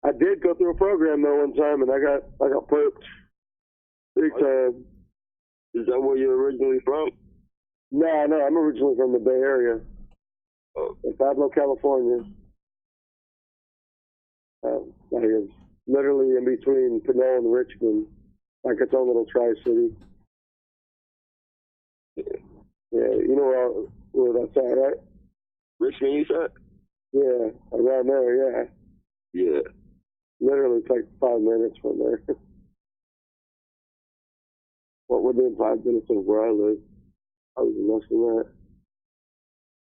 I did go through a program though one time, and I got perked big time. Is that where you're originally from? No, I'm originally from the Bay Area, in Pablo, California. Like it's literally in between Pinole and Richmond, like its own little tri-city. Yeah, you know where that's at, right? Richmond, you said? Yeah, around there, yeah. Yeah. Literally, it's like 5 minutes from there. Well, within 5 minutes of where I live. I was less than that.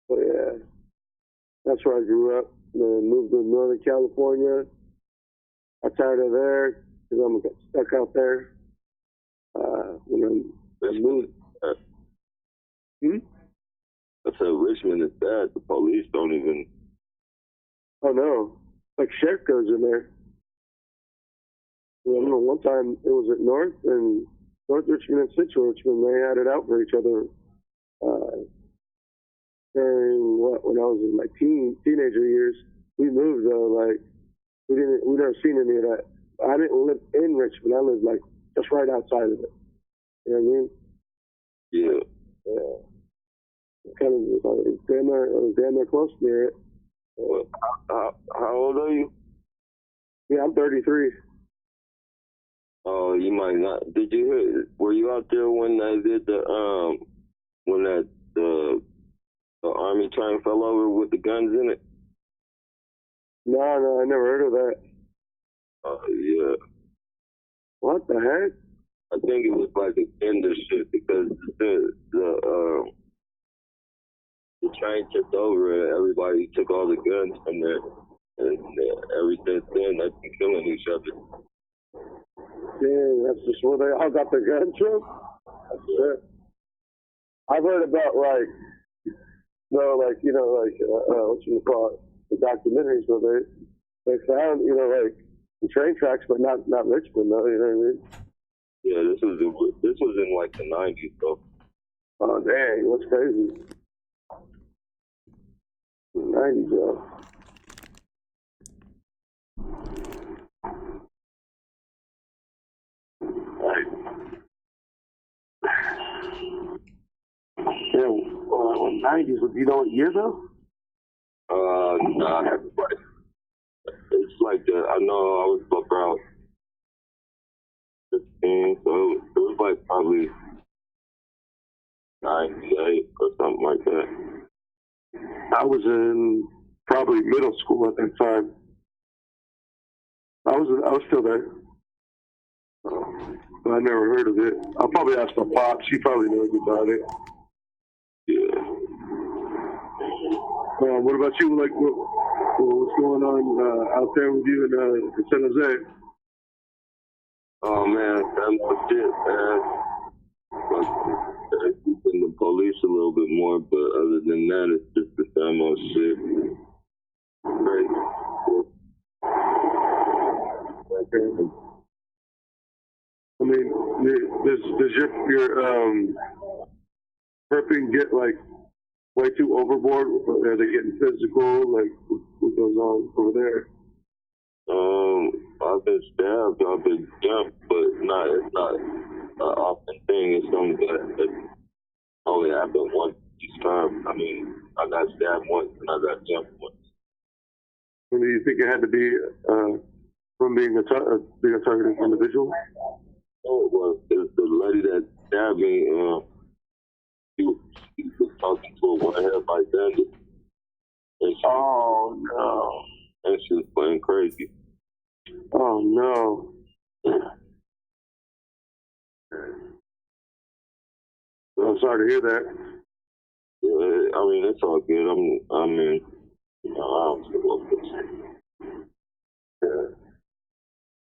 But yeah, that's where I grew up. Then moved to Northern California. I tired of there because I'm stuck out there. When I moved. I said Richmond is bad. The police don't even. Oh no, like sheriff goes in there. Yeah, I remember one time it was at North Richmond and Central Richmond. They had it out for each other. During when I was in my teenager years, we moved though. Like we never seen any of that. I didn't live in Richmond. I lived like just right outside of it. You know what I mean? Yeah. Yeah. Kind of damn near close near it. How old are you? Yeah, I'm 33. Oh, you might not. Did you hear? Were you out there when I did the army train fell over with the guns in it? No, I never heard of that. Yeah. What the heck? I think it was like a gender shit because the train tipped over and everybody took all the guns from there. And ever since then, they've been killing each other. Dang, that's just where they all got their guns from? That's it. I've heard about, what you call it, the documentaries where they found, the train tracks, but not Richmond, though, you know what I mean? Yeah, this was in like the 90s, though. Oh, dang, that's crazy. 90s, though. Yeah, 90s, you know what year, though? Nah, it's like I know I was around 15, so it was like probably 98 or something like that. I was in probably middle school at that time. I was still there. But I never heard of it. I'll probably ask my pops. He probably knows about it. Yeah. What about you? Like, what's going on out there with you in San Jose? Oh man, that's shit, man. In the police a little bit more, but other than that, it's just the same old shit. Great. I mean, does your prepping get like way too overboard? Are they getting physical? Like, what goes on over there? I've been stabbed, I've been jumped, but it's not an often thing. It's something that only happened once each time. I mean, I got stabbed once and I got jumped once. Do you think it had to be from being a targeted individual? Oh, well, it's the lady that stabbed me. She was talking to a one-head by bandit. Oh, no. And she was playing crazy. Oh, no. I'm sorry to hear that. Yeah, I mean, it's all good. I don't see what this. Yeah.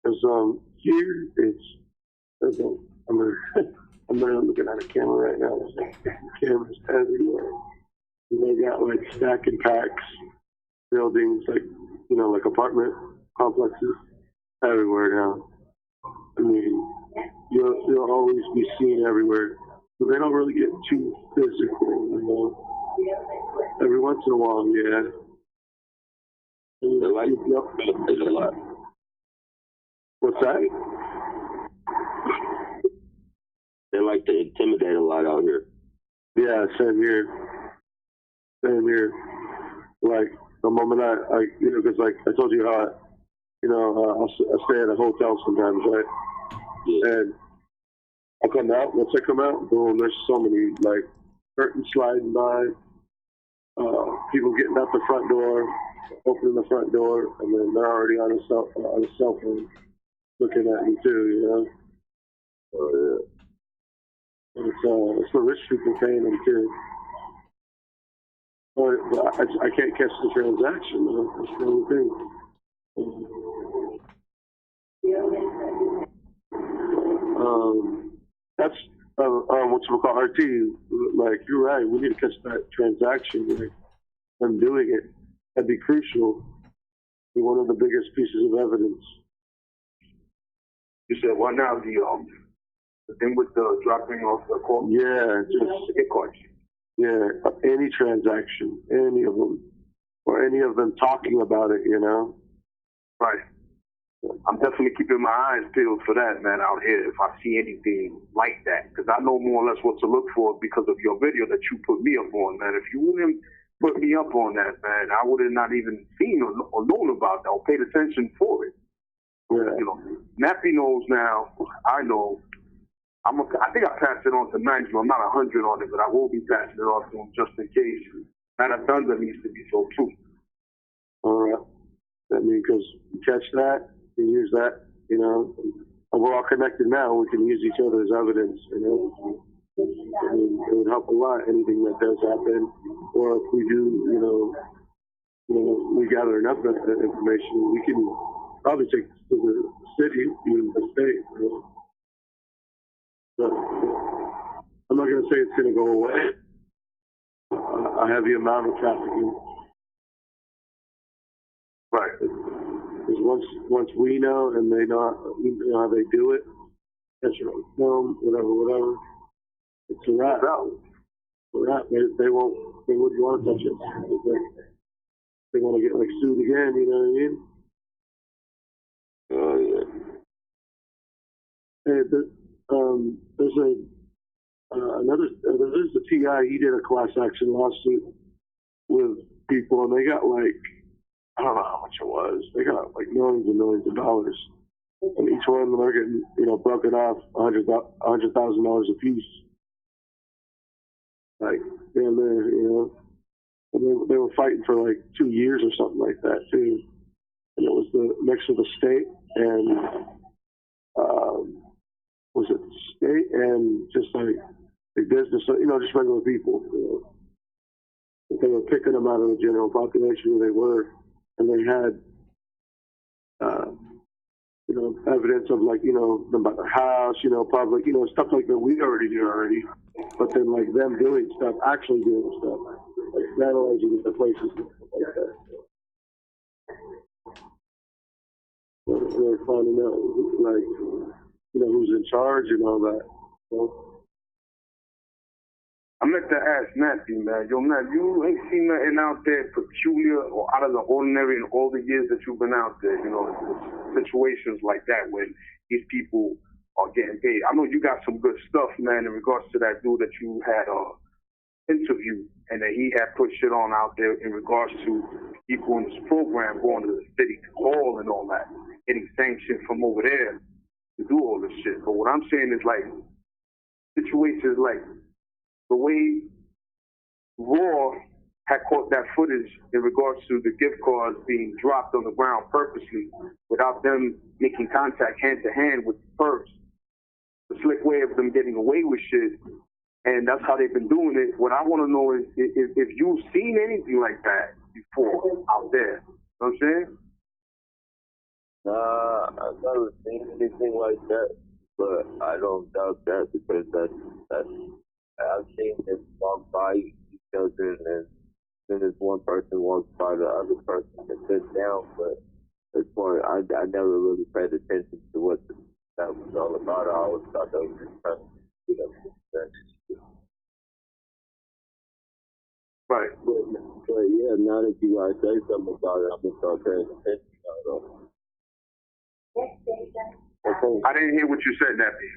Because here, I'm looking at a camera right now. There's cameras everywhere. And they got like stack and packs, buildings, like apartment complexes everywhere now. I mean, you'll always be seen everywhere. But they don't really get too physical, Every once in a while, yeah. They like it a lot. What's that? They like to intimidate a lot out here. Yeah, same here. Same here. Like, the moment I you know, because like I told you how I stay at a hotel sometimes, right? Yeah. And I come out, once I come out, boom, there's so many, like, curtains sliding by, people getting out the front door, opening the front door, and then they're already on a cell phone looking at me too, you know? Oh, yeah. It's the rich people paying them too. But I can't catch the transaction, though. That's the only thing. That's whatchamacallit, RT. Like, you're right. We need to catch that transaction. Like, them doing it. That'd be crucial. Be one of the biggest pieces of evidence. You said what now? The thing with the dropping off the call? Yeah, just it caught you. Yeah, any transaction, any of them, or any of them talking about it, you know? Right. I'm definitely keeping my eyes peeled for that, man, out here, if I see anything like that. Because I know more or less what to look for because of your video that you put me up on, man. If you wouldn't put me up on that, man, I would have not even seen or known about that or paid attention for it. Yeah. You know, Nappy knows now, I know. I think I passed it on to Nigel. I'm not 100 on it, but I will be passing it on to him just in case. That Thunder needs to be so too. All right. I mean, because you catch that, you use that, you know, and we're all connected now. We can use each other's evidence, you know. I mean, it would help a lot, anything that does happen. Or if we do, we gather enough information, we can probably take this to the city, even the state, you know. But I'm not going to say it's going to go away. A heavy amount of trafficking. Right. Because once we know and they know, how they do it, catch it on film, whatever, it's a wrap. It's a wrap. They wouldn't want to touch it. They want to get like sued again. You know what I mean? Oh, yeah. Hey, there's there's a TI. He did a class action lawsuit with people, and they got like, I don't know how much it was. They got like millions and millions of dollars, and each one of them are getting, broken off $100,000 a piece. Like, damn near, and they were fighting for like 2 years or something like that too. And it was the mix of the state and was it the state and just like big business, just regular people. They were picking them out of the general population where they were, and they had, evidence of like, them about their house, public, stuff like that we already do already. But then like them doing stuff, actually doing stuff, like vandalizing the places and stuff like that. So they're finding out, like, who's in charge and all that. I meant to ask Nappy, man. Yo, Nappy, you ain't seen nothing out there peculiar or out of the ordinary in all the years that you've been out there, situations like that when these people are getting paid. I know you got some good stuff, man, in regards to that dude that you had interview and that he had put shit on out there in regards to people in this program going to the city to call and all that, getting sanctioned from over there to do all this shit. But what I'm saying is like situations like the way Raw had caught that footage in regards to the gift cards being dropped on the ground purposely without them making contact hand to hand with the purse. The slick way of them getting away with shit, and that's how they've been doing it. What I want to know is if you've seen anything like that before out there. You know what I'm saying? I've never seen anything like that, but I don't doubt that because that's I've seen them walk by each other, and then as one person walks by the other person and sits down. But as far I never really paid attention to what that was all about. I always thought that was just trying to get up. Right. But yeah, now that you guys say something about it, I'm gonna start paying attention. Okay. I didn't hear what you said, Nappy.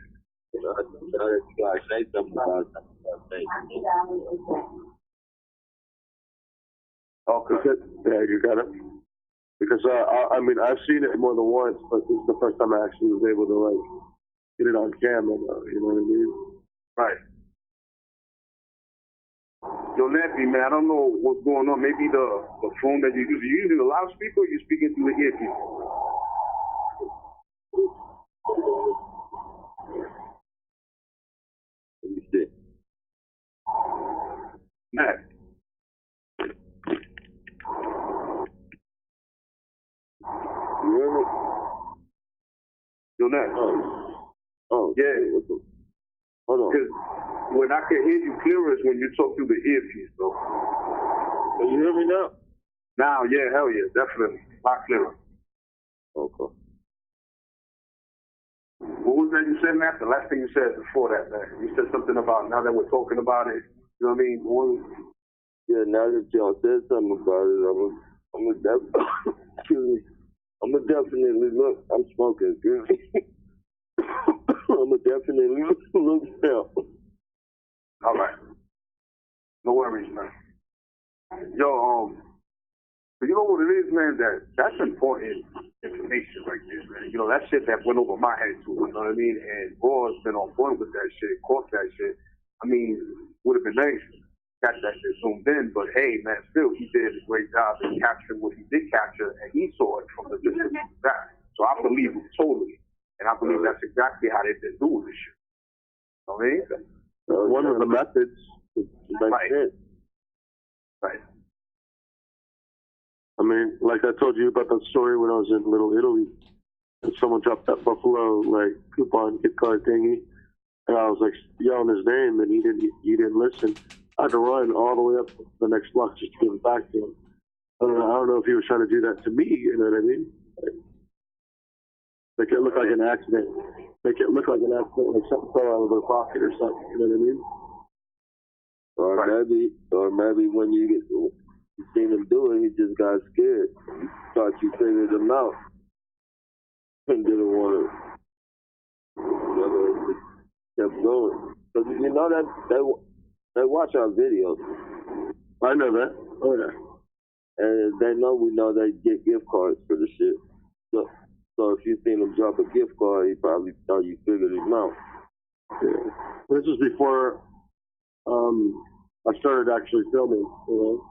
You know, I just know that you guys say something about something. Okay. Yeah, you got it. Because I mean, I've seen it more than once, but this is the first time I actually was able to like get it on camera. You know what I mean? Right. Yo, Nappy, man, I don't know what's going on. Maybe the phone that you use, are you using a loudspeaker or are you speaking through the earpiece? Let me see. Nap. You hear me? Yo, Nap. Oh, Yeah. Hold on. Because when I can hear you clearer is when you talk through the earpiece, though. Can you hear me now? Now, yeah, hell yeah, definitely. A lot clearer. Okay. What was that you said, Nap? The last thing you said before that, man. You said something about now that we're talking about it. You know what I mean? Yeah, now that y'all said something about it, I'm gonna definitely look. I'm smoking. Excuse me. I'm gonna definitely look now. All right. No worries, man. Yo, you know what it is, man? That's important information right there, man. You know, that shit that went over my head too, you know what I mean? And Raw's been on point with that shit, caught that shit. I mean, would have been nice to catch that shit zoomed in, but hey, man, still, he did a great job in capturing what he did capture, and he saw it from the distance back. So I believe him totally. And I believe that's exactly how they've been doing this shit. You know what I mean? One of the methods. Right. Right. I mean, like I told you about that story when I was in Little Italy, and someone dropped that Buffalo like coupon gift card thingy, and I was like yelling his name, and he didn't listen. I had to run all the way up the next block just to give it back to him. I don't know if he was trying to do that to me. You know what I mean? Make it look like an accident. Make it look like an accident, like something fell out of their pocket or something. You know what I mean? Or maybe when you seen him do it, he just got scared. He thought you figured him out and didn't want to. Kept going. Because you know that they watch our videos. I know that. Oh yeah. And they know they get gift cards for the shit. So if you seen him drop a gift card, he probably thought you figured him out. Yeah. This was before I started actually filming, you know.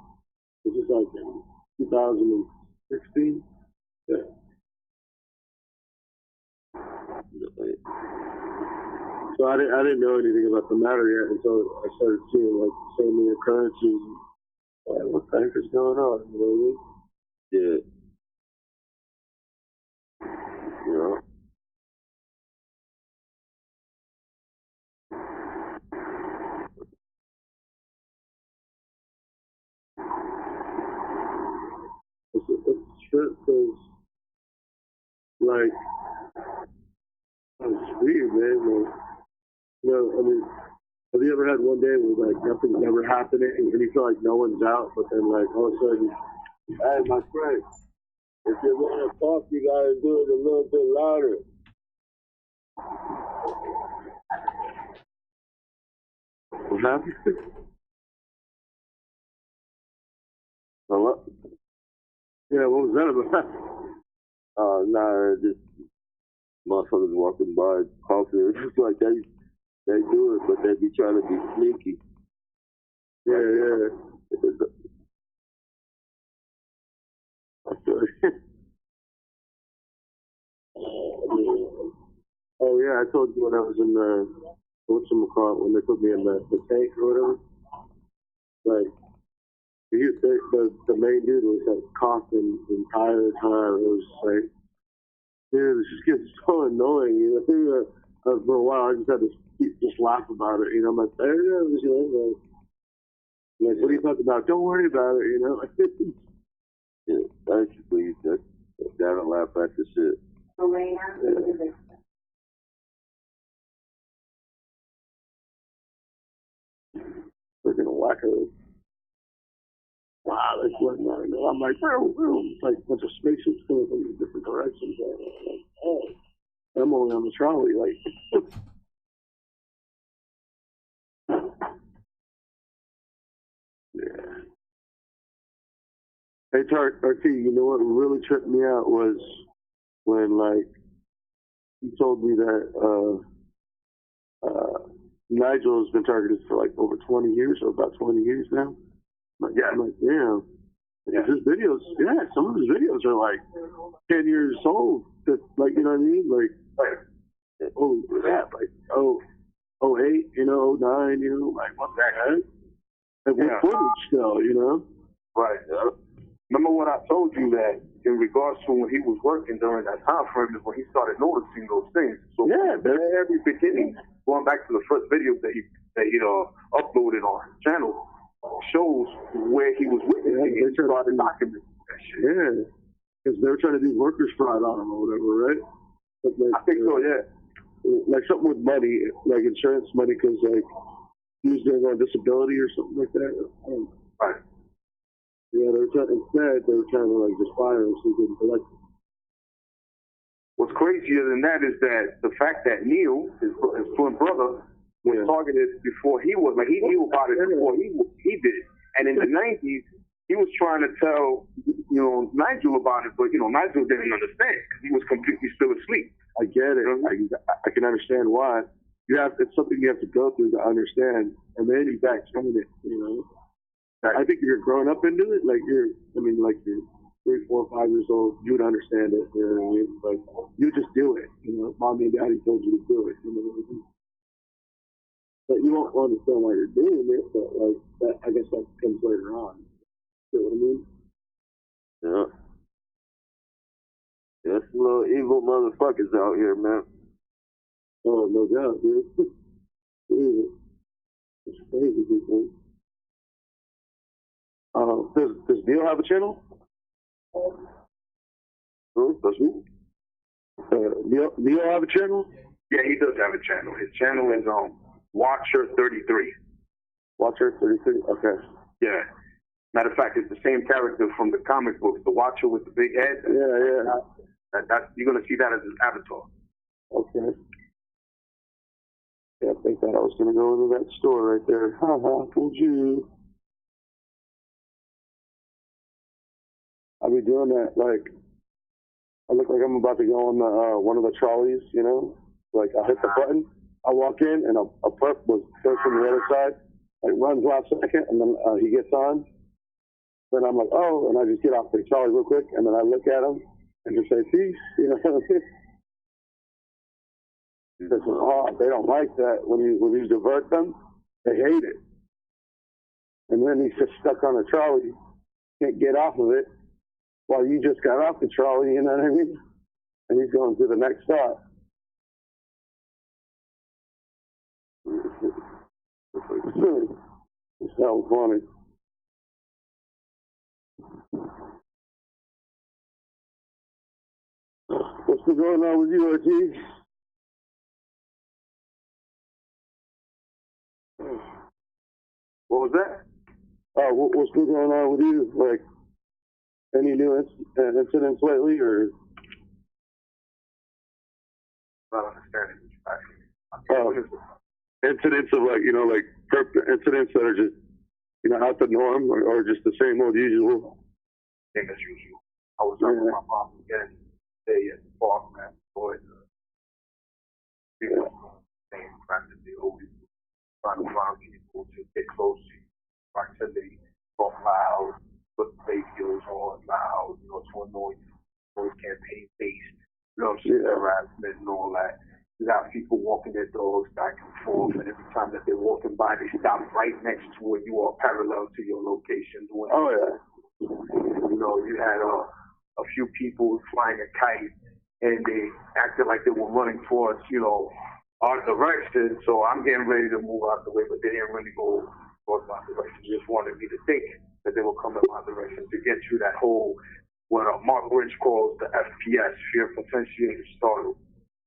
This is like 2016. Yeah. So I didn't know anything about the matter yet until I started seeing like so many occurrences. Like, what the heck is going on? You know what I mean? Yeah. Yeah. It's true because, like, it's weird, man. Like, you know, I mean, have you ever had one day where like nothing's ever happening and you feel like no one's out, but then like all of a sudden, Hey, my friend, if you want to talk, you gotta do it a little bit louder. what happened? Hello? Yeah, what was that about? Nah, just motherfuckers walking by coughing. It's like they do it, but they be trying to be sneaky. Yeah. Oh yeah, I told you when I was in the whatchamacallit, when they put me in the tank or whatever. Like the main dude was like coughing the entire time. It was just like, dude, this just gets so annoying. You know, for a while I just had to just laugh about it. You know, I'm like, there it is. You know, like what are you talking about? Don't worry about it. You know. Yeah, basically, just gotta laugh at the shit. Yeah. Freaking wacko. wow, that's what I'm like, it's like a bunch of spaceships coming from different directions. And I'm like, oh, I'm only on the trolley, like. Yeah. Hey, RT, you know what really tripped me out was when, like, he told me that Nigel has been targeted for like over 20 years, or about 20 years now. I'm like, damn. Yeah. His videos, some of his videos are like 10 years old. Like, you know what I mean? Like, oh, crap, like, oh, 08, you know, 09, you know, like, what the heck? Like, what footage still, you know? Right. Remember what I told you that in regards to when he was working during that time frame is when he started noticing those things. So the very beginning, going back to the first video that he uploaded on his channel, shows where he was witnessing it. They started documenting that shit. Yeah, because they were trying to do workers' fraud on him or whatever, right? Like, I think so, yeah. Like something with money, like insurance money, because like he was doing on disability or something like that. Right. Yeah, instead they were trying to like just fire him so he couldn't collect him. What's crazier than that is that the fact that Neil, his twin brother, was targeted before he was, like he knew about it before he did. And in the 90s, he was trying to tell, Nigel about it, but, Nigel didn't understand because he was completely still asleep. I get it. I can understand why. It's something you have to go through to understand, and then you back explain it, I think if you're growing up into it, like you're 3, 4, 5 years old, you would understand it, you know what I mean? Like, you just do it, mommy and daddy told you to do it, you know what I mean? But you won't understand why you're doing it, but like, I guess that comes later on. You know what I mean? Yeah. There's some little evil motherfuckers out here, man. Oh, no doubt, dude. It's crazy, people. Does Neil have a channel? Does he? Neil have a channel? Yeah, he does have a channel. His channel is Watcher33. Watcher33, okay. Yeah. Matter of fact, it's the same character from the comic books, the Watcher with the big head. Yeah. You're going to see that as his avatar. Okay. Yeah, I think that I was going to go into that store right there. Told you. I'll be doing that, like, I look like I'm about to go on one of the trolleys, like I hit the button, I walk in, and a perp was first from the other side, like runs last second, and then he gets on. Then I'm like, oh, and I just get off the trolley real quick, and then I look at him and just say, peace, They don't like that. When you divert them, they hate it. And then he's just stuck on the trolley, can't get off of it. Well, you just got off the trolley, you know what I mean? And he's going to the next stop. It's so funny. What's been going on with you, RT? What was that? Oh, what's been going on with you? Like, any new incidents lately, or? Not understanding. Incidents of incidents that are just, out the norm, or just the same old usual. Same as usual. I was talking with my mom again today at the park, man. Boy, same practice they always do. Trying to find people to get close to you. Proximity, talk loud, put radios on loud, to annoy you. Always campaign based, harassment and all that. You got people walking their dogs back and forth, and every time that they're walking by, they stop right next to where you are parallel to your location. You had a few people flying a kite, and they acted like they were running towards, our direction. So I'm getting ready to move out the way, but they didn't really go towards my direction. They just wanted me to think that they were coming my direction to get through that whole, what Mark Rich calls the FPS, fear potentiated startle.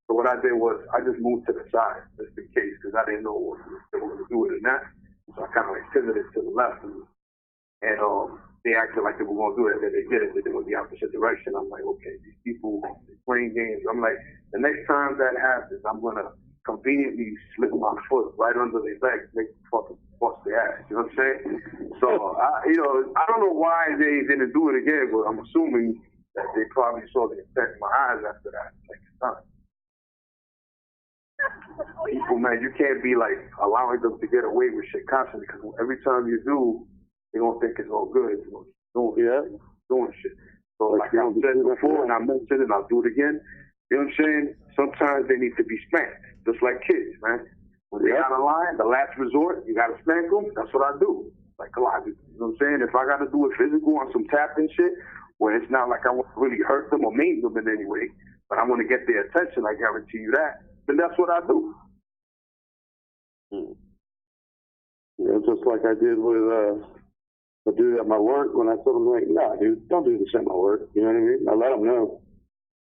So what I did was I just moved to the side just in case, because I didn't know what they were going to do with it or not. So I kind of pivoted to the left and and they acted like they were going to do it, and then they did it, they went the opposite direction. I'm like, okay, these people playing games. I'm like, the next time that happens, I'm going to conveniently slip my foot right under their leg, make them fucking bust their ass. You know what I'm saying? So, I don't know why they didn't do it again, but I'm assuming that they probably saw the effect in my eyes after that second time. People, man, you can't be like allowing them to get away with shit constantly, because every time you do, they don't think it's all good. You know, doing shit. So like I said before, and I mentioned it, and I'll do it again. You know what I'm saying? Sometimes they need to be spanked, just like kids, man. When they're out of line, the last resort, you gotta spank them. That's what I do. Like a lot, you know what I'm saying? If I gotta do it physical on some tapping shit, where it's not like I want to really hurt them or maim them in any way, but I want to get their attention, I guarantee you that, then that's what I do. Yeah, just like I did with a dude at my work when I told him, like, nah, dude, don't do this at my work. You know what I mean? I let him know.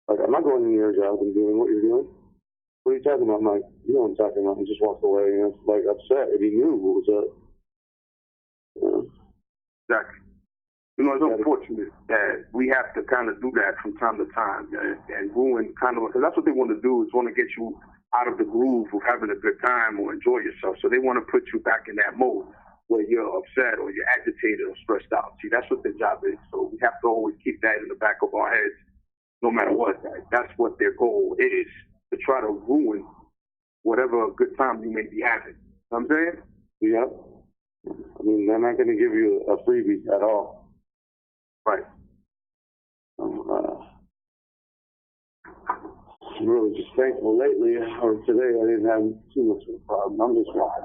Like, I'm not going in your job and doing what you're doing. What are you talking about? I'm like, you know what I'm talking about. And just walked away, and it's like upset. And he knew what was up. You know? Exactly. You know, it's unfortunate that we have to kind of do that from time to time and ruin kind of, because that's what they want to do, is want to get you out of the groove of having a good time or enjoy yourself. So they want to put you back in that mode where you're upset or you're agitated or stressed out. See, that's what their job is. So we have to always keep that in the back of our heads, no matter what. That's what their goal is, to try to ruin whatever good time you may be having. You know what I'm saying? Yep. I mean, they're not going to give you a freebie at all. Right. I'm really just thankful lately, or today, I didn't have too much of a problem. I'm just walking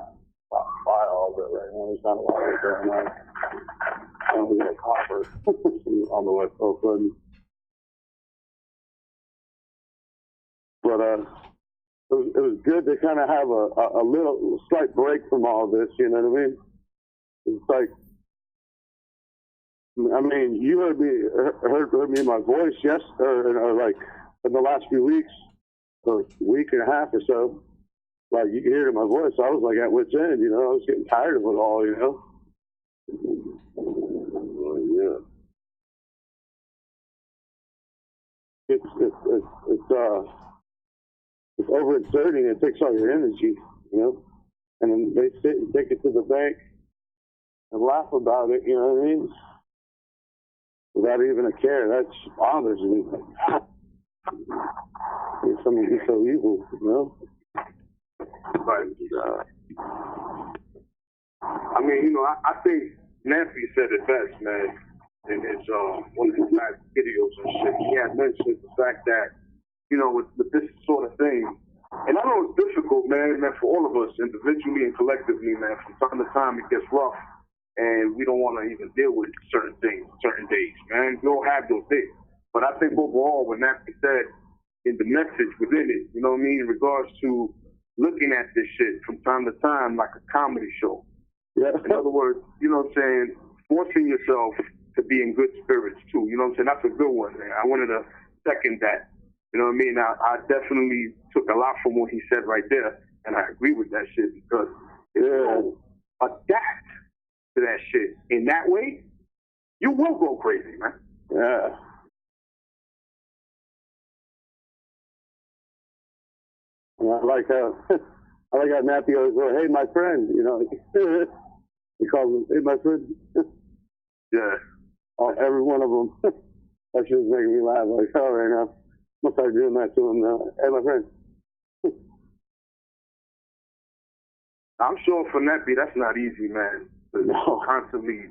by all of it right now. There's not a lot of it going on. I don't get a copper on the West Coast. But it was good to kind of have a little slight break from all this, you know what I mean? It's like, I mean, you heard me in my voice, yes, or like in the last few weeks, or week and a half or so. Like, you can hear it in my voice. I was like at wit's end, you know. I was getting tired of it all, you know. Yeah. It's overexerting. It takes all your energy, you know. And then they sit and take it to the bank and laugh about it, you know what I mean? Without even a care. That bothers me. Someone be so evil, you know? But, I mean, you know, I think Nappy said it best, man, in his, one of his last videos and shit. He had mentioned the fact that, you know, with this sort of thing, and I know it's difficult, man, for all of us, individually and collectively, man. From time to time, it gets rough, and we don't want to even deal with certain things, certain days, man. We don't have those days. But I think overall, what Nappy said in the message within it, you know what I mean, in regards to looking at this shit from time to time like a comedy show. Yeah. In other words, you know what I'm saying, forcing yourself to be in good spirits too. You know what I'm saying? That's a good one, man. I wanted to second that. You know what I mean? I definitely took a lot from what he said right there, and I agree with that shit, because if you adapt to that shit in that way, you will go crazy, man. Yeah. I like how Nappy always goes, hey, my friend, you know. He calls him, hey, my friend. Yeah. Every one of them. That shit was making me laugh. Like, all right now. I'm going to start doing that to him now. Hey, my friend. I'm sure for Nappy, that's not easy, man. To constantly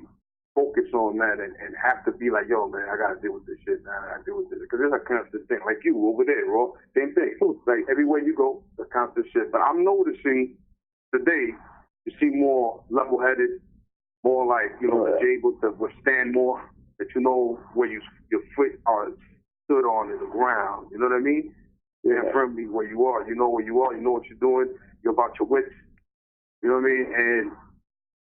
focus on that and have to be like, yo, man, I got to deal with this shit, man. I got to deal with this. Because it's a constant thing. Like you over there, bro. Same thing. Like everywhere you go, the constant shit. But I'm noticing today, you see more level-headed, more like, you know, that you're able to withstand more, that you know where your foot are stood on is the ground. You know what I mean? Stand firmly where you are. You know where you are. You know what you're doing. You're about your wits. You know what I mean? And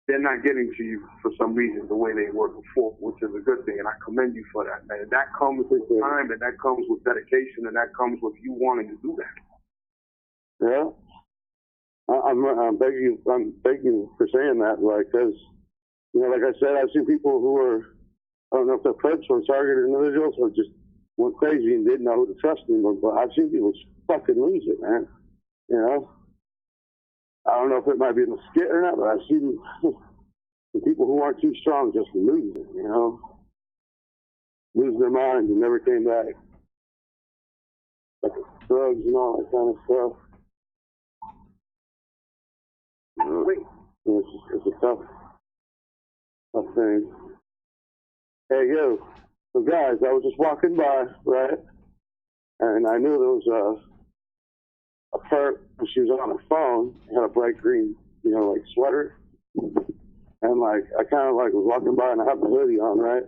they're not getting to you for some reason the way they were before, which is a good thing. And I commend you for that, man. That comes with time, and that comes with dedication, and that comes with you wanting to do that. Yeah. I'm thank you for saying that, like, because You know, like I said, I've seen people who were, I don't know if they're perps or targeted individuals or just went crazy and didn't know who to trust anymore, but I've seen people fucking lose it, man. You know? I don't know if it might be in the skit or not, but I've seen the people who aren't too strong just lose it, you know? Lose their minds and never came back. Like drugs and all that kind of stuff. Wait. It's a tough thing. Hey, yo. So, guys, I was just walking by, right? And I knew there was a perp, and she was on her phone, had a bright green, you know, like sweater. And, like, I kind of, like, was walking by, and I had the hoodie on, right?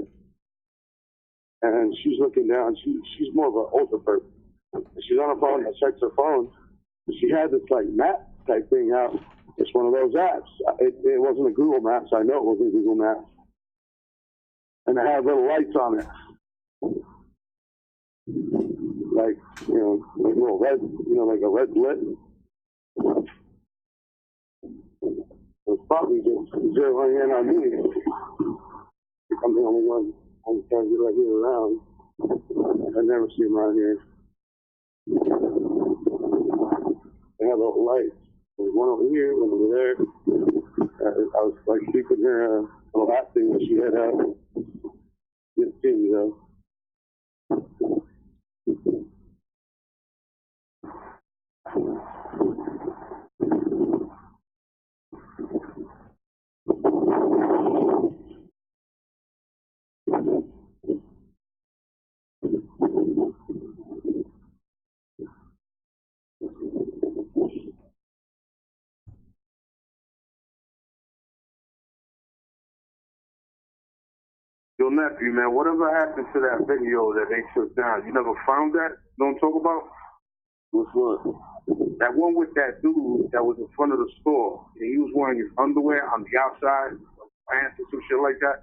And she's looking down. She's more of an older perp. She's on her phone. I checked her phone. She had this, like, map type thing out. It's one of those apps. It wasn't a Google Maps. I know it wasn't Google Maps. And it had little lights on it. Like, you know, like little red, you know, like a red lit. It's probably just zeroing in on me. I'm the only one on the target right here around. I never see them around here. They have little lights. There's one over here, one over there. I was like keeping her little hat thing that she had out. Didn't see me though. Yo, Nappy, man, whatever happened to that video that they took down? You never found that? Don't talk about? Which one? That one with that dude that was in front of the store. And he was wearing his underwear on the outside, pants and some shit like that.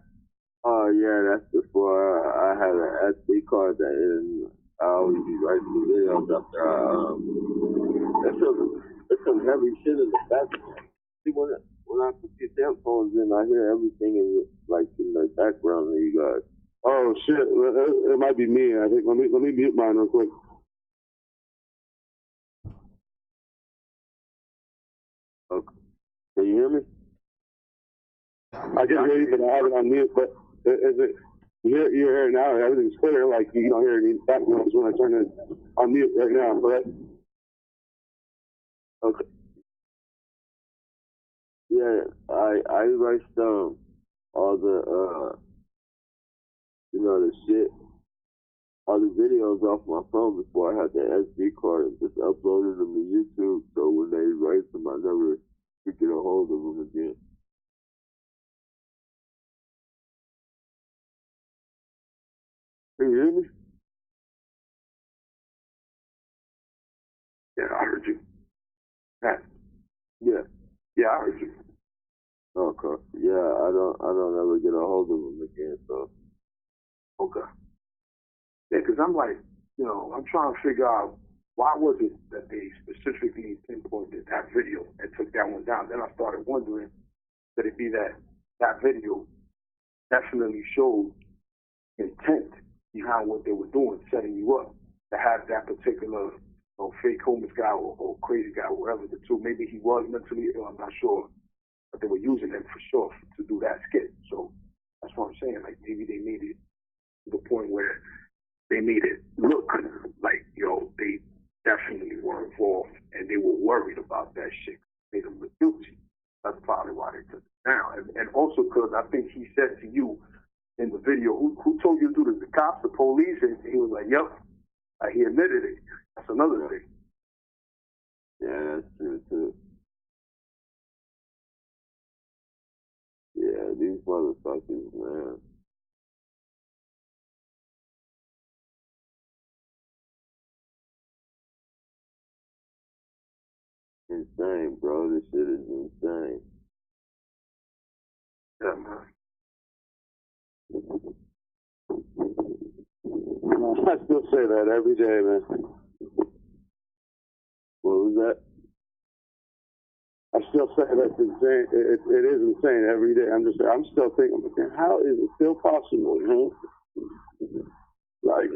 Oh, yeah, that's before I had an SD card that and I always be writing the videos up there. There's some heavy shit in the back. See, when I put these headphones in, I hear everything in the background that you got. Oh shit! It might be me. I think. Let me mute mine real quick. Okay. Can you hear me? I can hear you, but I have it on mute. But is it? You're here now. Everything's clear. Like you don't hear any backgrounds when I turn it on mute right now. Correct? Okay. Yeah, I erased all the the shit, all the videos off my phone before I had the SD card and just uploaded them to YouTube. So when they erased them, I never could get a hold of them again. Can you hear me? Yeah, I heard you. Yeah. Yeah, I heard you. Okay. Yeah, I don't ever get a hold of them again. So. Okay. Yeah, because I'm like, I'm trying to figure out why was it that they specifically pinpointed that video and took that one down. Then I started wondering, could it be that that video definitely showed intent behind what they were doing, setting you up to have that particular fake homeless guy or crazy guy, whatever the two. Maybe he was mentally ill, I'm not sure. But they were using him for sure to do that skit. So that's what I'm saying. Like maybe they made it to the point where they made it look like, they definitely were involved and they were worried about that shit. Made them look guilty. That's probably why they took it down. And also because I think he said to you in the video, who told you to do this? The cops, the police? And he was like, yep. He admitted it. That's another thing. Yeah, that's true too. Yeah, these motherfuckers, man. Insane, bro. This shit is insane. Yeah, man. I still say that every day, man. What was that? I still say that's insane. It is insane every day. I'm still thinking, how is it still possible, you know? Like,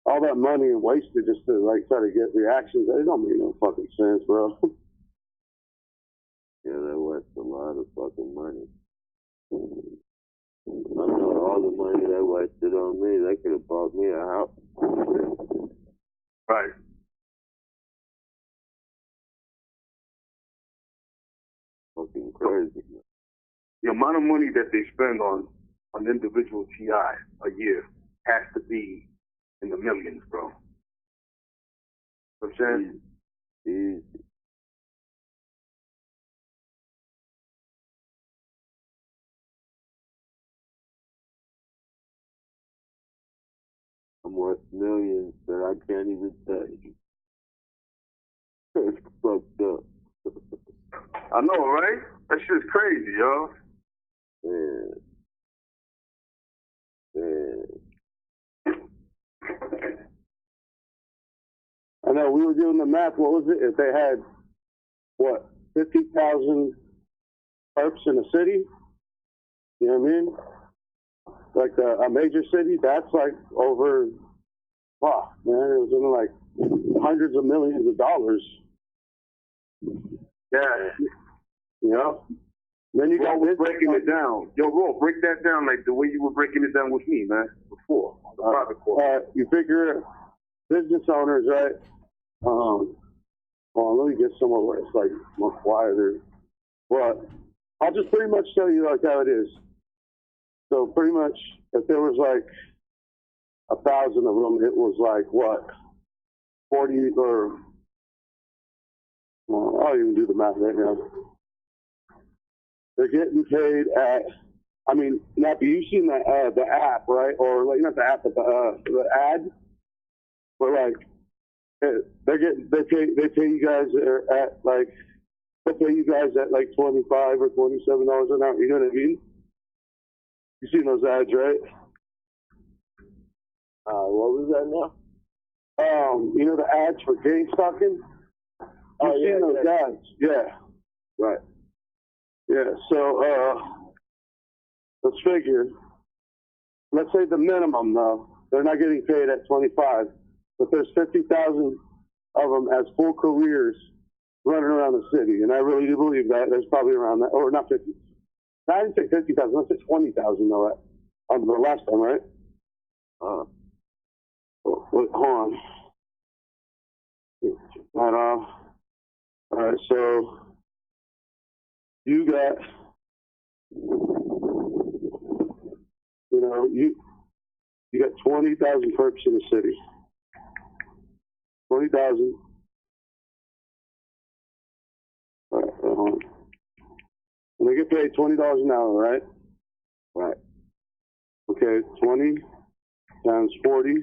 all that money wasted just to, like, try to get reactions, it don't make no fucking sense, bro. Yeah, that was a lot of fucking money. I know all the money that wasted on me, they could have bought me a house. Right. Fucking crazy. The amount of money that they spend on an individual TI a year has to be in the millions, bro. You know what I'm saying? Easy. I'm worth millions that I can't even tell you. It's fucked up. I know, right? That shit's crazy, yo. Man. I know, we were doing the math, what was it? If they had, 50,000 perps in a city? You know what I mean? Like a major city, that's like over, wow, man, it was in like hundreds of millions of dollars. Yeah. You know? Then you got Ro was breaking it down. Yo, Ro, break that down like the way you were breaking it down with me, man, before. On the private call. You figure business owners, right? Well, let me get somewhere where it's like more quieter. But I'll just pretty much tell you like how it is. So pretty much, if there was like 1,000 of them, it was like what, 40 or I'll even do the math right now. They're getting paid at. I mean, Nappy, you've seen the app, right? Or like not the app, but the ad. But like, they pay you guys at like, they pay you guys at like $25 or $27 an hour. You know what I mean? You seen those ads, right? What was that now? You know the ads for game stocking? Oh, You've seen those ads, yeah. Right. Yeah, so let's figure. Let's say the minimum though, they're not getting paid at 25, but there's 50,000 of them as full careers running around the city, and I really do believe that. There's probably around that, or not 50. No, I didn't say 50,000. I said 20,000 though. On the last time, right? Wait, hold on. Right off. All right, so you got, you know, you got 20,000 perps in the city. 20,000. All right, hold on. And they get paid $20 an hour, right? Right. Okay, 20 times 40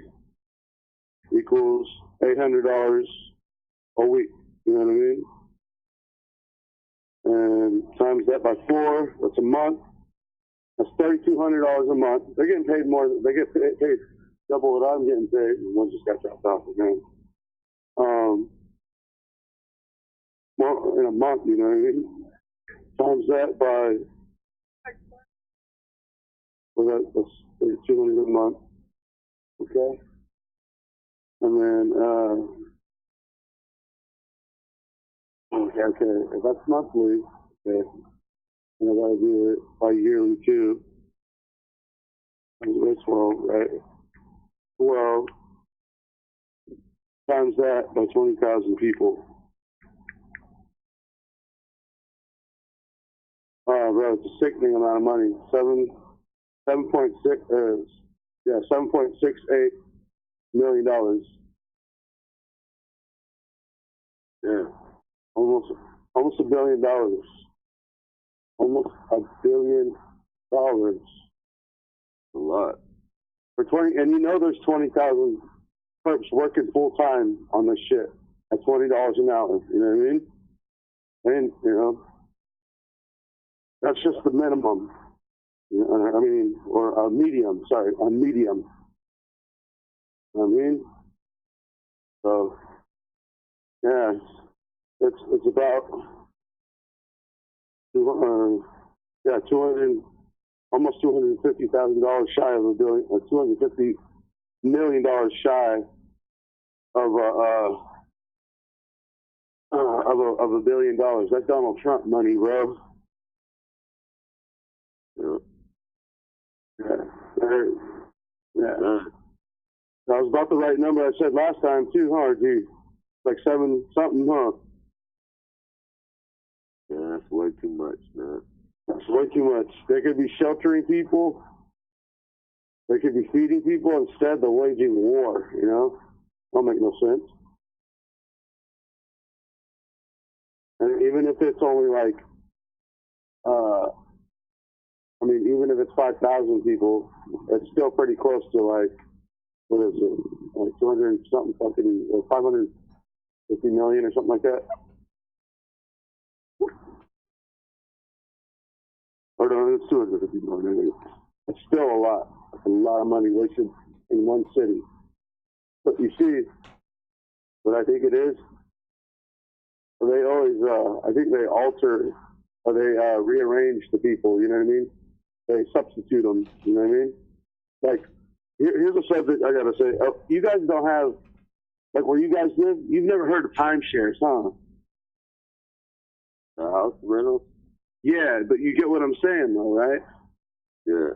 equals $800 a week. You know what I mean? And times that by 4, that's a month. That's $3,200 a month. They're getting paid more. They get paid double what I'm getting paid. One just got dropped off again. Well, in a month, you know what I mean? Times that by, well, that's $200 a month. Okay? And then, okay, if that's monthly, okay, and I gotta do it by yearly too. That's 12, right? 12 times that by 20,000 people. Oh, bro, it's a sickening amount of money. 7.68 million dollars. Yeah, almost $1 billion. Almost $1 billion. A lot. For 20, and you know there's 20,000 perps working full time on this shit at $20 an hour. You know what I mean? And you know, that's just the minimum. I mean, or a medium. Sorry, a medium. You know what I mean? So, yeah, it's about Yeah, 200, almost $250,000 shy of a billion, $250 million shy of $1 billion. That's Donald Trump money, bro. Yeah. Yeah. That was about the right number I said last time too, huh, G? Like 7 something, huh? Yeah, that's way too much, man. That's way too much. They could be sheltering people. They could be feeding people. Instead, they're waging war, you know? Don't make no sense. And even if it's only like, I mean, even if it's 5,000 people, it's still pretty close to like, what is it? Like 200 something fucking, or 550 million or something like that. Or no, it's 250 million. It's still a lot. It's a lot of money wasted in one city. But you see, what I think it is, they always, I think they alter, or they rearrange the people, you know what I mean? They substitute them, you know what I mean? Like, here's a subject I gotta say. You guys don't have, like where you guys live, you've never heard of timeshares, huh? House rentals? Yeah, but you get what I'm saying though, right? Yeah.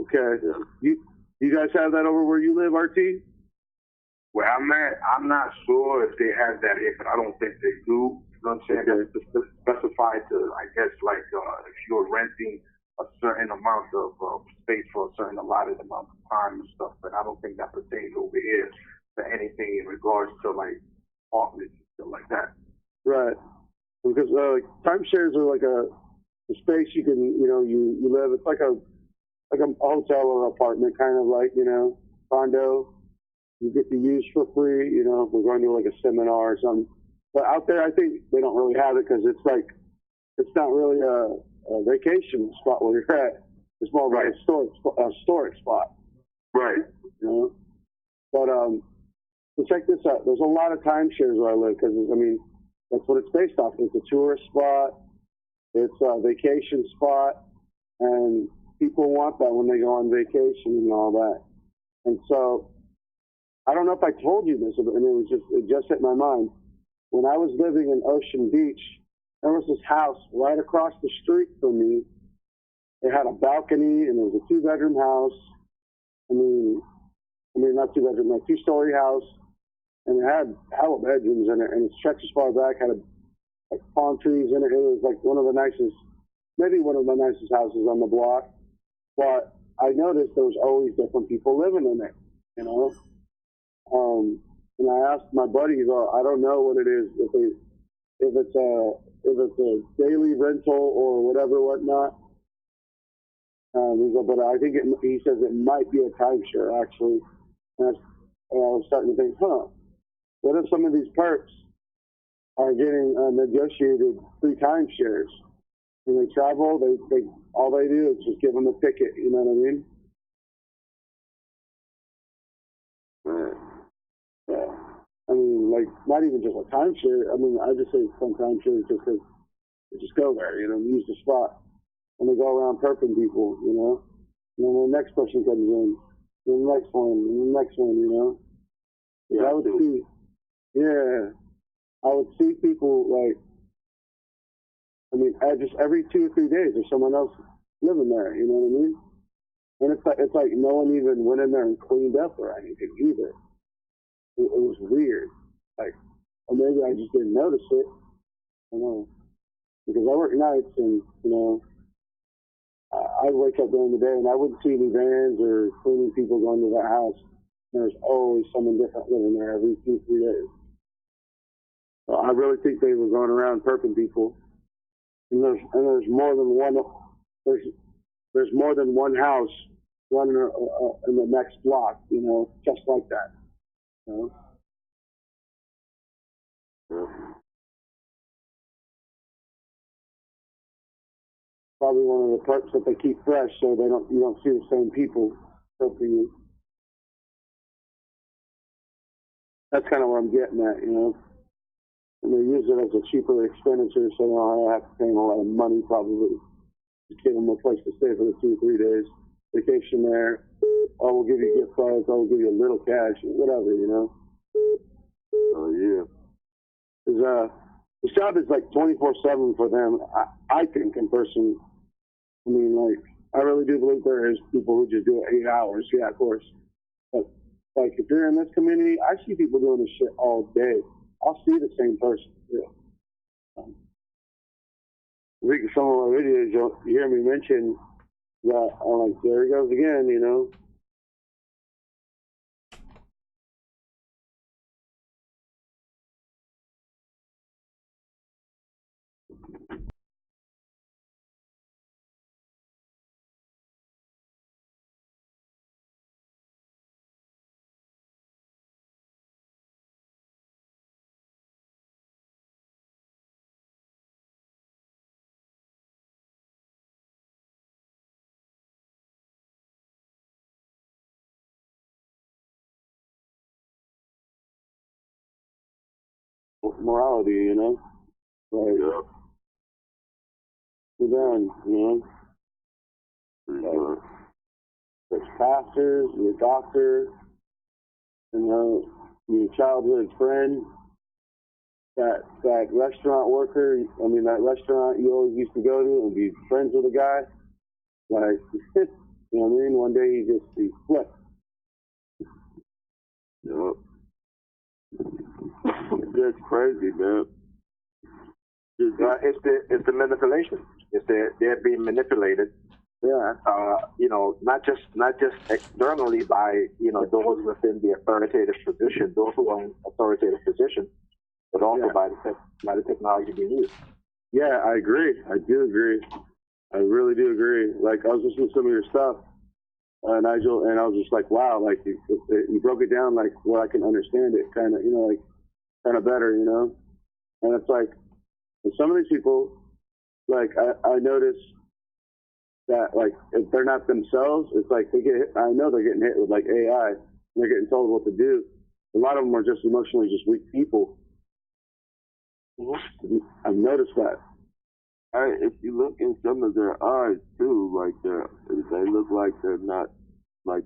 Okay. Yeah. You guys have that over where you live, RT? Where I'm at, I'm not sure if they have that here, but I don't think they do. You know what I'm saying? Okay. That's specified to, I guess, like if you're renting a certain amount of space for a certain allotted amount of time and stuff, but I don't think that pertains over here to anything in regards to like apartments and stuff like that. Right. Because timeshares are like a space you can, you know, you live. It's like a hotel or apartment, kind of like, you know, condo. You get to use for free, you know, if we're going to like a seminar or something. But out there, I think they don't really have it because it's like, it's not really a vacation spot where you're at. It's more like a storage spot. Right. You know? But, so check this out. There's a lot of timeshares where I live because, I mean, that's what it's based off. It's a tourist spot. It's a vacation spot. And people want that when they go on vacation and all that. And so, I don't know if I told you this, but I mean, it just hit my mind. When I was living in Ocean Beach, there was this house right across the street from me. It had a balcony and it was a 2-bedroom house. I mean, not 2-bedroom, like 2-story house. And it had hell of bedrooms in it, and it stretched as far back, had like palm trees in it. It was like one of the nicest, maybe one of the nicest houses on the block. But I noticed there was always different people living in it, you know? And I asked my buddies, I don't know what it is, if it's a daily rental or whatever, whatnot. But I think he says it might be a timeshare actually. And I was starting to think, what if some of these perps are getting negotiated free timeshares? When they travel, they all they do is just give them a ticket. You know what I mean? Yeah. I mean, like, not even just a timeshare. I mean, I just say some timeshares just because they just go there, you know, use the spot. And they go around perping people, you know? And then the next person comes in, and the next one, and the next one, you know? Yeah, I would see people, like, I mean, just every 2 or 3 days there's someone else living there, you know what I mean? And it's like no one even went in there and cleaned up or anything either. It was weird. Like, or maybe I just didn't notice it. I don't know. Because I work nights and, you know, I'd wake up during the day and I wouldn't see any vans or cleaning people going to that house. There's always someone different living there every 2 or 3 days. So I really think they were going around perping people. And there's more than one. There's more than one house running in the next block. You know, just like that. You know? Yeah. Probably one of the perks that they keep fresh, so you don't see the same people perping you. That's kind of what I'm getting at, you know. and they use it as a cheaper expenditure, so they don't have to pay them a lot of money probably. Just give them a place to stay for the 2 or 3 days, vacation there. Oh, we'll give you gift cards. Oh, we'll give you a little cash, whatever, you know. Oh yeah. This job is like 24/7 for them. I think in person. I mean, like, I really do believe there is people who just do it 8 hours. Yeah, of course. But like, if you're in this community, I see people doing this shit all day. I'll see the same person. Yeah. I think some of my videos, you hear me mention that. I'm like, there he goes again, you know. Morality, you know. Like, Yeah. we're done, you know. Like, there's pastors, your doctor, you know, your childhood friend, that restaurant worker. I mean, that restaurant you always used to go to and be friends with a guy. Like, you know what I mean? One day he flipped. Yep. That's crazy, man. It's the manipulation. They're being manipulated. Yeah. You know, not just externally by, you know, those within the authoritative position, those who are in authoritative position, but also by the technology being used. Yeah, I agree. I do agree. I really do agree. Like, I was listening to some of your stuff, Nigel, and I was just like, wow, like, you broke it down, like, where I can understand it, kind of, you know, like, kind of better, you know? And it's like, with some of these people, like, I notice that, like, if they're not themselves, it's like I know they're getting hit with, like, AI, and they're getting told what to do. A lot of them are just emotionally just weak people. Mm-hmm. I've noticed that. If you look in some of their eyes too, like they look like they're not, look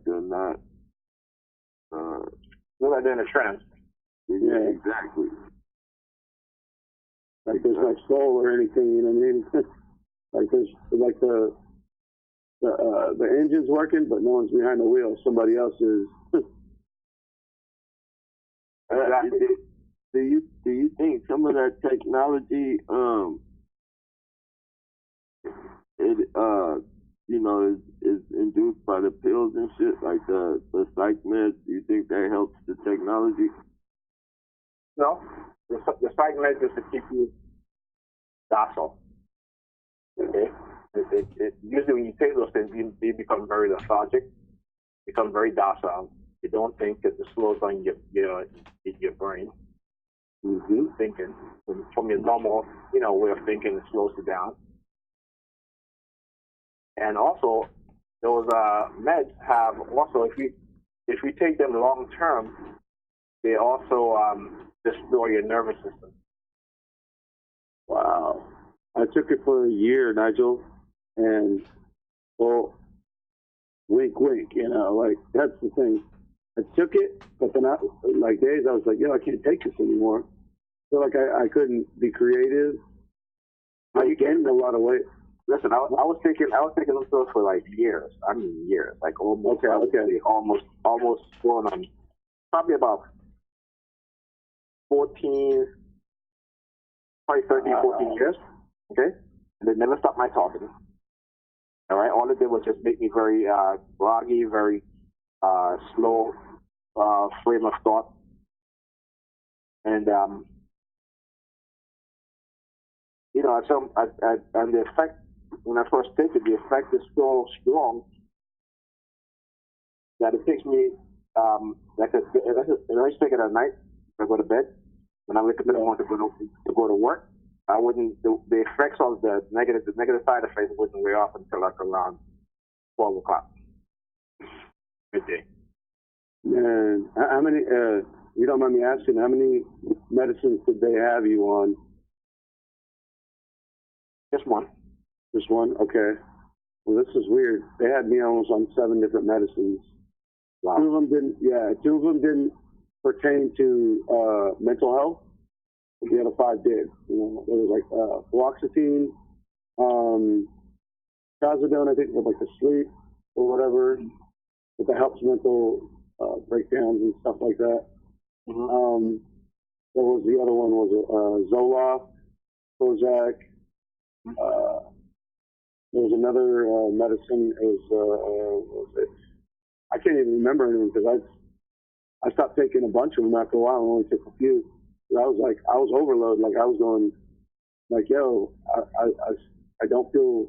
like they're in a trance. Yeah, exactly. Like there's no soul or anything, you know what I mean? Like there's like the engine's working, but no one's behind the wheel. Somebody else is. Exactly. Do you think some of that technology, you know, is induced by the pills and shit, like the psych meds? Do you think that helps the technology? No, the psych meds is to keep you docile. Okay, usually when you take those things, you become very lethargic, become very docile. You don't think because it slows down your brain. Mm-hmm. Thinking from your normal, you know, way of thinking, it slows you down. And also, those meds have also, if we take them long term, they also destroy your nervous system. Wow. I took it for a year, Nigel, and, well, wink, wink, you know, like, that's the thing. I took it, but then like days I was like, yo, I can't take this anymore. I feel like I couldn't be creative. I gained a lot of weight. Listen, I was taking those pills for like years. I mean years, like almost almost going on probably about 14, probably 13, 14 years. Okay, and they never stopped my talking. All right, all it did was just make me very groggy, very slow frame of thought, and you know, and the effect when I first take it, the effect is so strong that it takes me like if I take it at night, I go to bed. When I wake up in the morning to go to work, I wouldn't. The effects of the negative side effects wouldn't wear off until like around 12 o'clock midday. Man, how many? you don't mind me asking, how many medicines did they have you on? Just one. Just one? Okay. Well, this is weird. They had me almost on 7 different medicines. Wow. 2 of them didn't pertain to mental health. The other 5 did. You know, there was like fluoxetine, trazodone, I think, for like the sleep or whatever, but that helps mental breakdowns and stuff like that. Mm-hmm. There was the other one was Zoloft, Prozac. There was another medicine. It was what was it? I can't even remember anything because I stopped taking a bunch of them after a while and only took a few. I was overloaded. Like I was going, like, yo, I don't feel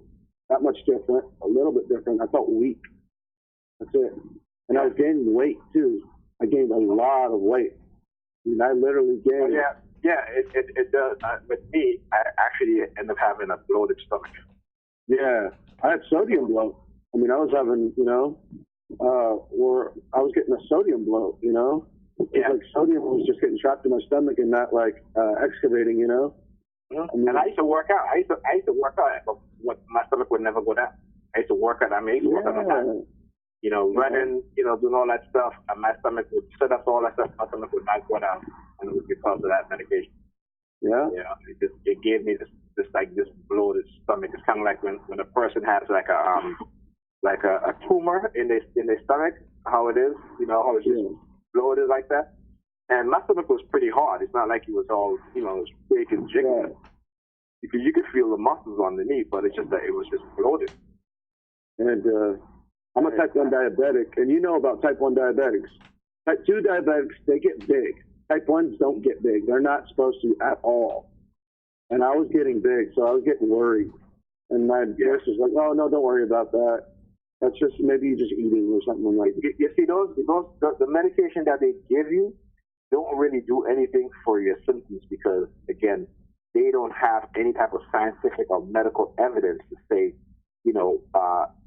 that much different. A little bit different. I felt weak. That's it. And I was gaining weight too. I gained a lot of weight. I mean, I literally gained. Yeah, it does. With me, I actually end up having a bloated stomach. Yeah, I had sodium bloat. I mean, I was having, or I was getting a sodium bloat, It's like sodium was just getting trapped in my stomach and not like excavating, Mm-hmm. I mean, and I used to work out. I used to work out, but my stomach would never go down. I used to work out. I used to work out a lot. Running, doing all that stuff, and my stomach would set up all that stuff. My stomach would not go down, and it was because of that medication. Yeah. It gave me this bloated stomach. It's kind of like when a person has like a tumor in their stomach, how it is, how it's just bloated like that. And my stomach was pretty hard. It's not like it was all, it was big and jiggly. You could feel the muscles underneath, but it's just that it was just bloated. And I'm a type 1 diabetic, and you know about type 1 diabetics. Type 2 diabetics, they get big. Type 1s don't get big. They're not supposed to at all. And I was getting big, so I was getting worried. And my nurse was like, oh, no, don't worry about that. That's just, maybe you're just eating or something like that. You see, the medication that they give you don't really do anything for your symptoms because, again, they don't have any type of scientific or medical evidence to say,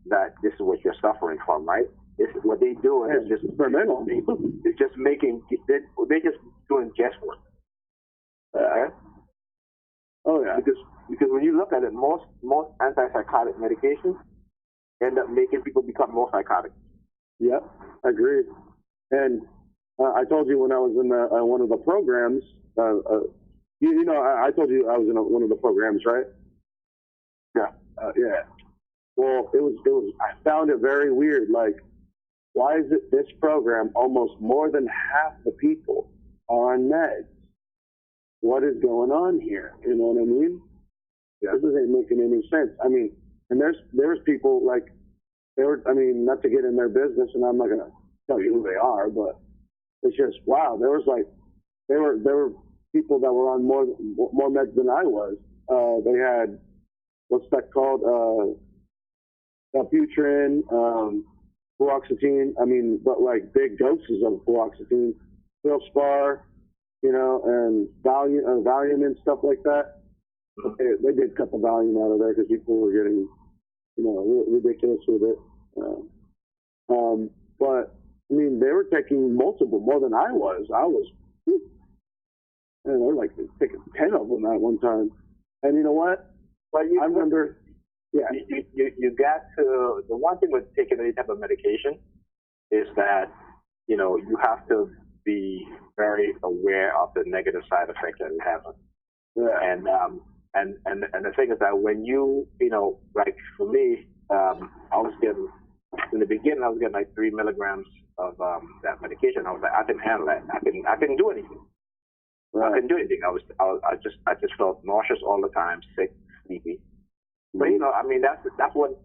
that this is what you're suffering from, right? This is what they do, and it's just experimental. It's just they're just doing guesswork. Oh yeah. Because when you look at it, most antipsychotic medications end up making people become more psychotic. Yep, I agree. And I told you when I was in one of the programs, I told you I was in one of the programs, right? Yeah. Yeah. Well, it was. I found it very weird. Like, why is it this program almost more than half the people are on meds? What is going on here? You know what I mean? Yeah. This isn't making any sense. I mean, and there's people like not to get in their business, and I'm not gonna tell you who they are, but it's just wow. There were people that were on more meds than I was. They had what's that called? Butrin, fluoxetine. I mean, but like big doses of fluoxetine, Spar, and Valium and stuff like that. They did cut the Valium out of there because people were getting, ridiculous with it. But I mean, they were taking more than I was. And they were like taking 10 of them at one time. And you know what? I remember. Yeah. You got to, the one thing with taking any type of medication is that, you have to be very aware of the negative side effects that it has. Yeah. And the thing is that when you, like for me, I was getting, in the beginning, I was getting like 3 milligrams of that medication. I was like, I can handle that. I couldn't do anything. Right. I couldn't do anything. I just felt nauseous all the time, sick, sleepy. But I mean, that's what it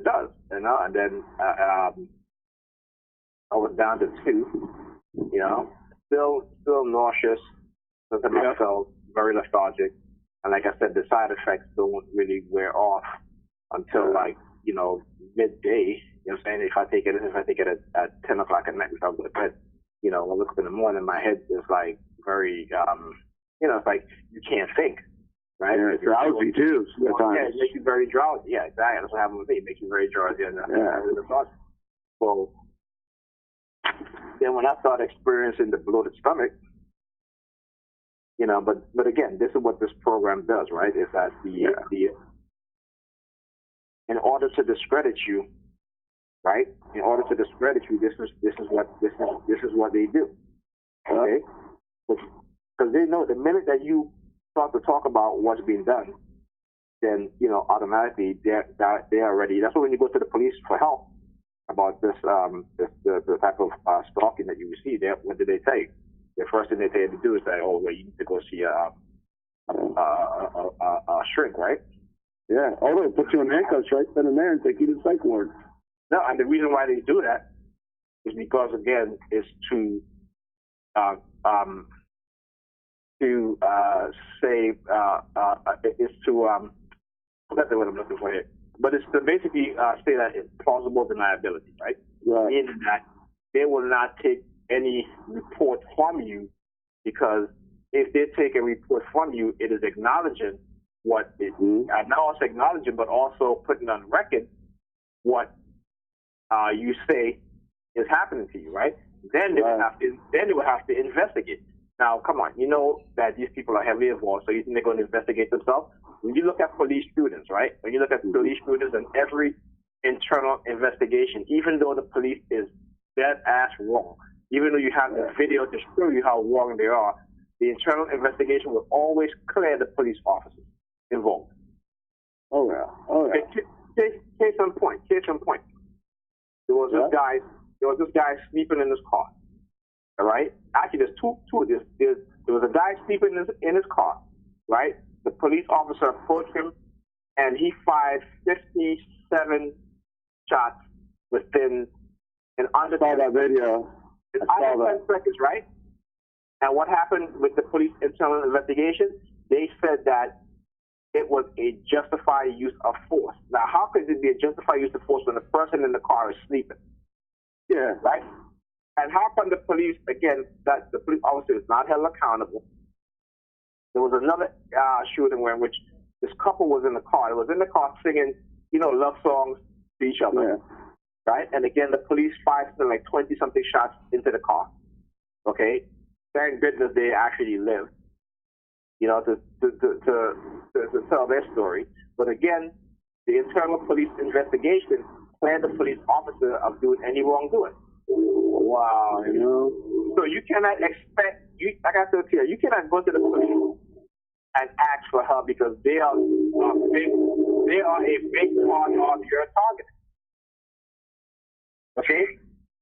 does, And then I was down to 2, still nauseous. Sometimes I felt very lethargic, and like I said, the side effects don't really wear off until midday. You know what I'm saying? If I take it at 10 o'clock at night before I go to bed, when I look up in the morning, my head is like very, it's like you can't think. Right? Yeah, it's drowsy too. Yeah, it makes you very drowsy. Yeah, exactly. That's what happened with me. It makes you very drowsy. And So then when I started experiencing the bloated stomach, you know, but again, this is what this program does, right? Is that in order to discredit you, right? In order to discredit you, this is what they do. Okay? Because they know the minute that you start to talk about what's being done, then, you know, automatically they're already. That's why when you go to the police for help about this, the type of stalking that you receive, what do they tell you? The first thing they tell you to do is say, "Oh, well, you need to go see a shrink," right? Yeah. Oh, they'll put you in handcuffs right then and there and take you to the psych ward. No, and the reason why they do that is because, again, it's to save. It's to forget the word I'm looking for here. But it's to basically say that it's plausible deniability, right? Right. Meaning that they will not take any report from you, because if they take a report from you, it is acknowledging what it, not also acknowledging, but also putting on record what you say is happening to you, right? Then they will have to investigate. Now, come on, you know that these people are heavily involved, so you think they're going to investigate themselves? When you look at police shootings, right? When you look at police shootings and every internal investigation, even though the police is dead ass wrong, even though you have the video to show you how wrong they are, the internal investigation will always clear the police officers involved. Oh yeah. Oh yeah. Case in point. There was this guy sleeping in his car. All right. Actually, there's two of this. There was a guy sleeping in his car. Right. The police officer approached him, and he fired 57 shots within an under. I saw that video. It's under 10 seconds, right? And what happened with the police internal investigation? They said that it was a justified use of force. Now, how could it be a justified use of force when the person in the car is sleeping? Yeah. Right? And how come the police, again, that the police officer is not held accountable? There was another shooting in which this couple was in the car. It was in the car singing, you know, love songs to each other. Yeah. Right? And again, the police fired like 20-something shots into the car. Okay? Thank goodness they actually lived, you know, to tell their story. But again, the internal police investigation cleared the police officer of doing any wrongdoing. Wow, you know. So you cannot expect, like I said here, you cannot go to the police and ask for help because they are a big part of your target. Okay?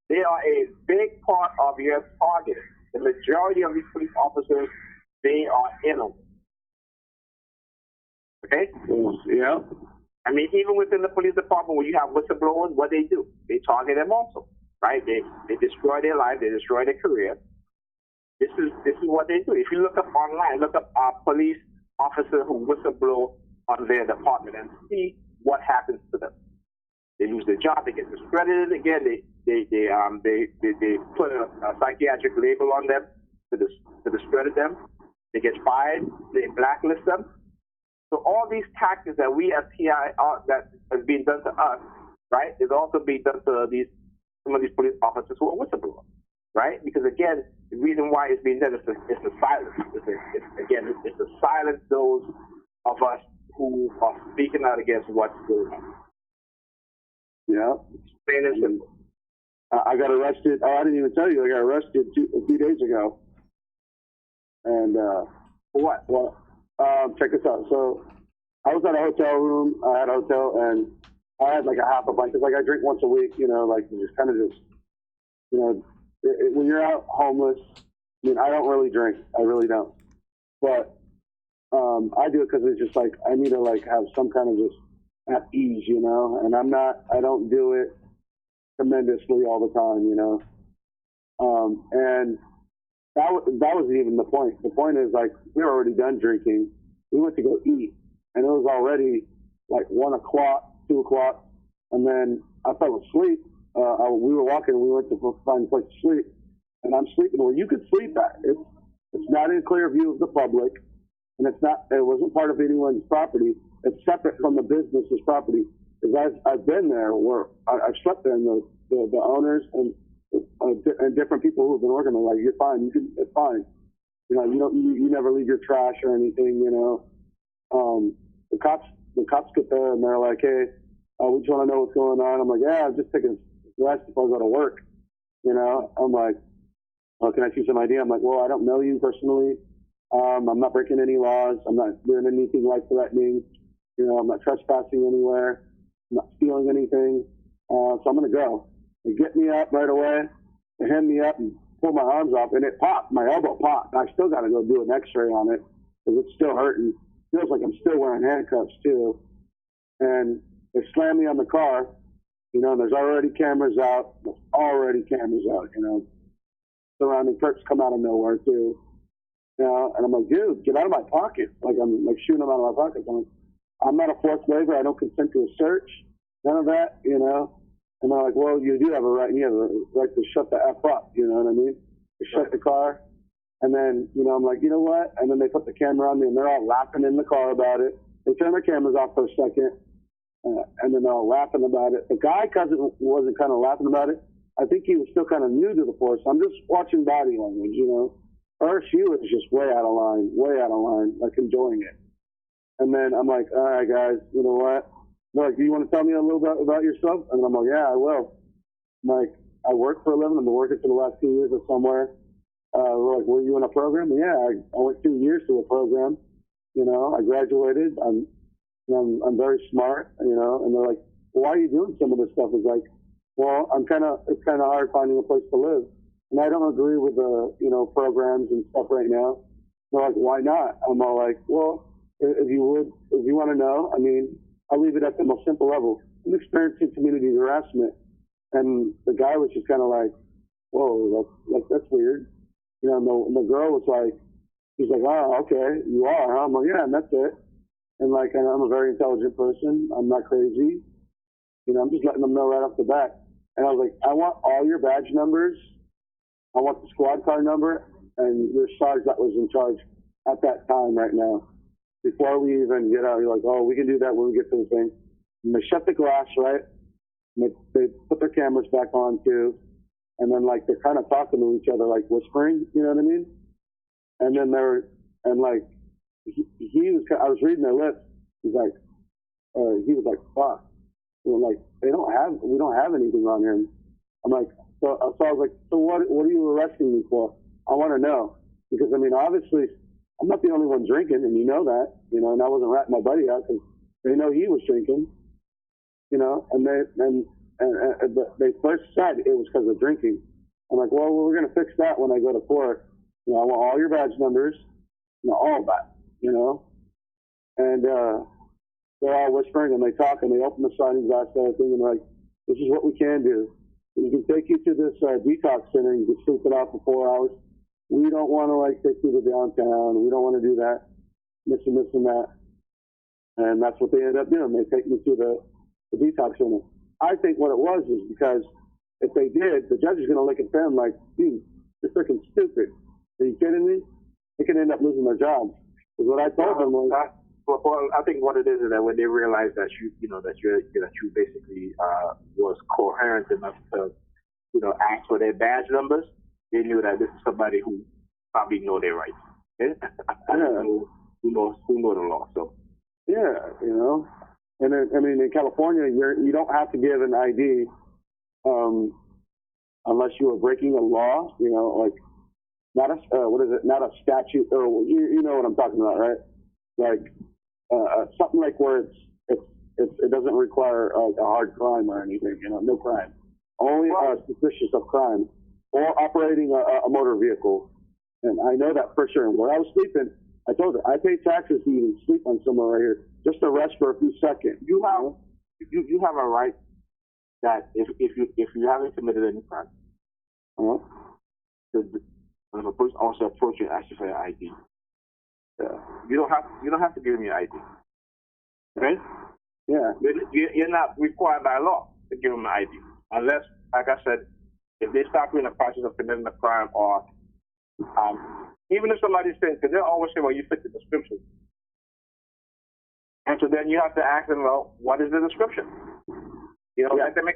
They are a big part of your target. The majority of these police officers, they are innocent. Okay? Yeah. I mean, even within the police department, when you have whistleblowers, what they do? They target them also, right? They destroy their life, they destroy their career. This is what they do. If you look up online, look up a police officer who whistleblow on their department and see what happens to them. They lose their job, they get discredited again, they put a psychiatric label on them to discredit them. They get fired, they blacklist them. So all these tactics that we as TI that is being done to us, right, is also being done to some of these police officers who are whistleblowers, right? Because again, the reason why it's being done is to silence. It's to silence those of us who are speaking out against what's going on. Yeah. Plain and simple. I got arrested. Oh, I didn't even tell you. I got arrested a few days ago. And for what? Well, check this out. So I was at a hotel room. I had a hotel, and I had like a half a pint. Cause like I drink once a week. You know, like just kind of just, you know, when you're out homeless. I mean, I don't really drink. I really don't. But I do it because it's just like I need to like have some kind of just at ease, you know. And I don't do it tremendously all the time, you know. And that wasn't even the point. The point is, like, we were already done drinking. We went to go eat, and it was already like 1 o'clock, 2 o'clock, and then I fell asleep. We were walking, and we went to find a place to sleep, and I'm sleeping where you could sleep at. It's not in clear view of the public, and it wasn't part of anyone's property. It's separate from the business's property. Because I've been there where I've slept there, and the owners and and different people who've been working, they're like, you're fine, it's fine. You know, you never leave your trash or anything, you know. The cops get there and they're like, hey, we just want to know what's going on. I'm like, yeah, I'm just taking rest before I go to work. You know, I'm like, oh, can I see some ID? I'm like, well, I don't know you personally. I'm not breaking any laws. I'm not doing anything life-threatening. You know, I'm not trespassing anywhere. I'm not stealing anything. So I'm going to go. They get me up right away. They hand me up and pull my arms off, and it popped. My elbow popped. I still got to go do an x-ray on it because it's still hurting. Feels like I'm still wearing handcuffs, too. And they slam me on the car, you know, and there's already cameras out. There's already cameras out, you know. Surrounding perks come out of nowhere, too. You know, and I'm like, dude, get out of my pocket. Like, I'm like shooting them out of my pocket. I'm not a forced waiver. I don't consent to a search. None of that, you know. And they're like, well, you do have a right. You have a right to shut the F up. You know what I mean? To shut the car. And then, you know, I'm like, you know what? And then they put the camera on me, and they're all laughing in the car about it. They turn their cameras off for a second, and then they're all laughing about it. The guy wasn't kind of laughing about it. I think he was still kind of new to the force. I'm just watching body language, you know. Her, she was just way out of line, like enjoying it. And then I'm like, all right, guys, you know what? They're like, do you want to tell me a little bit about yourself? And I'm like, yeah, I will. I'm like, I work for a living. I've been working for the last 2 years or somewhere. We're like, were you in a program? Yeah, I went 2 years to a program. You know, I graduated. I'm very smart. You know, and they're like, well, why are you doing some of this stuff? It's like, well, it's kind of hard finding a place to live, and I don't agree with the, you know, programs and stuff right now. They're like, why not? I'm all like, well, if you want to know, I mean, I'll leave it at the most simple level. I'm experiencing community harassment, and the guy was just kind of like, whoa, that's weird. You know, and the girl was like, he's like, oh, okay, you are, huh? I'm like, yeah, and that's it. And like, and I'm a very intelligent person. I'm not crazy. You know, I'm just letting them know right off the bat. And I was like, I want all your badge numbers. I want the squad car number and your sergeant that was in charge at that time right now. Before we even get out, you're like, oh, we can do that when we get to the thing. And they shut the glass, right? And they put their cameras back on too. And then like they're kind of talking to each other, like whispering, you know what I mean? And then I was reading their lips. He was like, fuck. You know, like we don't have anything on him. I'm like, so I was like, so what are you arresting me for? I want to know, because I mean, obviously, I'm not the only one drinking, and you know that, you know, and I wasn't ratting my buddy out because they know he was drinking, you know, and they first said it was because of drinking. I'm like, well, we're gonna fix that when I go to court. You know, I want all your badge numbers, you know, all of that, you know, and they're all whispering and they talk and they open the sliding glass thing and they're like, this is what we can do. We can take you to this detox center and you can sleep it out for 4 hours. We don't want to like take you to downtown. We don't want to do that. This and that. And that's what they ended up doing. They take me to the detox center. I think what it was is because if they did, the judge is going to look at them like, dude, you're freaking stupid. Are you kidding me? They could end up losing their jobs. Because what I told them was, well, I think what it is that when they realized that you basically was coherent enough to, you know, ask for their badge numbers, they knew that this is somebody who probably know their rights. Yeah? who know the law. So yeah, you know, and then, I mean, in California, you don't have to give an ID unless you are breaking a law. You know, like not a statute, or you know what I'm talking about, right? Like something like where it doesn't require a hard crime or anything. You know, no crime, only suspicious of crime or operating a motor vehicle. And I know that for sure. And where I was sleeping, I told her I pay taxes to even sleep on somewhere right here, just to rest for a few seconds. You have a right that if you haven't committed any crime, when a police officer approaches you and asks you for your ID, you don't have to give them your ID. Okay? Yeah. You're not required by law to give them an ID, unless, like I said, if they stop you in the process of committing a crime, or even if somebody's saying, because they'll always say, well, you fit the description. And so then you have to ask them, well, what is the description? Let them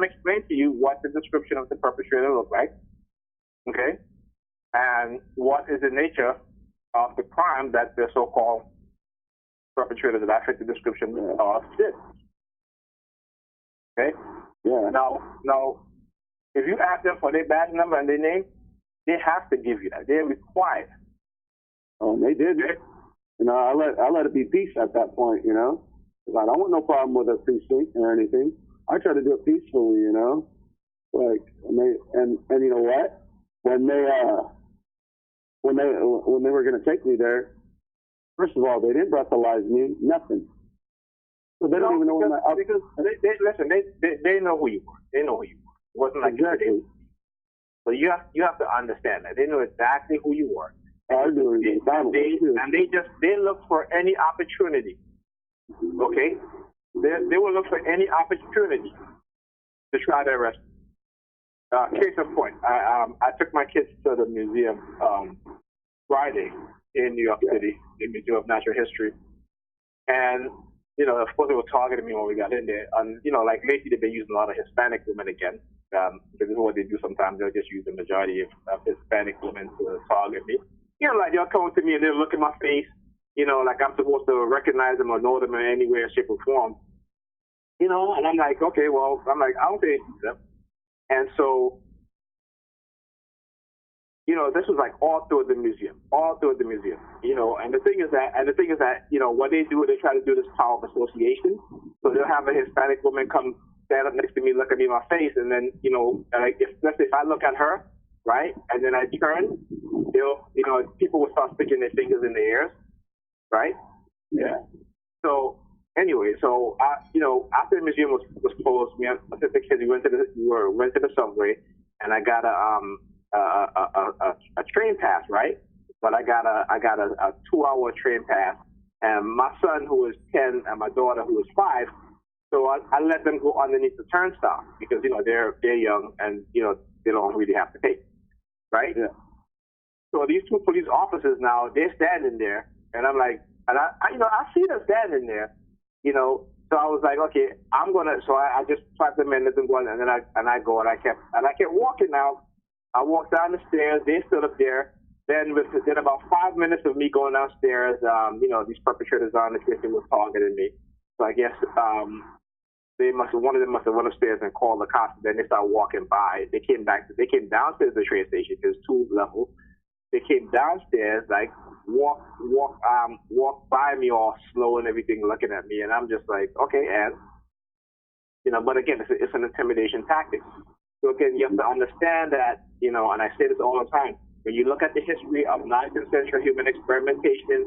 explain to you what the description of the perpetrator looked like, okay, and what is the nature of the crime that the so-called perpetrator that fit the description of did. Okay. Yeah. Now, if you ask them for their badge number and their name, they have to give you that. They're required. Oh, they did. Okay. I let it be peace at that point, 'Cause I don't want no problem with a precinct or anything. I try to do it peacefully, Like, and you know what? When they were gonna take me there, first of all, they didn't breathalyze me, nothing. So they don't even know because they know who you were. They know who you were. It wasn't like exactly. So you have to understand that they know exactly who you were. And they look for any opportunity. Okay, they will look for any opportunity to try to arrest you. Case in point, I took my kids to the museum Friday in New York City, the Museum of Natural History, and of course they were targeting me when we got in there. And like lately they've been using a lot of Hispanic women again. Because this is what they do sometimes. They'll just use the majority of Hispanic women to target me. Like they'll come to me and they'll look at my face, like I'm supposed to recognize them or know them in any way, shape, or form. And I'm like, okay, well, I don't say anything to them. And so, this was like all through the museum. And the thing is that, what they do is they try to do this power of association. So they'll have a Hispanic woman come stand up next to me, look at me in my face, and then, like let's say if I look at her, right, and then I turn, people will start sticking their fingers in their ears, right? Yeah. So anyway, after the museum was closed, me and my sister kids went to the subway, and I got a train pass, right? But I got a 2-hour train pass, and my son who was 10 and my daughter who was 5. So I let them go underneath the turnstile because they're young and they don't really have to pay, right? Yeah. So these 2 police officers now they're standing there, and I'm like, and I see them standing there, So I was like, okay, I'm gonna. So I just slapped them in, let them go, and then I go and I kept walking now. I walked down the stairs. They stood up there. Then within about 5 minutes of me going downstairs, these perpetrators on the kitchen was targeting me. So I guess one of them must have went upstairs and called the cops. Then they started walking by. They came downstairs to the train station. There's 2 levels. They came downstairs, like walk by me all slow and everything, looking at me, and I'm just like, okay, and but again, it's an intimidation tactic. So again, you have to understand that, and I say this all the time. When you look at the history of non-consensual human experimentation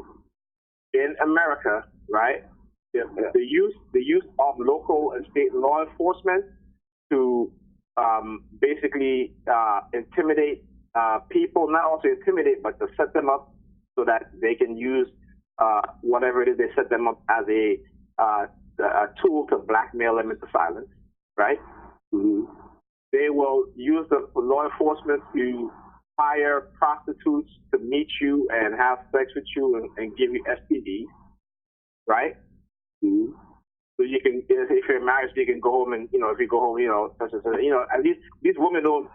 in America, right? The use of local and state law enforcement to basically intimidate people, not also intimidate, but to set them up so that they can use whatever it is they set them up as a tool to blackmail them into silence, right? Mm-hmm. They will use the law enforcement to hire prostitutes to meet you and have sex with you and give you STDs, right? Mm-hmm. So you can, if you're married, you can go home and, if you go home, such and such, and these women don't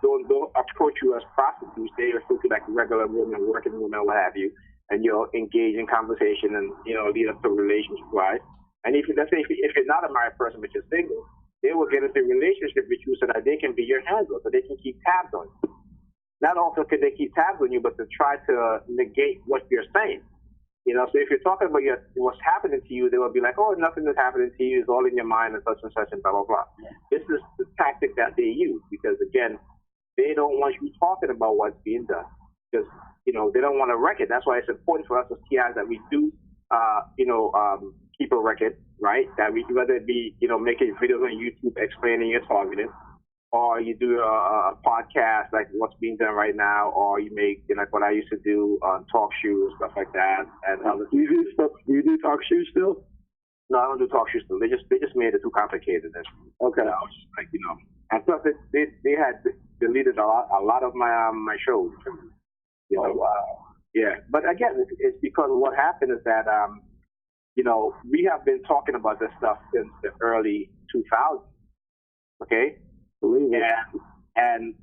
approach you as prostitutes. They refer to like regular women, working women, what have you, and you'll engage in conversation and, lead up to relationship-wise. And let's say if you're not a married person but you're single, they will get into a relationship with you so that they can be your handler, so they can keep tabs on you. Not also can they keep tabs on you, but to try to negate what you're saying. So if you're talking about what's happening to you, they will be like, oh, nothing is happening to you. It's all in your mind and such and blah, blah, blah. This is the tactic that they use because, again, they don't want you talking about what's being done because, they don't want a record. That's why it's important for us as TIs that we do, keep a record, right? That we, whether it be, making videos on YouTube explaining your targeting, or you do a podcast like what's being done right now, or you make like what I used to do on talk shows, stuff like that. And do you do talk shows still? No, I don't do talk shows still. They just made it too complicated. Okay. I was just like, and plus they had deleted a lot of my shows. Oh, wow. Yeah, but again, it's because what happened is that we have been talking about this stuff since the early 2000s. Okay, Believe it. and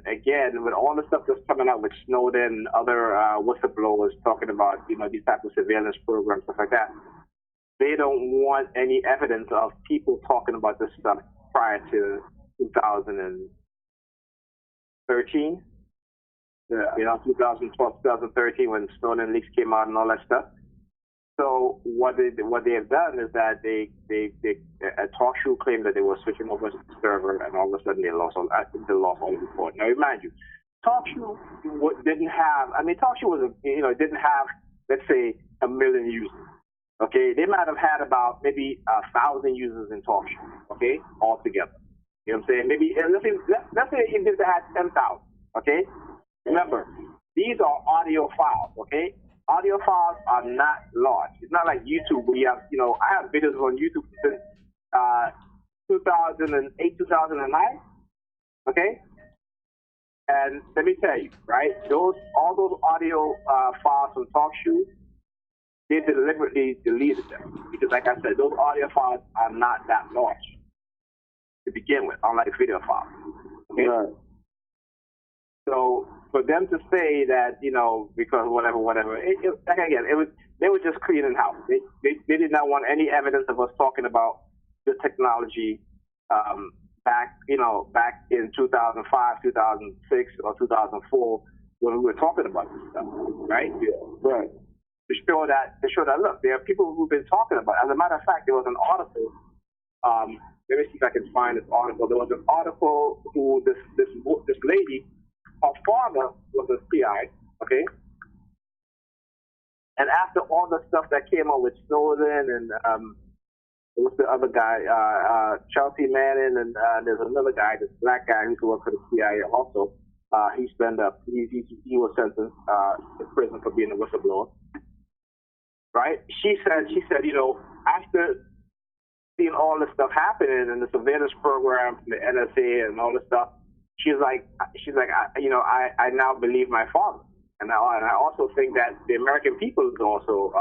again, with all the stuff that's coming out with Snowden and other whistleblowers talking about these type of surveillance programs, stuff like that, they don't want any evidence of people talking about this stuff prior to 2013. Yeah. 2012, 2013, when Snowden leaks came out and all that stuff. So what they have done is that they a talk show claimed that they were switching over to the server, and all of a sudden they lost all. I think they lost all the report. Now remind you, talk show didn't have. I mean, talk show was didn't have, let's say, 1 million users. Okay, they might have had about maybe 1,000 users in talk show. Okay, altogether. You know what I'm saying? Maybe let's say even if they had 10,000. Okay, remember these are audio files. Okay. Audio files are not large. It's not like YouTube where you have, I have videos on YouTube since 2008, 2009. Okay? And let me tell you, right? All those audio files from talk shows, they deliberately deleted them. Because like I said, those audio files are not that large to begin with, unlike video files. Okay? Right. So for them to say that, because whatever, they were just cleaning house. They did not want any evidence of us talking about the technology back in 2005, 2006, or 2004 when we were talking about this stuff, right? Yeah. Right. To show that look, there are people who've been talking about it. As a matter of fact, there was an article. Let me see if I can find this article. There was an article who this lady. Her father was a CI, okay? And after all the stuff that came out with Snowden and what's the other guy, Chelsea Manning, and there's another guy, this black guy who used to work for the CIA also. He was sentenced to prison for being a whistleblower, right? She said, after seeing all this stuff happening and the surveillance program from the NSA and all this stuff, she's like, I now believe my father, and I also think that the American people is also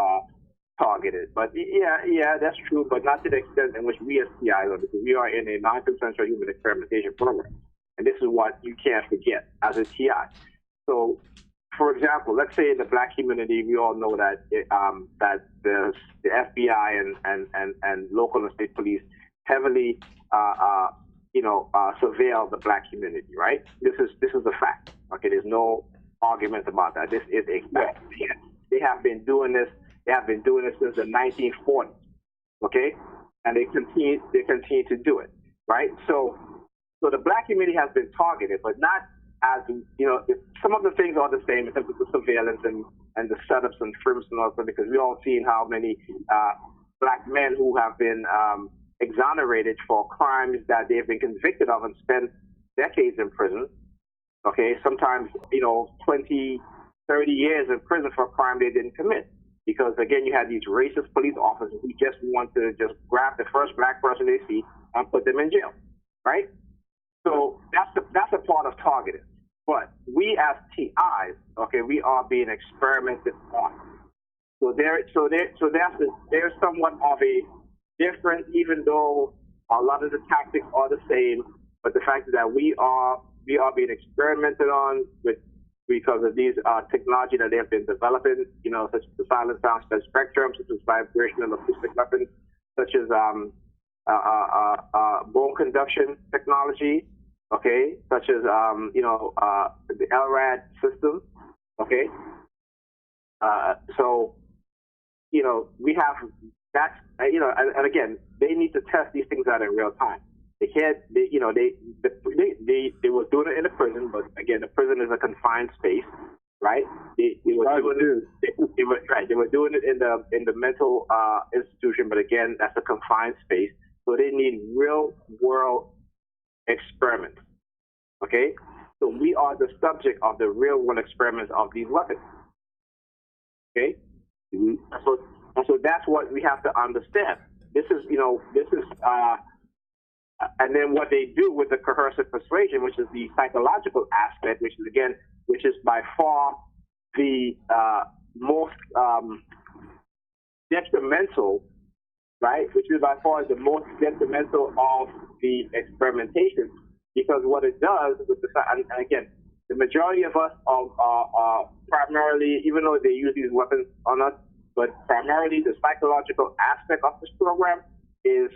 targeted. But yeah, that's true, but not to the extent in which we as TI are, because we are in a non-consensual human experimentation program, and this is what you can't forget as a TI. So, for example, let's say in the black community, we all know that that the FBI and local and state police heavily surveil the black community, right? This is a fact. Okay, there's no argument about that. This is a fact. They have been doing this. They have been doing this since the 1940s. Okay, and they continue to do it, right? So the black community has been targeted, but not as some of the things are the same in terms of the surveillance and the setups and firms and all that, because we all seen how many black men who have been exonerated for crimes that they've been convicted of and spent decades in prison. Okay, sometimes 20, 30 years in prison for a crime they didn't commit, because again you had these racist police officers who just want to just grab the first black person they see and put them in jail, right? So that's a part of targeting. But we as TIs, okay, we are being experimented on. So there's somewhat of a different, even though a lot of the tactics are the same, but the fact is that we are being experimented on with because of these technology that they have been developing, such as the silent sound spectrum, such as vibrational acoustic weapons, such as bone conduction technology, okay, such as the LRAD system, okay. So we have that, and again, they need to test these things out in real time. They can't, they were doing it in a prison, but again, the prison is a confined space, right? They were doing it in the mental institution, but again, that's a confined space. So they need real world experiments. Okay? So we are the subject of the real world experiments of these weapons. Okay? Mm-hmm. So that's what we have to understand. This is, and then what they do with the coercive persuasion, which is the psychological aspect, which is by far the most detrimental right? Which is by far the most detrimental of the experimentation, because what it does with the, and again, the majority of us are primarily, even though they use these weapons on us, but primarily the psychological aspect of this program is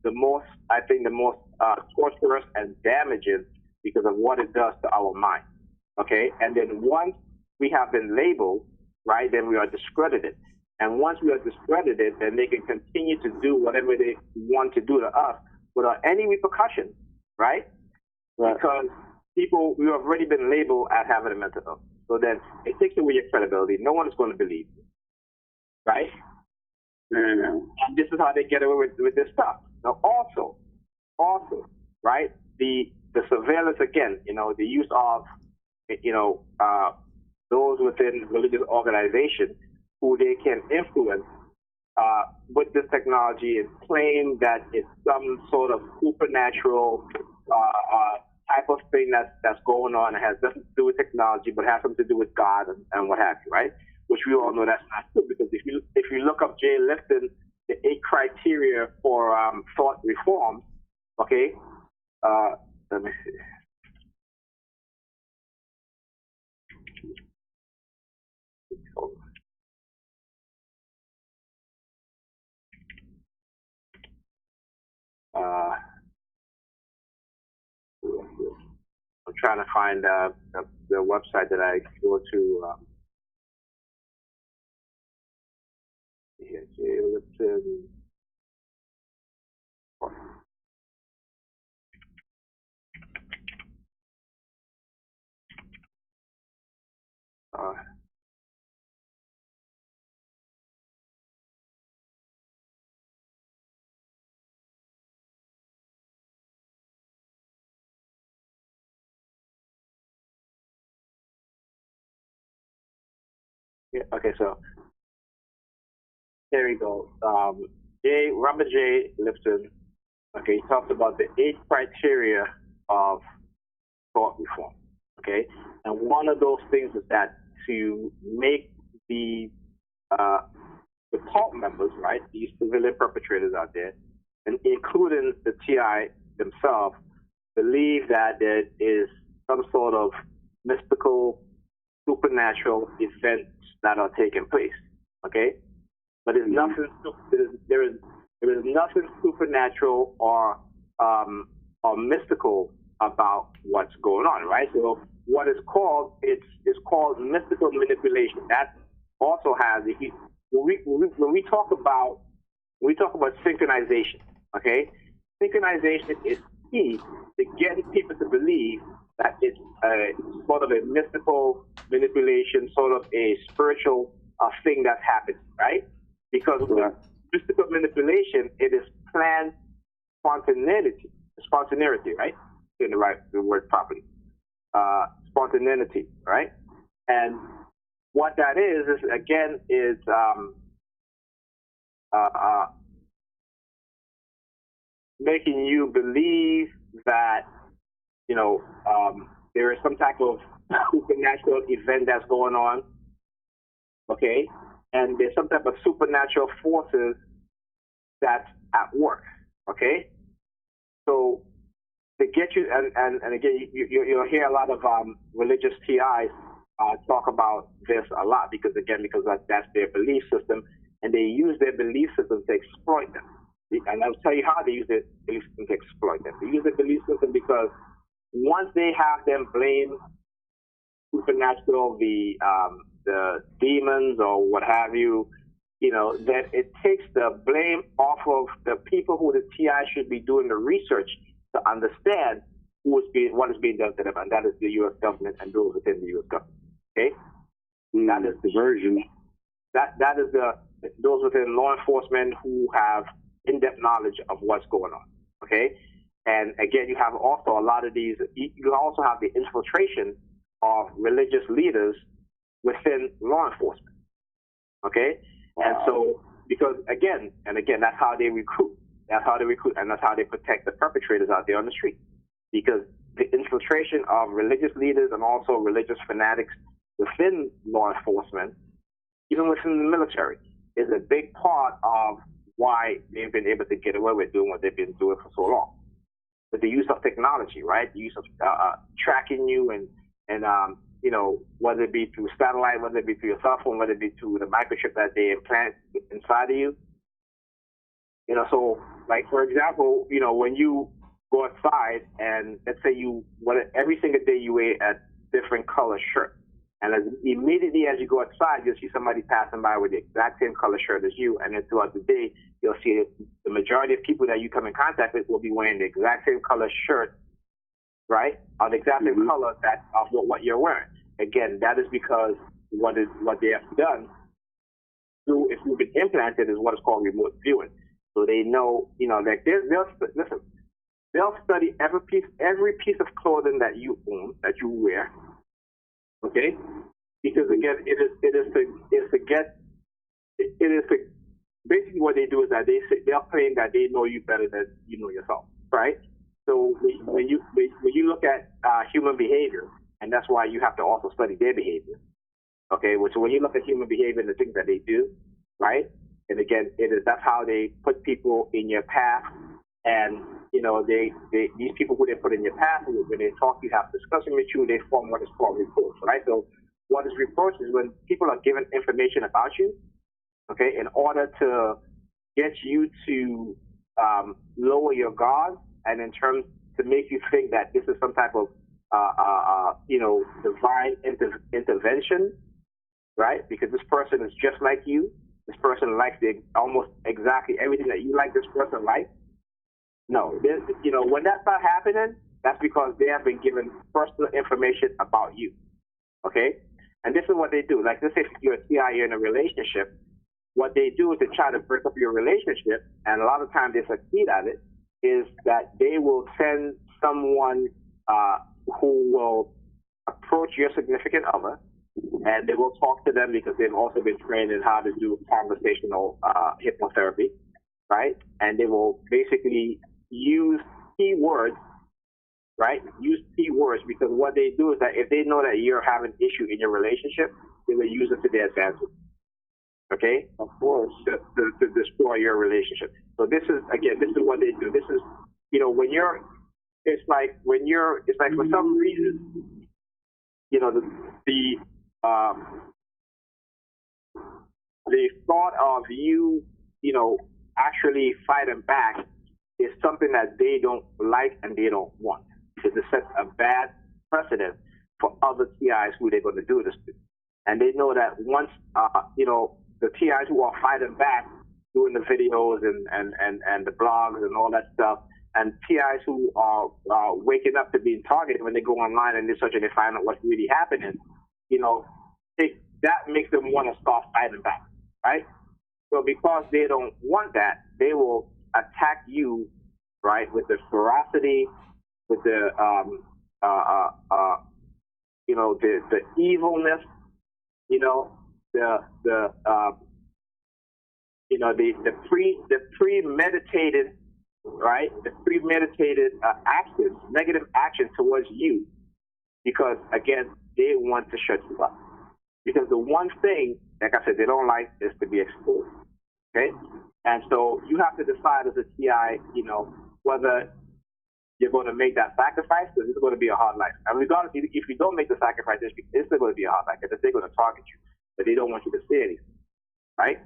the most, I think, the most torturous and damaging because of what it does to our mind. Okay, and then once we have been labeled, right, then we are discredited. And once we are discredited, then they can continue to do whatever they want to do to us without any repercussions, right? Because people, we have already been labeled as having a mental illness. So then it takes away your credibility. No one is going to believe you, right? And this is how they get away with this stuff. Now, also, right, the surveillance, again, you know, the use of, you know, those within religious organizations who they can influence with this technology and claim that it's some sort of supernatural type of thing that's going on. It has nothing to do with technology, but has something to do with God and what have you, right? Which we all know that's not true, because if you look up Jay Lifton, the 8 criteria for thought reform, okay, let me see. I'm trying to find the website that I go to. Jay Lifton. Yeah, okay, so there we go. Robert J. Lifton, okay, he talks about the 8 criteria of thought reform, okay? And one of those things is that to make the cult members, right, these civilian perpetrators out there, and including the TI themselves, believe that there is some sort of mystical, supernatural events that are taking place, okay? But there's nothing. There is nothing supernatural or mystical about what's going on, right? So what is called it's called mystical manipulation. That also has when we talk about synchronization, okay? Synchronization is key to getting people to believe that it's sort of a mystical manipulation, sort of a spiritual thing that's happening, right? Because with mystical manipulation, it is planned spontaneity, right? In the word properly. Spontaneity, right? And what that is again, making you believe that, you know, there is some type of supernatural event that's going on, okay? And there's some type of supernatural forces that's at work, okay? So to get you, and again, you'll hear a lot of religious TIs talk about this a lot, because that's their belief system, and they use their belief system to exploit them. And I'll tell you how they use their belief system to exploit them. They use their belief system because once they have them blame supernatural, the demons or what have you, you know, that it takes the blame off of the people who the TI should be doing the research to understand what is being done to them, and that is the U.S. government and those within the U.S. government. Okay, that is the version. That is those within law enforcement who have in-depth knowledge of what's going on. Okay, and again, you have also a lot of these. You also have the infiltration of religious leaders within law enforcement. Okay, and so because again, that's how they recruit. That's how they recruit, and that's how they protect the perpetrators out there on the street. Because the infiltration of religious leaders and also religious fanatics within law enforcement, even within the military, is a big part of why they've been able to get away with doing what they've been doing for so long. With the use of technology, right? The use of tracking you and you know, whether it be through satellite, whether it be through your cell phone, whether it be through the microchip that they implant inside of you. You know, so like for example, you know, when you go outside and let's say every single day you wear a different color shirt, and immediately as you go outside, you'll see somebody passing by with the exact same color shirt as you, and then throughout the day, you'll see the majority of people that you come in contact with will be wearing the exact same color shirt, right, or the exact same color of what you're wearing. Again, that is because what they have done through, if you've been implanted, is what is called remote viewing. So they know, you know, like they'll study every piece of clothing that you own, that you wear. Okay, because again, basically what they do is that they'll claim that they know you better than you know yourself, right? So when you look at human behavior, and that's why you have to also study their behavior. Okay, so when you look at human behavior and the things that they do, right? And again, that's how they put people in your path. And, you know, these people who they put in your path, when they talk, you have discussion with you, they form what is called reports, right? So what is reports is when people are given information about you, okay, in order to get you to lower your guard, and in terms to make you think that this is some type of, you know, divine intervention, right? Because this person is just like you. This person likes almost exactly everything that you like this person likes. No, you know, when that's not happening, that's because they have been given personal information about you, okay? And this is what they do. Like, let's say if you're a TI in a relationship, what they do is they try to break up your relationship, and a lot of times they succeed at it, is that they will send someone who will approach your significant other, and they will talk to them because they've also been trained in how to do conversational hypnotherapy, right? And they will basically use keywords, right? Use keywords, because what they do is that if they know that you're having issue in your relationship, they will use it to their advantage. Okay? Of course. To destroy your relationship. So this is what they do. This is, you know, it's like for some reason, you know, the thought of you, you know, actually fighting back is something that they don't like and they don't want, because it sets a bad precedent for other TIs who they're going to do this to. And they know that once, you know, the TIs who are fighting back, doing the videos and the blogs and all that stuff, and TIs who are waking up to being targeted when they go online and they search and they find out what's really happening, you know, that makes them want to start fighting back, right? So because they don't want that, they will attack you, right, with the ferocity, with the you know, the evilness, you know, you know, the premeditated, right, the premeditated actions, negative action towards you, because again, they want to shut you up. Because the one thing, like I said, they don't like is to be exposed. Okay? And so you have to decide as a TI, you know, whether you're going to make that sacrifice, because it's going to be a hard life. And regardless, if you don't make the sacrifice, it's still going to be a hard life, because they're going to target you, but they don't want you to say anything, right?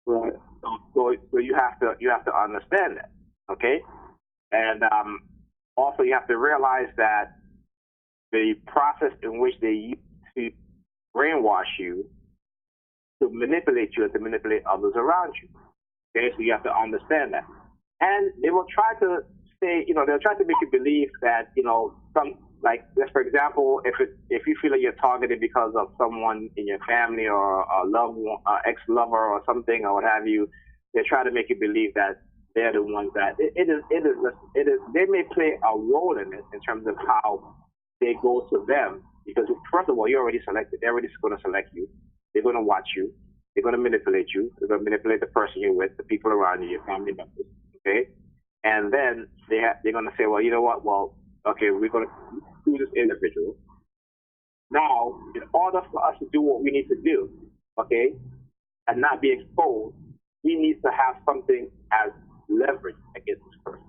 Right. So you have to understand that, okay? And also you have to realize that the process in which they use to brainwash you, to manipulate you, and to manipulate others around you. Okay, so you have to understand that. And they will try to say, you know, they'll try to make you believe that, you know, like, for example, if you feel that you're targeted because of someone in your family or a loved one, ex-lover or something or what have you, they try to make you believe that they're the ones that it is. They may play a role in it in terms of how they go to them, because first of all, you're already selected. They're already going to select you. They're going to watch you. They're going to manipulate you. They're going to manipulate the person you're with, the people around you, your family members. Okay, and then they're going to say, well, you know what? Well, okay, we're going to do this individual. Now, in order for us to do what we need to do, okay, and not be exposed, he needs to have something as leverage against this person.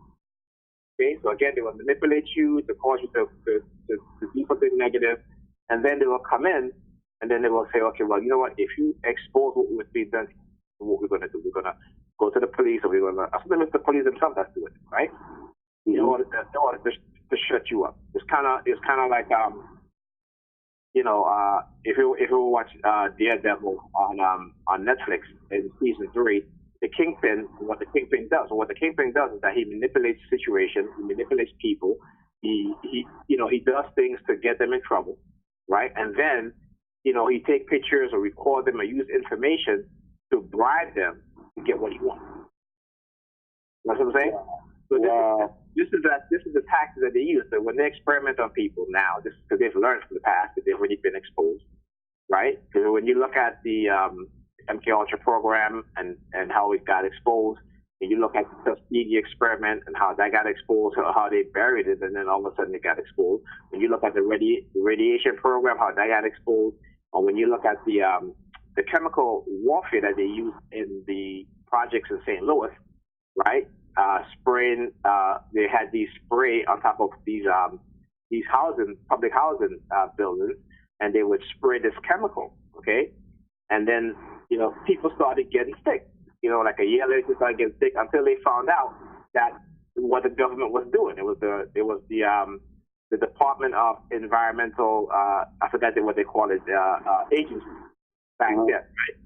Okay, so again, they will manipulate you to cause you to do something negative, and then they will come in, and then they will say, okay, well, you know what? If you expose what was being done, what we're going to do, we're going to go to the police, or we're going to, sometimes it's the police themselves that's doing it, right? In order to shut you up. It's kind of like if you watch Daredevil on Netflix in season 3, the Kingpin, what the Kingpin does is that he manipulates situations, he manipulates people, he does things to get them in trouble, right? And then, he take pictures or record them or use information to bribe them to get what he wants. You know what I'm saying? So this is the tactic that they use. So when they experiment on people now, this is because they've learned from the past that they've already been exposed, right? Because when you look at the MK Ultra program and how it got exposed, and you look at the Tuskegee experiment and how that got exposed, how they buried it, and then all of a sudden it got exposed. When you look at the radiation program, how that got exposed, or when you look at the chemical warfare that they used in the projects in St. Louis, right? Spraying, they had these spray on top of these public housing buildings, and they would spray this chemical, okay? And then, people started getting sick. Like a year later, they started getting sick until they found out that what the government was doing. It was the Department of Environmental, I forgot what they call it, agency back then, right?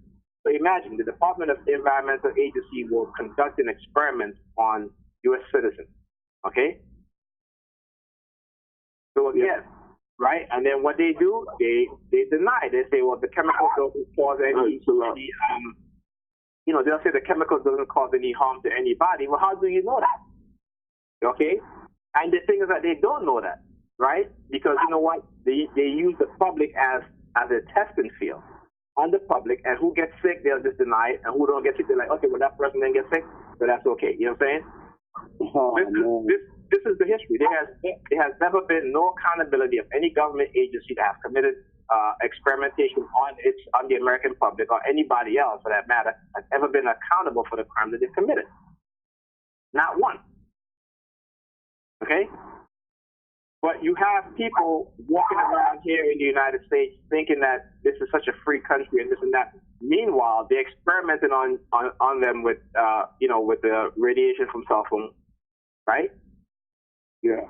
So imagine the Department of Environmental Agency will conduct an experiment on U.S. citizens, okay? So again, right? And then what they do, they deny. They say, well, the chemical doesn't cause any they'll say the chemical doesn't cause any harm to anybody. Well, how do you know that? Okay? And the thing is that they don't know that, right? Because you know what? They use the public as a testing field on the public, and who gets sick, they'll just deny it, and who don't get sick, they're like, okay, well, that person didn't get sick, so that's okay. You know what I'm saying? This is the history. There has never been no accountability of any government agency that has committed experimentation on the American public, or anybody else for that matter, has ever been accountable for the crime that they committed. Not one. Okay? But you have people walking around here in the United States thinking that this is such a free country and this and that. Meanwhile, they experimented on them with with the radiation from cell phones, right? Yeah.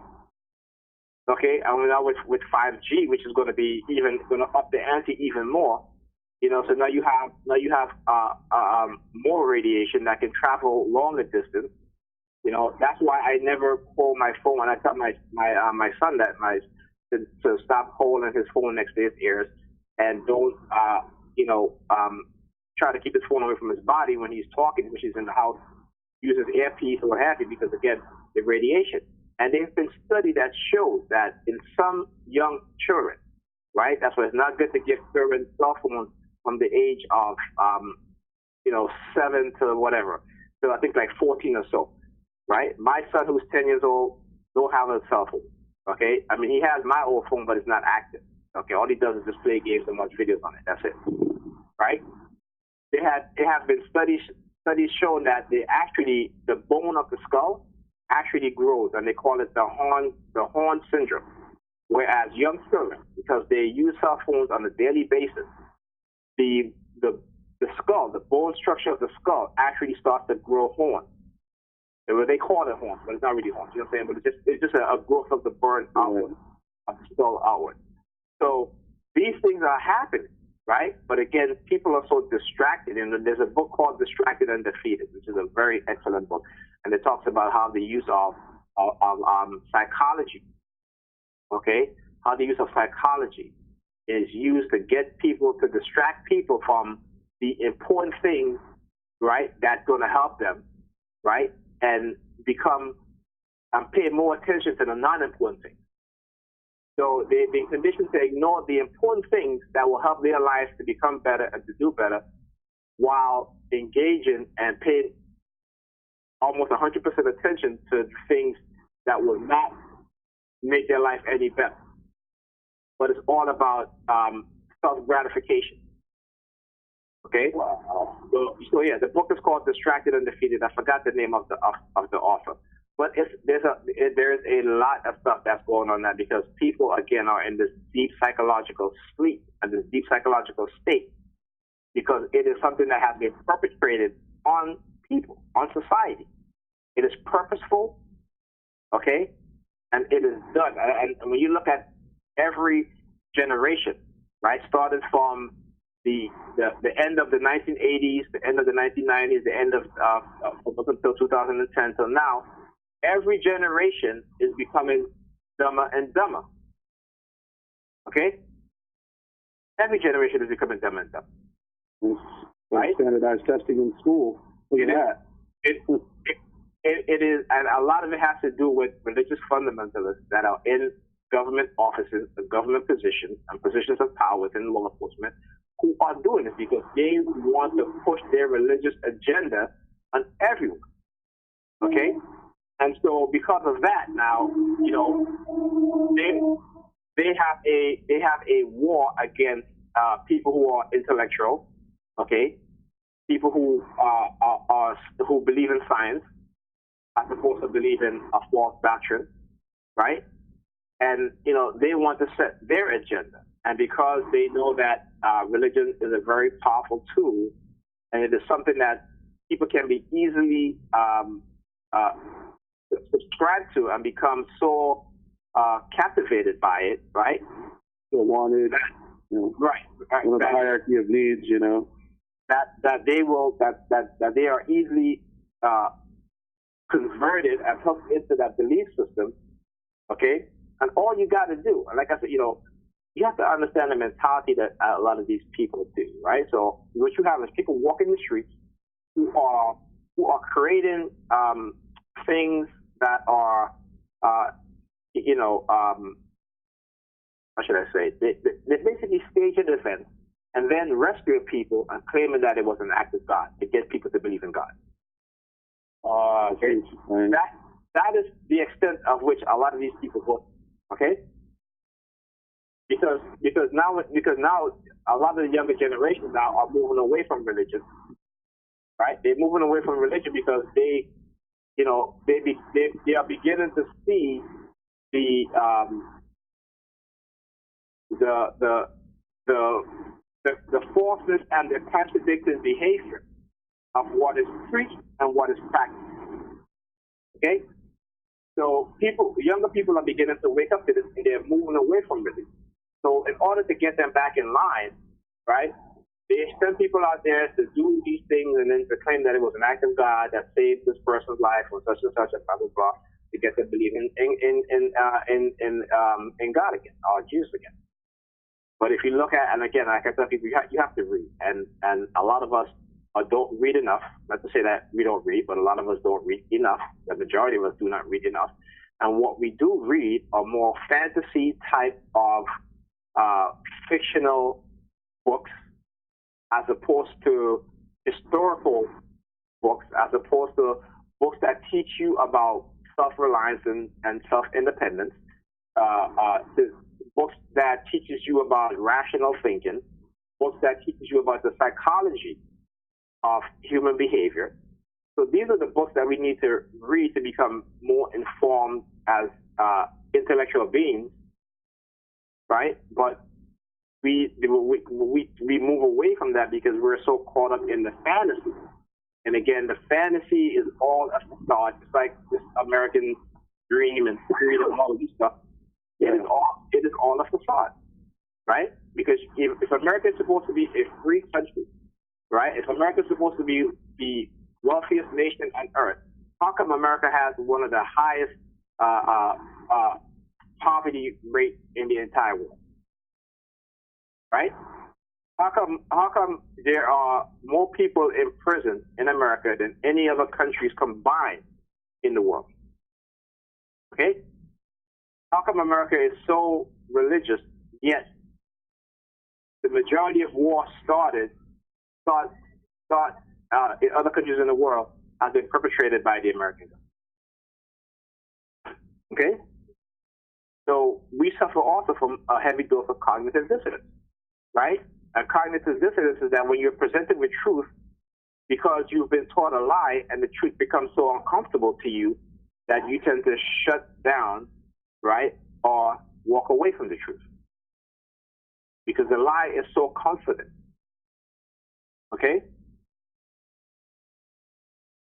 Okay, and now with 5G, which is going to up the ante even more. So now you have more radiation that can travel longer distance. That's why I never hold my phone. And I tell my son that to stop holding his phone next to his ears, and don't try to keep his phone away from his body when he's talking, when he's in the house, use his earpiece or what have you, because again, the radiation. And there's been studies that show that in some young children, right? That's why it's not good to give children cell phones from the age of 7 to whatever. So I think like 14 or so. Right? My son, who's 10 years old, don't have a cell phone. Okay? I mean, he has my old phone, but it's not active. Okay? All he does is just play games and watch videos on it. That's it. Right? There have been studies showing that the bone of the skull actually grows, and they call it the horn syndrome. Whereas young children, because they use cell phones on a daily basis, the skull, the bone structure of the skull, actually starts to grow horns. They call it horns, but it's not really horns. You know what I'm saying? But it's just a growth of the burn outward, of the skull outward. So these things are happening, right? But again, people are so distracted. And there's a book called Distracted and Defeated, which is a very excellent book. And it talks about how the use of psychology, okay? How the use of psychology is used to get people, to distract people from the important things, right, that's going to help them, right? And pay more attention to the non-important things. So they've been conditioned to ignore the important things that will help their lives to become better and to do better, while engaging and paying almost 100% attention to things that will not make their life any better. But it's all about self-gratification. Okay. Wow. So yeah, the book is called Distracted and Defeated. I forgot the name of the author, but there's a lot of stuff that's going on there because people again are in this deep psychological sleep and this deep psychological state because it is something that has been perpetrated on people, on society. It is purposeful, okay, and it is done. And when you look at every generation, right, started from the end of the 1980s, the end of the 1990s, the end of up until 2010 till now, every generation is becoming dumber and dumber. Okay? Every generation is becoming dumber and dumber. Right? Standardized testing in school. Look at that. It is, and a lot of it has to do with religious fundamentalists that are in government offices, government positions, and positions of power within law enforcement who are doing this because they want to push their religious agenda on everyone. Okay? And so because of that now, you know, they have a war against people who are intellectual, okay? People who who believe in science as opposed to believe in a false doctrine, right? And you know, they want to set their agenda. And because they know that religion is a very powerful tool, and it is something that people can be easily subscribe to and become so captivated by it, right? So wanted, you know, right? One of the hierarchy of needs, you know. That they are easily converted and hooked into that belief system, okay? And all you got to do, and like I said, you know, you have to understand the mentality that a lot of these people do, right? So what you have is people walking the streets who are creating things that are, you know, how should I say? They basically stage an event and then rescue people and claiming that it was an act of God to get people to believe in God. Okay? That is the extent of which a lot of these people go. Okay? Because now a lot of the younger generations now are moving away from religion. Right? They're moving away from religion because they, you know, they are beginning to see the falseness and the contradicting behavior of what is preached and what is practiced. Okay? So younger people are beginning to wake up to this and they're moving away from religion. So in order to get them back in line, right, they send people out there to do these things and then to claim that it was an act of God that saved this person's life or such and such and blah, blah, blah, to get them believing in God again or Jesus again. But if you look at, and again, like I tell people, you have to read. And a lot of us don't read enough. Not to say that we don't read, but a lot of us don't read enough. The majority of us do not read enough. And what we do read are more fantasy type of fictional books as opposed to historical books, as opposed to books that teach you about self-reliance and self-independence, books that teaches you about rational thinking, books that teaches you about the psychology of human behavior. So these are the books that we need to read to become more informed as intellectual beings, right? But we move away from that because we're so caught up in the fantasy. And again, the fantasy is all a facade. It's like this American dream and freedom and all of this stuff. It is all a facade, right? Because if America is supposed to be a free country, right? If America is supposed to be the wealthiest nation on earth, how come America has one of the highest poverty rate in the entire world? Right? How come there are more people in prison in America than any other countries combined in the world? Okay? How come America is so religious, yet the majority of war started in other countries in the world has been perpetrated by the Americans? Okay? So we suffer also from a heavy dose of cognitive dissonance, right? And cognitive dissonance is that when you're presented with truth, because you've been taught a lie and the truth becomes so uncomfortable to you that you tend to shut down, right, or walk away from the truth. Because the lie is so confident, okay,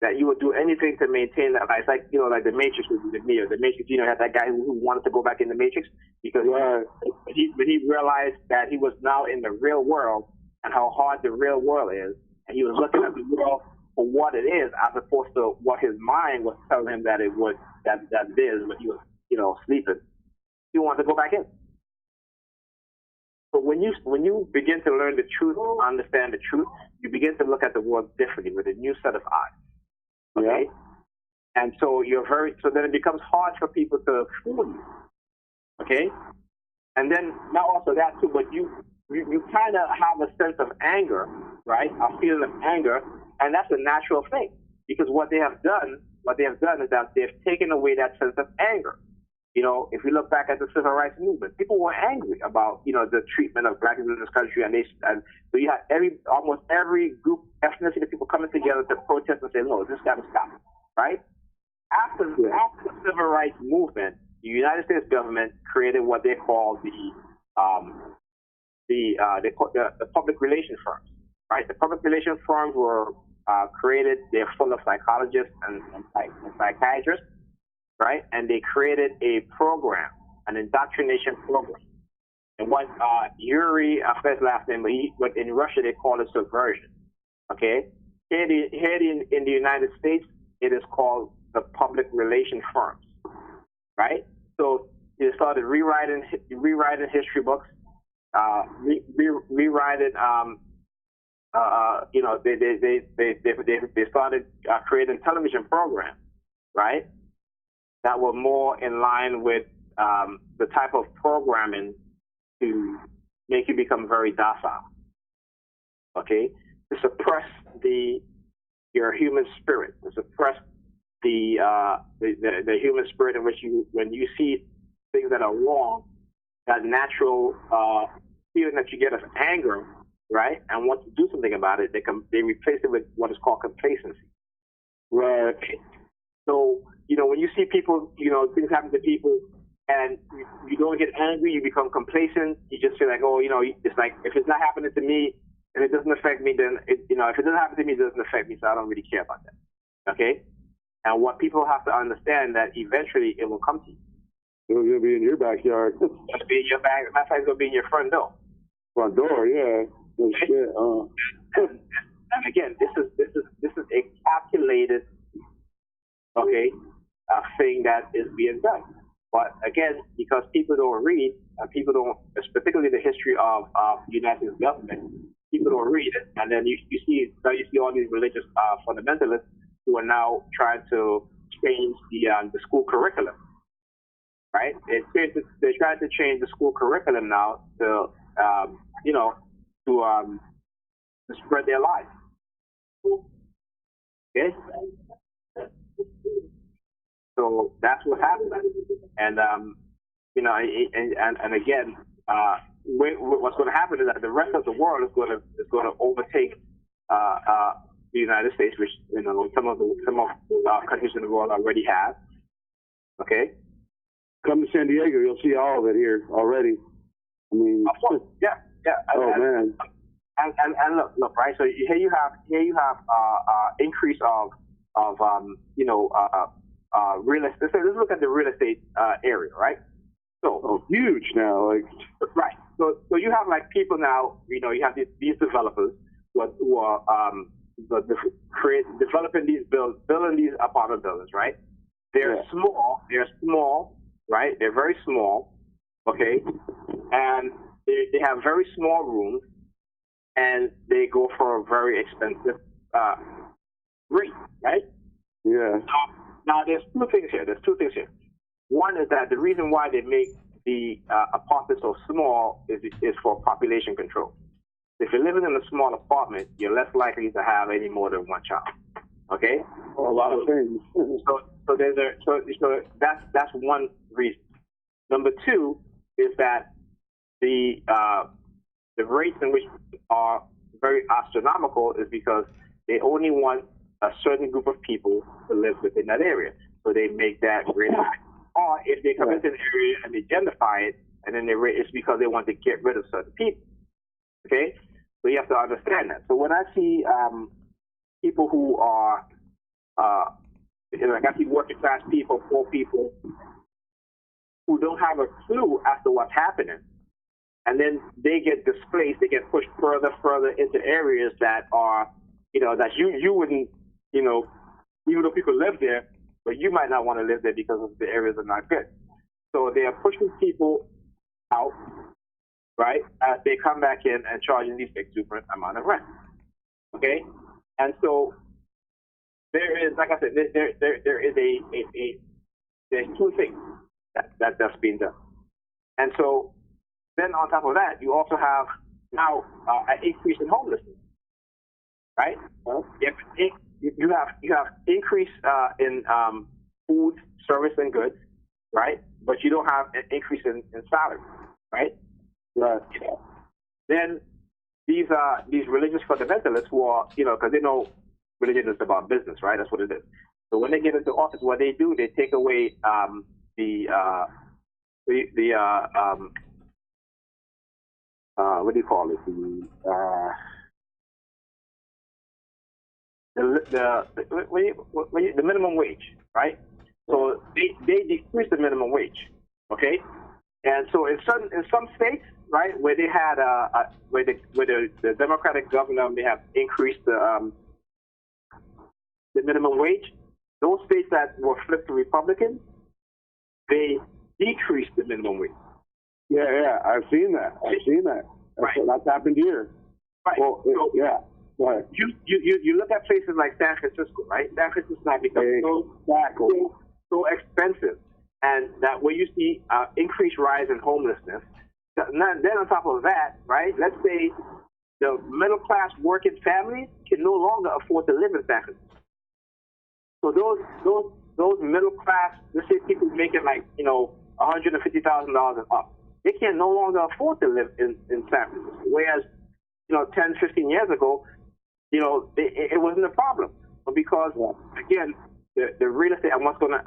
that you would do anything to maintain that lie. It's like, you know, like the Matrix with Neo. The Matrix, you know, had that guy who wanted to go back in the Matrix because when he realized that he was now in the real world and how hard the real world is, and he was looking at the world for what it is as opposed to what his mind was telling him that it would, that it is when he was, you know, sleeping. He wanted to go back in. But when you begin to learn the truth, understand the truth, you begin to look at the world differently with a new set of eyes. Okay? Yeah. And so so then it becomes hard for people to fool you. Okay? And then not also that too, but you kind of have a sense of anger, right? A feeling of anger, and that's a natural thing because what they have done is that they've taken away that sense of anger. You know, if we look back at the civil rights movement, people were angry about, you know, the treatment of black people in this country, and so you had almost every group, ethnicity of people coming together to protest and say, no, this got to stop, right? After the civil rights movement, the United States government created what they call the public relations firms, right? The public relations firms were created. They're full of psychologists and psychiatrists, right? And they created a program, an indoctrination program. And what Yuri, I forget his last name, but in Russia they call it subversion. Okay? Here in the United States, it is called the public relations firms, right? So they started rewriting history books, rewriting. You know, they started creating television programs, right? That were more in line with the type of programming to make you become very docile. Okay, to suppress your human spirit, to suppress the human spirit in which when you see things that are wrong, that natural feeling that you get of anger, right, and want to do something about it, they replace it with what is called complacency. Right. So, you know, when you see people, you know, things happen to people, and you don't get angry, you become complacent. You just feel like, oh, you know, it's like if it's not happening to me, if it doesn't affect me, then if it doesn't happen to me, it doesn't affect me, so I don't really care about that. Okay? And what people have to understand that eventually it will come to you. It's gonna be in your backyard. It's gonna be in your back. Matter of fact, it's gonna be in your front door. Front door, yeah. No okay? Shit. And again, this is a calculated, okay, thing that is being done. But again, because people don't read, people don't, particularly the history of the United States government, people don't read it, and then you see all these religious fundamentalists who are now trying to change the school curriculum, right? They're trying to change the school curriculum now to spread their lies. Okay. So that's what happened, and and again, what's going to happen is that the rest of the world is going to overtake the United States, which some of countries in the world already have. Okay, come to San Diego, you'll see all of it here already. I mean, of course, yeah. Man. And look, right. So here you have increase of real estate. So let's look at the real estate area, right? So huge now, like right. So you have like people now. You know, you have these developers who are developing these building these apartment buildings, right? They're small, right? They're very small, okay, and they have very small rooms, and they go for a very expensive rate, right? Yeah. Now, there's two things here. One is that the reason why they make the apartments so small is for population control. If you're living in a small apartment, you're less likely to have any more than one child. Okay? A lot of things. So that's one reason. Number two is that the the rates in which are very astronomical is because they only want a certain group of people to live within that area. So they make that rate high. Or if they come into an area and they gentrify it, and then it's because they want to get rid of certain people. Okay? So you have to understand that. So when I see people who are, like I see working class people, poor people, who don't have a clue as to what's happening, and then they get displaced, they get pushed further into areas that are, that you wouldn't, even though people live there, but you might not want to live there because the areas are not good. So they are pushing people out, right, as they come back in and charging these exuberant amount of rent. Okay? And so there is, like I said, there is there's two things that's being done. And so then on top of that, you also have now an increase in homelessness, right? You have increase in food, service, and goods, right? But you don't have an increase in salary, right? Right. Then these religious fundamentalists who are, because they know religion is about business, right? That's what it is. So when they get into office, what they do, they take away what do you call it? The minimum wage, right? So they decrease the minimum wage, okay? And so in some states, right, where they had where the Democratic governor may have increased the minimum wage, those states that were flipped to Republican, they decreased the minimum wage. Yeah, I've seen that. That's happened here. Right. Well, so, yeah. Go ahead. You look at places like San Francisco, right? San Francisco has become so expensive, and that where you see increased rise in homelessness. Then on top of that, right? Let's say the middle class working families can no longer afford to live in San Francisco. So those middle class, let's say people making like $150,000 and up, they can no longer afford to live in San Francisco. Whereas 10, 15 years ago, it wasn't a problem. But because again, the real estate and what's gonna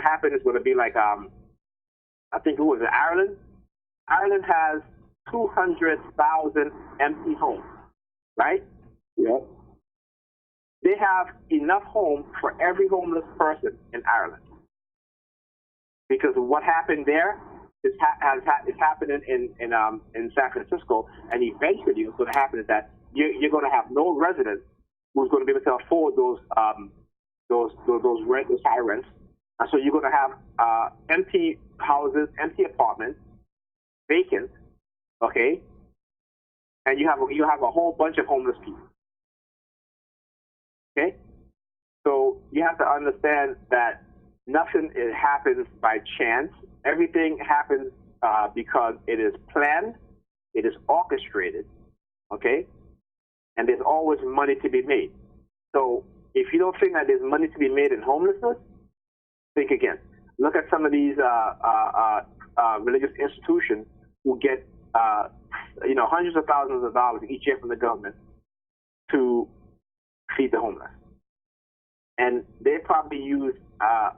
happen is gonna be like I think it was Ireland. Ireland has 200,000 empty homes, right? Yeah. They have enough homes for every homeless person in Ireland. Because what happened there is happening in San Francisco, and eventually what's going to happen is that you're going to have no resident who's going to be able to afford those high rents, and so you're going to have empty houses, empty apartments, vacant, okay, and you have a whole bunch of homeless people. Okay, so you have to understand that nothing happens by chance. Everything happens because it is planned, it is orchestrated, okay? And there's always money to be made. So if you don't think that there's money to be made in homelessness, think again. Look at some of these religious institutions who get hundreds of thousands of dollars each year from the government to feed the homeless. And they probably use a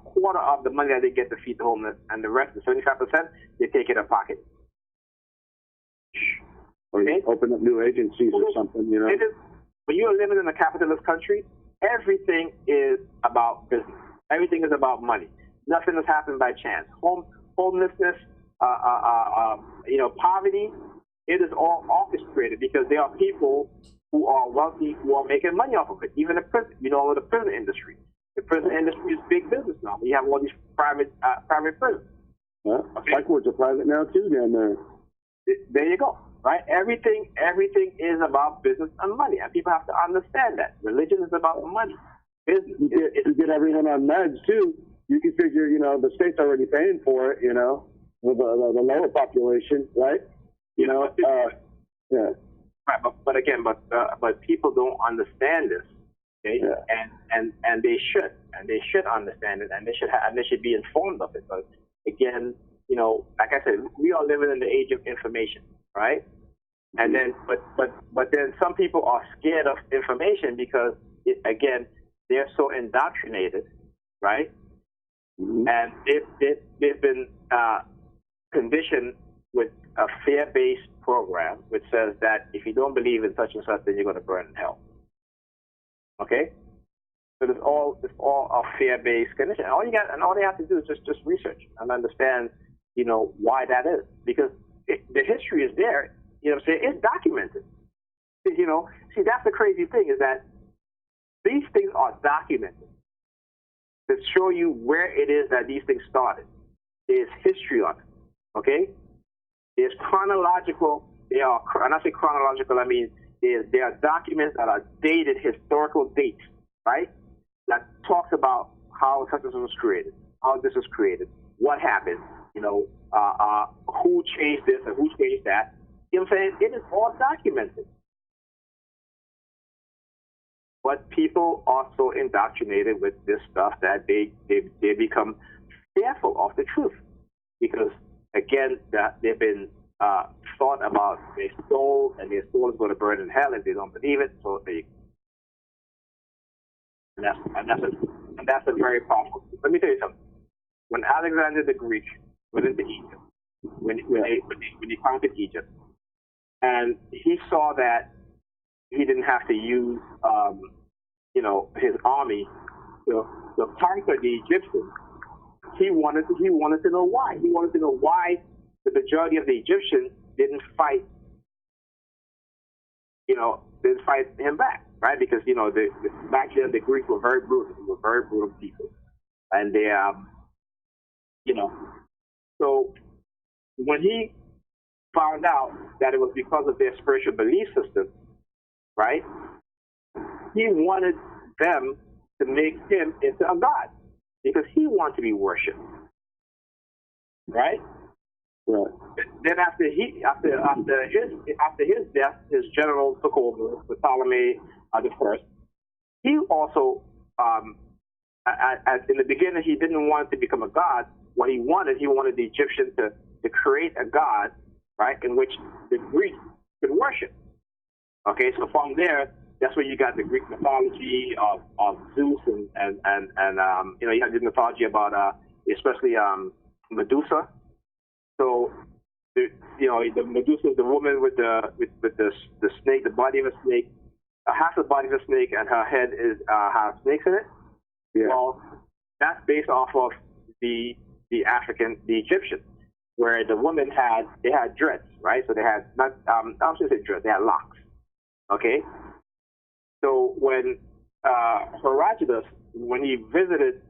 quarter of the money that they get to feed the homeless, and the rest, the 75%, they take it in pocket. Or okay? Open up new agencies or something, It is, when you are living in a capitalist country, everything is about business. Everything is about money. Nothing has happened by chance. Homelessness, poverty, it is all orchestrated because there are people who are wealthy, who are making money off of it. Even the prison, the prison industry. The prison industry is big business now. We have all these private prisons. Yeah, okay. Psychwards are private now too, down there. There you go. Right? Everything is about business and money, and people have to understand that religion is about money. Business. You get everyone on meds too. You can figure, the state's already paying for it. With the lower population, right? Yeah. Right, but people don't understand this, okay? Yeah. And they should understand it, and they should be informed of it. But again, you know, like I said, we are living in the age of information, right? And then, but then some people are scared of information because, again, they're so indoctrinated, right? Mm-hmm. And they've been conditioned with a fear-based program, which says that if you don't believe in such and such, then you're going to burn in hell. Okay, so it's all a fear-based condition. All they have to do is just research and understand, you know, why that is, because the history is there. You know what I'm saying? It's documented. You know, see, that's the crazy thing, is that these things are documented to show you where it is that these things started. There's history on it, okay? There's chronological, when I say chronological, I mean there are documents that are dated historical dates, right? That talks about how such and such was created, how this was created, what happened, you know, who changed this and who changed that. You know what I'm saying? It is all documented. But people are so indoctrinated with this stuff that they become fearful of the truth. Because, again, they've been thought about their soul, and their soul is going to burn in hell if they don't believe it. So that's a very powerful. Let me tell you something. When Alexander the Greek went into Egypt, when he conquered Egypt, and he saw that he didn't have to use, you know, his army to conquer the Egyptians, he wanted to know why. He wanted to know why the majority of the Egyptians didn't fight him back, right? Because, you know, back then the Greeks were very brutal. They were very brutal people, and they, you know, so when he found out that it was because of their spiritual belief system, right? He wanted them to make him into a god because he wanted to be worshipped, right? Right. Then after his death, his general took over, Ptolemy the First. He also, in the beginning, he didn't want to become a god. What he wanted the Egyptians to create a god, right, in which the Greeks could worship. Okay, so from there, that's where you got the Greek mythology of Zeus and you know, you have the mythology about especially Medusa. So you know, the Medusa is the woman with the snake, the body of a snake, half the body of a snake, and her head has snakes in it. Yeah. Well, that's based off of the Egyptians, where the women had dreads, right? So they had not I shouldn't say dreads, they had locks. Okay. So when Herodotus, when he visited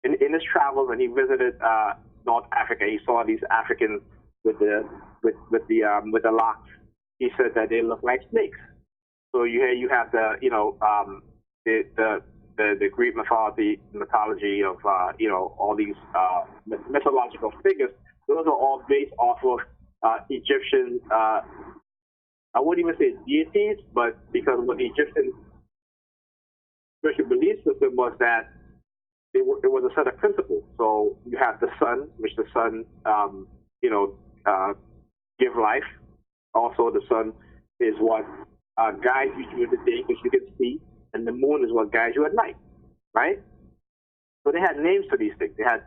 in his travels, when he visited North Africa, he saw these Africans with the locks. He said that they look like snakes. So you have the Greek mythology of you know, all these mythological figures. Those are all based off of Egyptian. I wouldn't even say deities, but because what the Egyptian spiritual belief system was that it was a set of principles. So you have the sun, which the sun, give life. Also, the sun is what guides you during the day, which you can see, and the moon is what guides you at night, right? So they had names for these things. They had,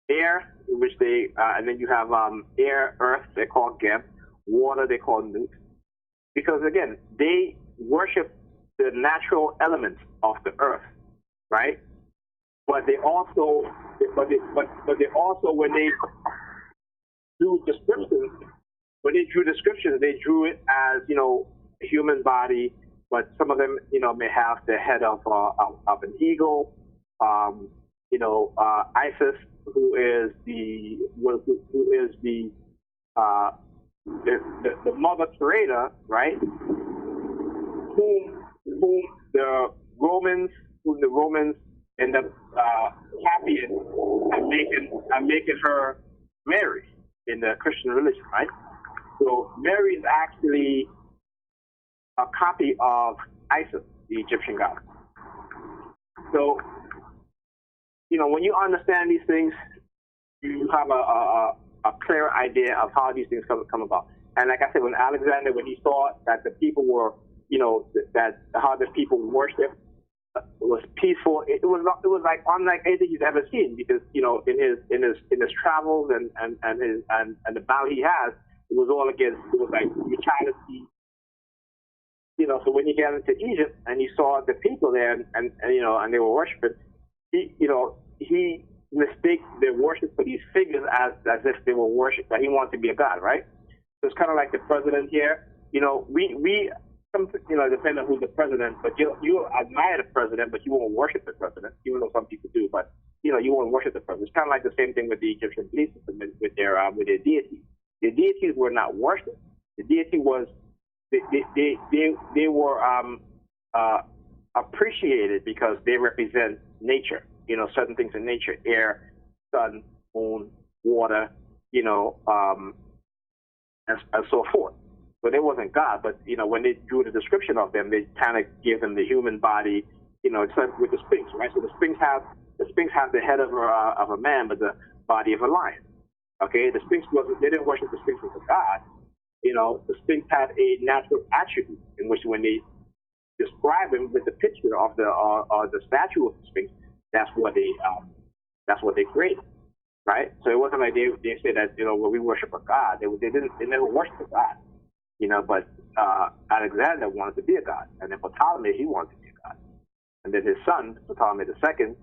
air, which they, and then you have air, earth, they're called Geb. Water, they call Nut. Because again, they worship the natural elements of the earth, right? But they also, when they do descriptions, they drew it as, you know, a human body, but some of them, you know, may have the head of an eagle. Isis, who is the mother creator, right? Whom the Romans end up copying and making her Mary in the Christian religion, right? So Mary is actually a copy of Isis, the Egyptian god. So, when you understand these things, you have a clear idea of how these things come about. And like I said, when he saw that the people were, that how the people worship was peaceful, it was like unlike anything he's ever seen, because in his travels and the battle he has, it was all against. It was like brutality. So when you get into Egypt and you saw the people there and they were worshiping, he mistake their worship for these figures as if they were worship, that he wanted to be a god, right? So it's kind of like the president here. We depending on who's the president, but you admire the president, but you won't worship the president, even though some people do. But you won't worship the president. It's kind of like the same thing with the Egyptian belief system with their deities. The deities were not worshipped. The deity was they were appreciated because they represent nature. Certain things in nature: air, sun, moon, water. And so forth. So they wasn't God, but when they drew the description of them, they kind of gave them the human body. It's like with the Sphinx, right? So the Sphinx have the head of a man, but the body of a lion. Okay, the Sphinx they didn't worship the Sphinx as a god. The Sphinx had a natural attribute in which, when they describe him with the picture of the statue of the Sphinx, that's what they created. Right? So it wasn't like they said that, when we worship a god, they never worshiped a god. But Alexander wanted to be a god, and then Ptolemy, he wanted to be a god. And then his son, Ptolemy II,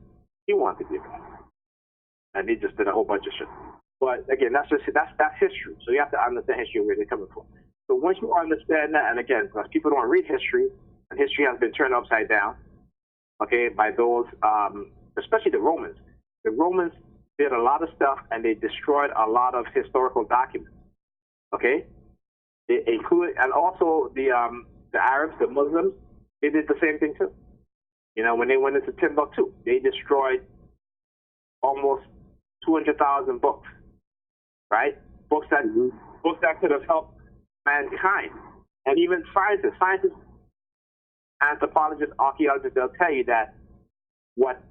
he wanted to be a god. And he just did a whole bunch of shit. But again, that's history. So you have to understand history, where they're coming from. So once you understand that, and again, because people don't read history, and history has been turned upside down, okay, by those, especially the Romans. The Romans did a lot of stuff, and they destroyed a lot of historical documents. Okay, they included, and also the Arabs, the Muslims, they did the same thing too. When they went into Timbuktu, they destroyed almost 200,000 books. Right, books that could have helped mankind, and even scientists, anthropologists, archaeologists, they'll tell you that what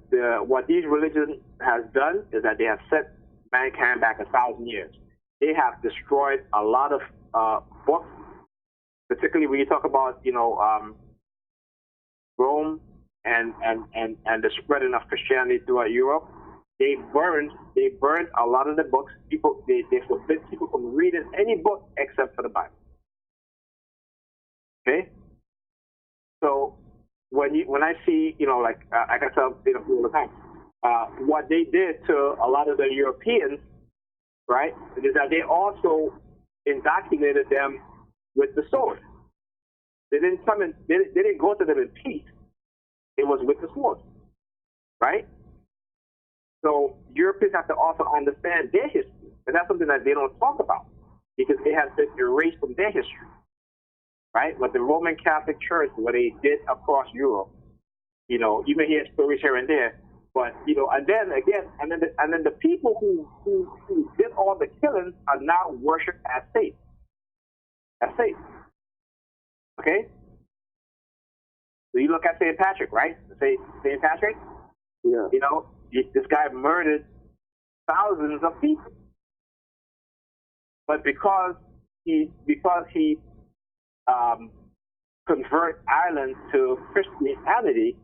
these religions has done is that they have set mankind back 1,000 years. They have destroyed a lot of books, particularly when you talk about Rome and the spreading of Christianity throughout Europe. They burned a lot of the books. They forbid people from reading any book except for the Bible. Okay, so when I see, like I tell people all the time, what they did to a lot of the Europeans, right, is that they also indoctrinated them with the sword. They didn't they didn't go to them in peace. It was with the sword, right? So Europeans have to also understand their history, and that's something that they don't talk about because it has been erased from their history. Right? What the Roman Catholic Church, what they did across Europe, you may hear stories here and there, but and then the people who did all the killings are now worshipped as saints. As saints. Okay? So you look at St. Patrick, right? St. Patrick? Yeah. This guy murdered thousands of people. But because he convert Ireland to Christianity,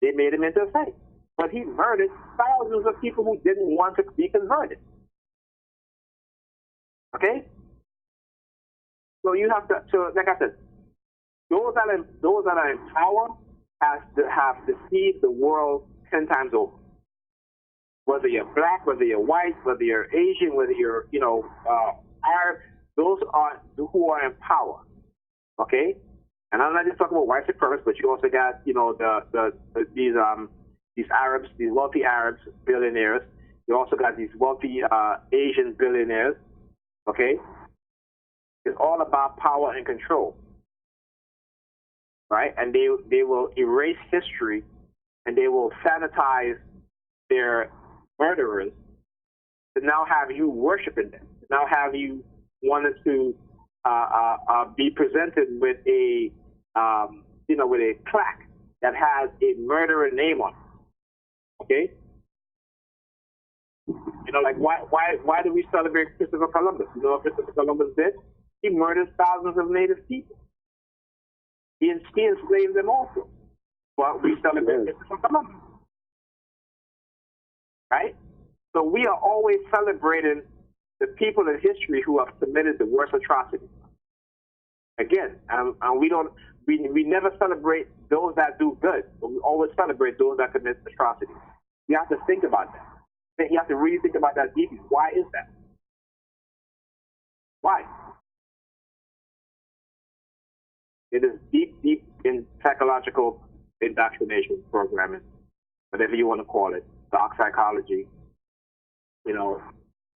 they made him into a saint. But he murdered thousands of people who didn't want to be converted. Okay? So you have to. So like I said, those that are in power have deceived the world 10 times over. Whether you're black, whether you're white, whether you're Asian, whether you're Arab, those are who are in power. Okay, and I'm not just talking about white supremacists, but you also got these Arabs, these wealthy Arabs billionaires. You also got these wealthy Asian billionaires. Okay, it's all about power and control, right? And they will erase history, and they will sanitize their murderers to now have you worshiping them, to now have you wanted to be presented with a with a plaque that has a murderer name on it. Okay, You know, like why do we celebrate Christopher Columbus? You know what Christopher Columbus did? He murdered thousands of native people. He enslaved them also. But we celebrate Christopher Columbus. Right? So we are always celebrating the people in history who have committed the worst atrocities. Again, and we never celebrate those that do good, but we always celebrate those that commit atrocities. You have to think about that. You have to really think about that deeply. Why is that? Why? It is deep in psychological indoctrination programming, whatever you want to call it, dark psychology. You know,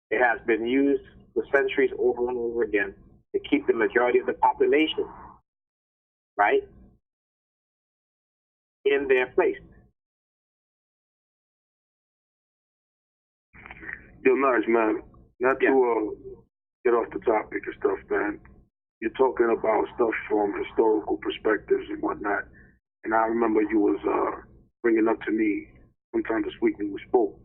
it has been used for centuries over and over again to keep the majority of the population, right, in their place. Yo, Nige, man, not to get off the topic and stuff, man. You're talking about stuff from historical perspectives and whatnot. And I remember you was bringing up to me sometime this week when we spoke.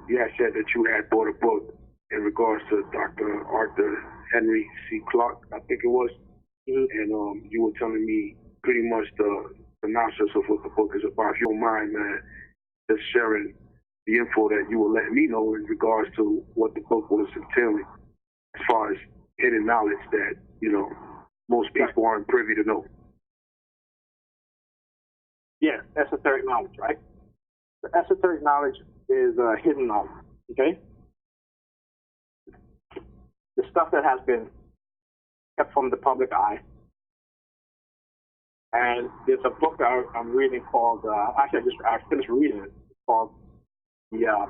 You had said that you had bought a book in regards to Dr. Arthur Henry C. Clarke, I think it was. And you were telling me pretty much the synopsis of what the book is about. If you don't mind, man, just sharing the info that you were letting me know in regards to what the book was entailing as far as hidden knowledge that, you know, most people aren't privy to know. Yeah, esoteric knowledge, right? The esoteric knowledge is hidden knowledge, okay? The stuff that has been kept from the public eye. And there's a book that I'm reading called, actually I finished reading it. It's called The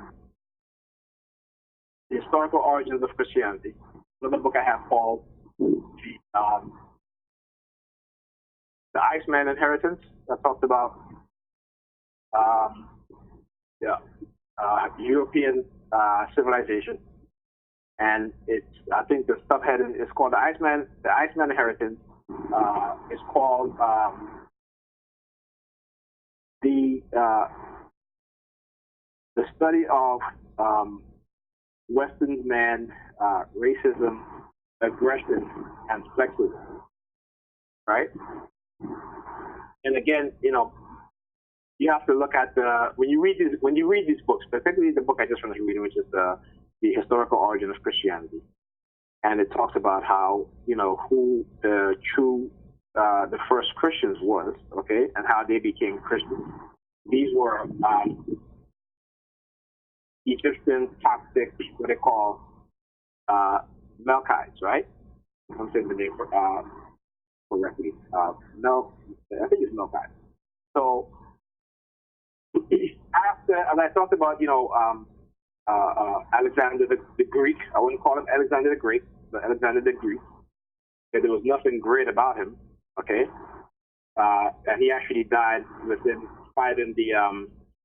Historical Origins of Christianity. Another book I have called The Iceman Inheritance, that talks about European civilization. And I think the subheading is called The Iceman Inheritance. It's called the study of Western man, racism, aggression, and sexism. Right? And again, you know, you have to look at when you read these books, particularly the book I just finished reading, which is the Historical Origin of Christianity, and it talks about how, you know, who the first Christians was, okay, and how they became Christians. These were Egyptian Coptic, what they call Melkites, right? I'm saying the name correctly. I think it's Melkite. So after, as I talked about, you know, Alexander the Greek, I wouldn't call him Alexander the Great, but Alexander the Greek. There was nothing great about him, okay? And he actually died within fighting the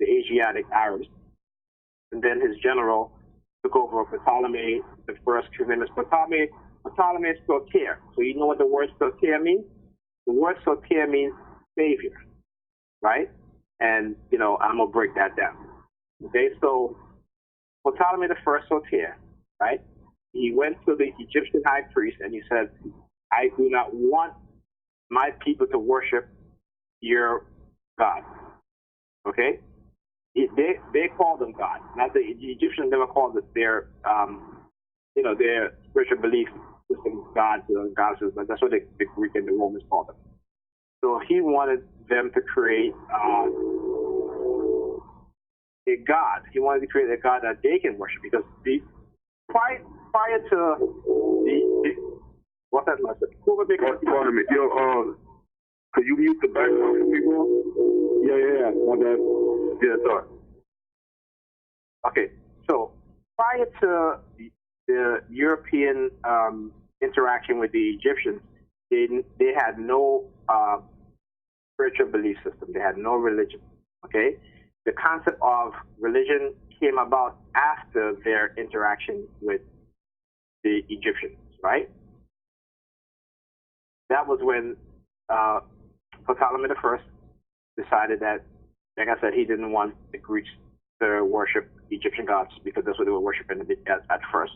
Asiatic Arabs. And then his general took over Ptolemy the first. His name is Ptolemy Soter. So you know what the word Soter means? The word Soter means savior, right? And, you know, I'm going to break that down. Okay, so Ptolemy the first Soter, right? He went to the Egyptian high priest and he said, I do not want my people to worship your God. Okay? They called them God. Not the Egyptians never called it their spiritual belief system gods or goddesses, but that's what the Greek and the Romans called them. So he wanted them to create a god. He wanted to create a god that they can worship, because prior to what's that message? Pardon me. Yo, could you mute the background for me, bro? Yeah. My bad. Yeah, sorry. Okay, so prior to the European interaction with the Egyptians, they had no spiritual belief system. They had no religion. Okay, the concept of religion came about after their interaction with the Egyptians, right? That was when Ptolemy I decided that, like I said, he didn't want the Greeks to worship Egyptian gods because that's what they were worshiping at first.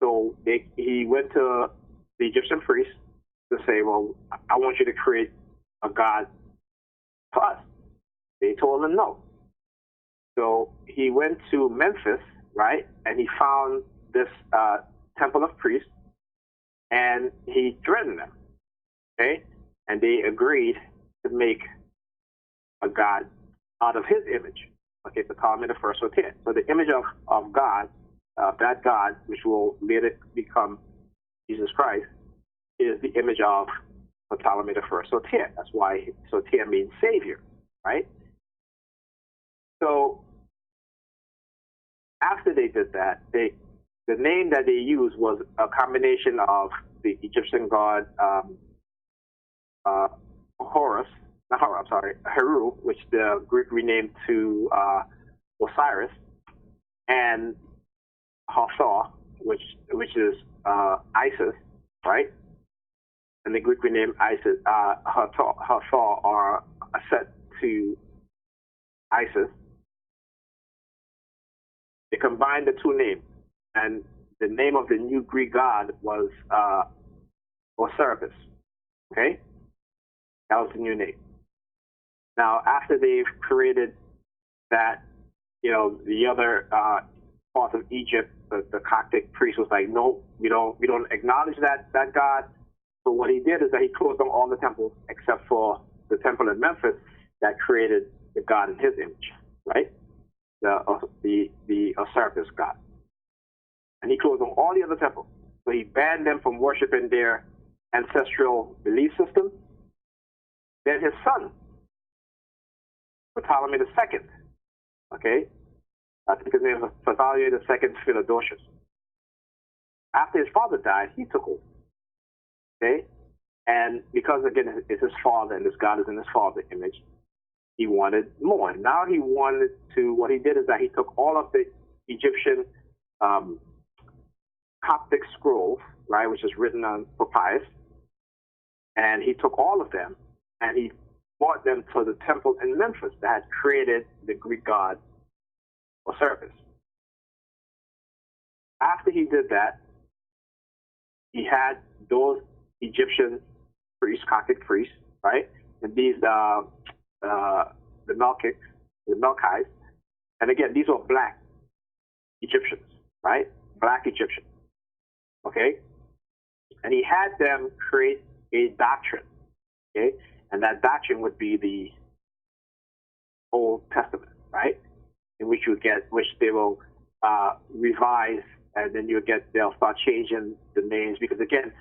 So he went to the Egyptian priest to say, well, I want you to create a god for us. They told him no. So he went to Memphis, right, and he found this temple of priests, and he threatened them, okay? And they agreed to make a god out of his image, okay, Ptolemy the First or 10. So the image of God, that God, which will later become Jesus Christ, is the image of Ptolemy the First or 10. That's why Soter means savior, right? So after they did that, the name that they used was a combination of the Egyptian god Heru, which the Greek renamed to Osiris, and Hathor, which is Isis, right? And the Greek renamed Isis, Hathor, are set to Isis. They combined the two names, and the name of the new Greek god was Osiris. Okay, that was the new name. Now, after they've created that, the other parts of Egypt, the Coptic priest was like, no, we don't acknowledge that god. So what he did is that he closed down all the temples except for the temple in Memphis that created the god in his image, right? The Osiris god. And he closed on all the other temples. So he banned them from worshiping their ancestral belief system. Then his son, Ptolemy II, okay? I think his name was Ptolemy II Philadelphus. After his father died, he took over, okay? And because, again, it's his father and this God is in his father's image, he wanted more. Now he wanted to, what he did is that he took all of the Egyptian Coptic scrolls, right, which is written on papyrus, and he took all of them and he brought them to the temple in Memphis that had created the Greek god Osiris. After he did that, he had those Egyptian priests, Coptic priests, right, and these the Melkites, and again, these are black Egyptians, right? Black Egyptians, okay? And he had them create a doctrine, okay? And that doctrine would be the Old Testament, right? In which they will revise, and then they'll start changing the names, because again,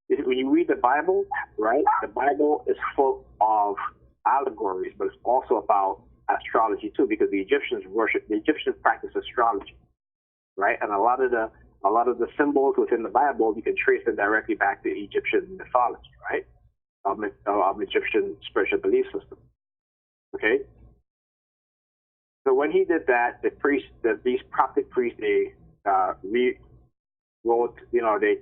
when you read the Bible, right, the Bible is full of allegories, but it's also about astrology too, because the Egyptians practice astrology, right? And a lot of the symbols within the Bible, you can trace them directly back to Egyptian mythology, right? Egyptian spiritual belief system. Okay. So when he did that, these Coptic priests, they rewrote, they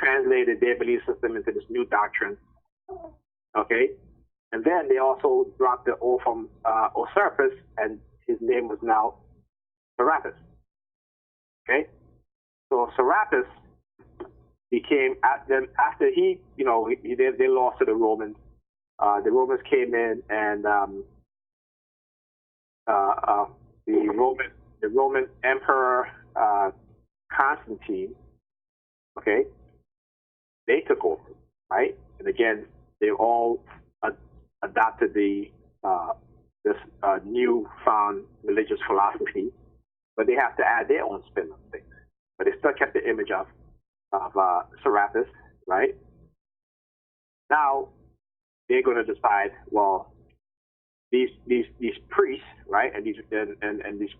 translated their belief system into this new doctrine. Okay. And then they also dropped the O from Osiris, and his name was now Serapis. Okay? So Serapis became, after they lost to the Romans. The Romans came in, and the Roman Emperor Constantine, okay, they took over, right? And again, they all adopted this newfound religious philosophy, but they have to add their own spin on things. But they still kept the image of Serapis, right? Now they're going to decide, well, these priests, right, and these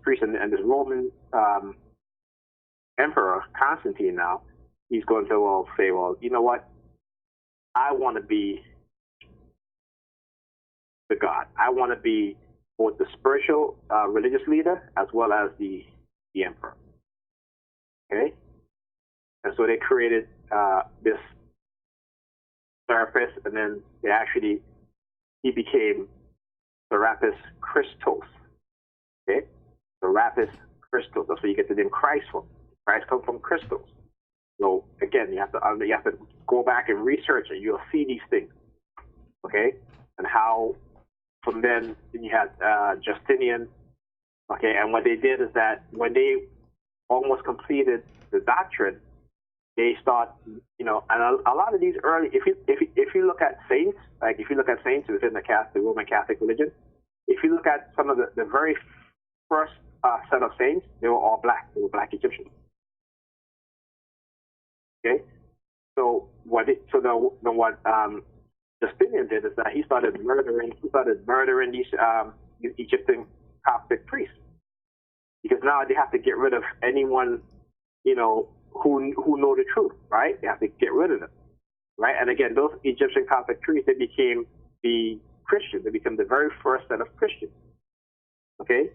priests and this Roman Emperor Constantine, now he's going to say, well, you know what? I want to be the God. I want to be both the spiritual religious leader as well as the emperor. Okay? And so they created this Serapis, and then he became Serapis Christos. Okay? Serapis crystals. That's where you get the name Christ from. Christ comes from crystals. So again, you have to go back and research it. You'll see these things, okay? And how from then you had Justinian, okay? And what they did is that when they almost completed the doctrine, they start, and a lot of these early, if you look at saints, like if you look at saints within the Roman Catholic religion, if you look at some of the very first set of saints, they were all black. They were black Egyptians. Okay, so what Justinian did is that he started murdering these Egyptian Coptic priests, because now they have to get rid of anyone who know the truth, right? They have to get rid of them, right? And again, those Egyptian Coptic priests, they became the Christians. They became the very first set of Christians. Okay,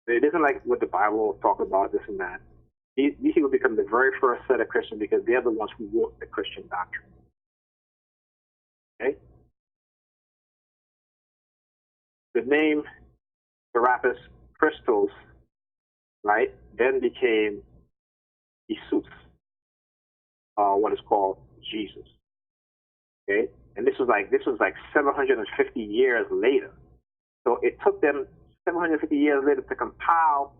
it isn't like what the Bible talks about, this and that. These people become the very first set of Christians because they're the ones who wrote the Christian doctrine. Okay? The name Serapis crystals, right, then became Jesus, what is called Jesus. Okay? And this was like 750 years later. So it took them 750 years later to compile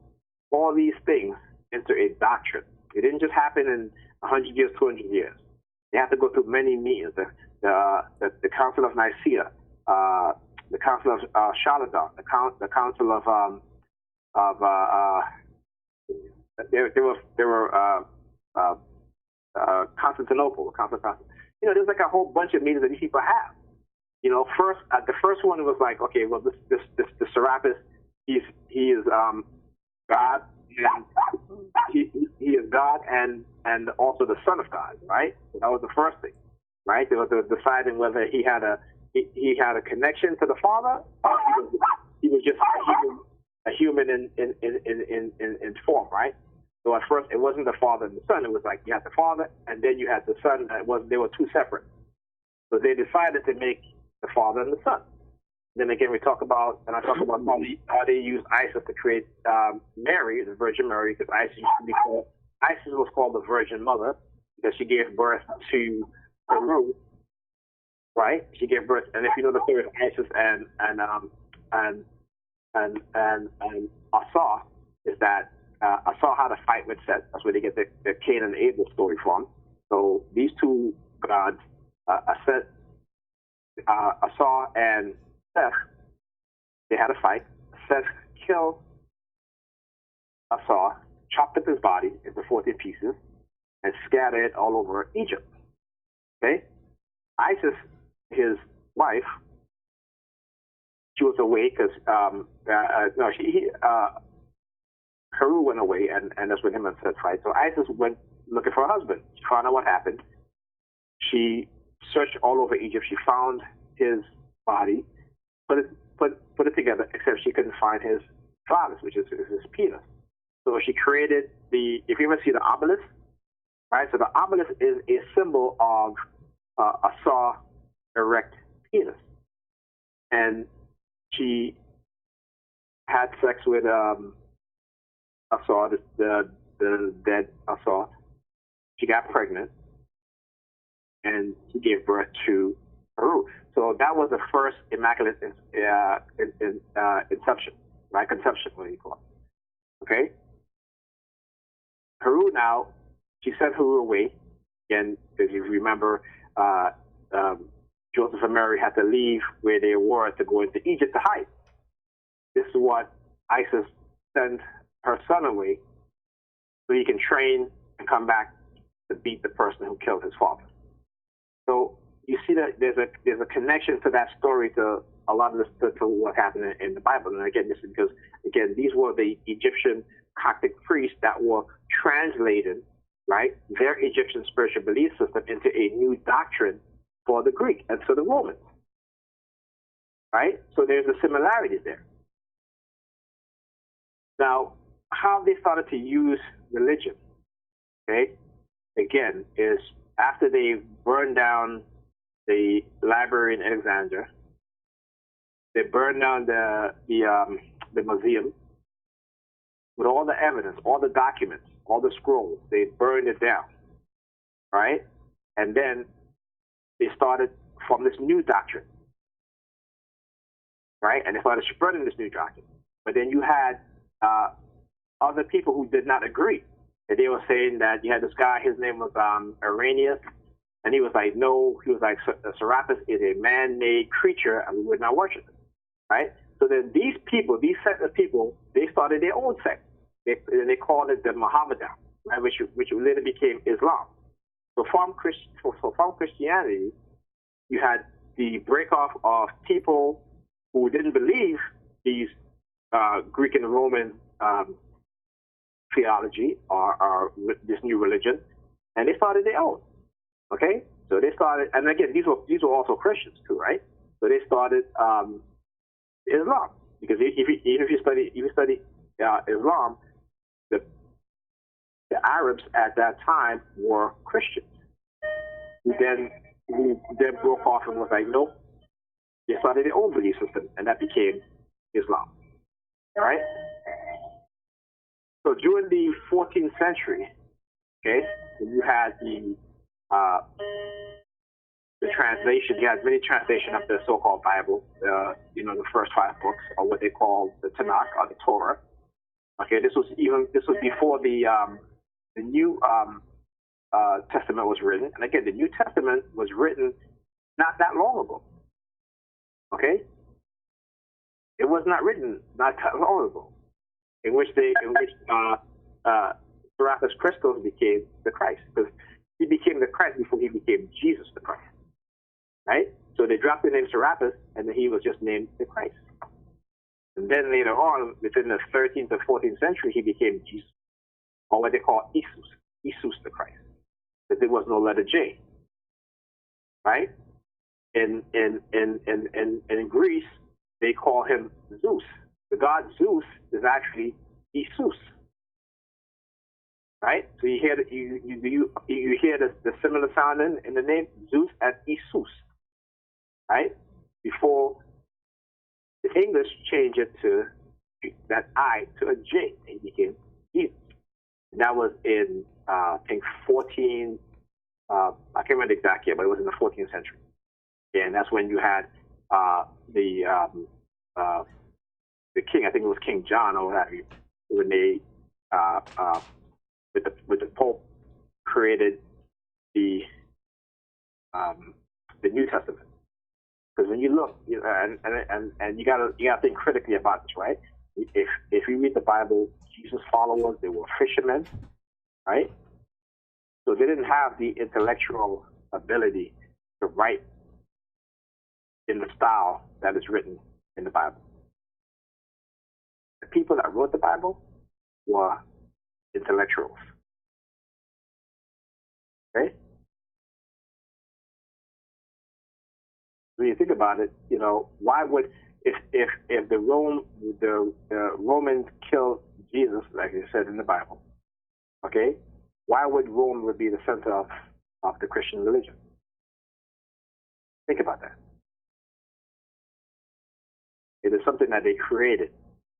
all these things into a doctrine. It didn't just happen in 100 years, 200 years. They had to go through many meetings. The Council of Nicaea, the Council of Chalcedon, the Council of Constantinople, the Council of Constantinople. There's like a whole bunch of meetings that these people have. First the first one was like, okay, well, this Serapis, he is God. And he is God and also the Son of God, right? So that was the first thing, right? They were deciding whether he had a connection to the Father, or he was just a human in form, right? So at first it wasn't the Father and the Son. It was like you had the Father and then you had the Son. They were two separate. So they decided to make the Father and the Son. Then again, I talk about how they used Isis to create Mary, the Virgin Mary, because Isis was called the Virgin Mother because she gave birth to Heru, right? She gave birth, and if you know the story of Isis and Asa, is that Asa had a fight with Seth. That's where they get the Cain and Abel story from. So these two gods, Asa and Seth, they had a fight. Seth killed Asa, chopped up his body into 40 pieces, and scattered it all over Egypt. Okay? Isis, his wife, she was away because Heru went away, and that's when him and Seth fight. So Isis went looking for her husband. She found out what happened. She searched all over Egypt. She found his body, put it together, except she couldn't find his phallus, which is his penis. So she created if you ever see the obelisk, right? So the obelisk is a symbol of a saw erect penis. And she had sex with Asa, the dead Asa. She got pregnant, and she gave birth to Heru. So that was the first immaculate inception, right? Conception, what do you call it? Okay? Heru now, she sent Heru away. Again, if you remember, Joseph and Mary had to leave where they were to go into Egypt to hide. This is what Isis sent her son away so he can train and come back to beat the person who killed his father. So you see that there's a connection to that story to a lot of this, to what happened in the Bible. And again, this is because, again, these were the Egyptian Coptic priests that were translating, right, their Egyptian spiritual belief system into a new doctrine for the Greek and for the Romans, right? So there's a similarity there. Now, how they started to use religion, okay, again, is after they burned down the library in Alexandria, they burned down the museum, with all the evidence, all the documents, all the scrolls. They burned it down, right? And then they started from this new doctrine, right? And they started spreading this new doctrine. But then you had other people who did not agree. And they were saying that you had this guy, his name was Irenaeus, and he was like, no, he was like, Serapis is a man-made creature, and we would not worship him, right? So then these people, these set of people, they started their own sect. They called it the Mohammedan, right? Which later became Islam. So from Christianity, you had the break-off of people who didn't believe these Greek and Roman theology or this new religion, and they started their own. Okay, so they started, and again, these were also Christians too, right? So they started Islam, because if you study Islam, the Arabs at that time were Christians. Who then broke off and was like, nope. They started their own belief system, and that became Islam. All right. So during the 14th century, okay, you had the translation. You had many translations of the so-called Bible. The first 5 books, or what they call the Tanakh or the Torah. Okay, this was before the New Testament was written. And again, the New Testament was written not that long ago. Okay, it was not written not that long ago, in which Serapis Christos became the Christ, because he became the Christ before he became Jesus the Christ. Right? So they dropped the name Serapis, and then he was just named the Christ. And then later on, within the 13th or 14th century, he became Jesus, or what they call Jesus the Christ, but there was no letter J. Right? In Greece, they call him Zeus. The god Zeus is actually Jesus. Right? So you hear you hear the similar sound in the name Zeus and Jesus. Right? Before the English changed it to that I to a J, and he became Jesus. And that was in I think 14. I can't remember the exact year, but it was in the 14th century. And that's when you had the king. I think it was King John or what have you, when they with the Pope created the New Testament. Because when you look, and you gotta think critically about this, right? If you read the Bible, Jesus' followers, they were fishermen, right? So they didn't have the intellectual ability to write in the style that is written in the Bible. The people that wrote the Bible were intellectuals. Okay? When you think about it, why would if the Romans killed Jesus, like it said in the Bible, okay? Why would Rome would be the center of the Christian religion? Think about that. It is something that they created,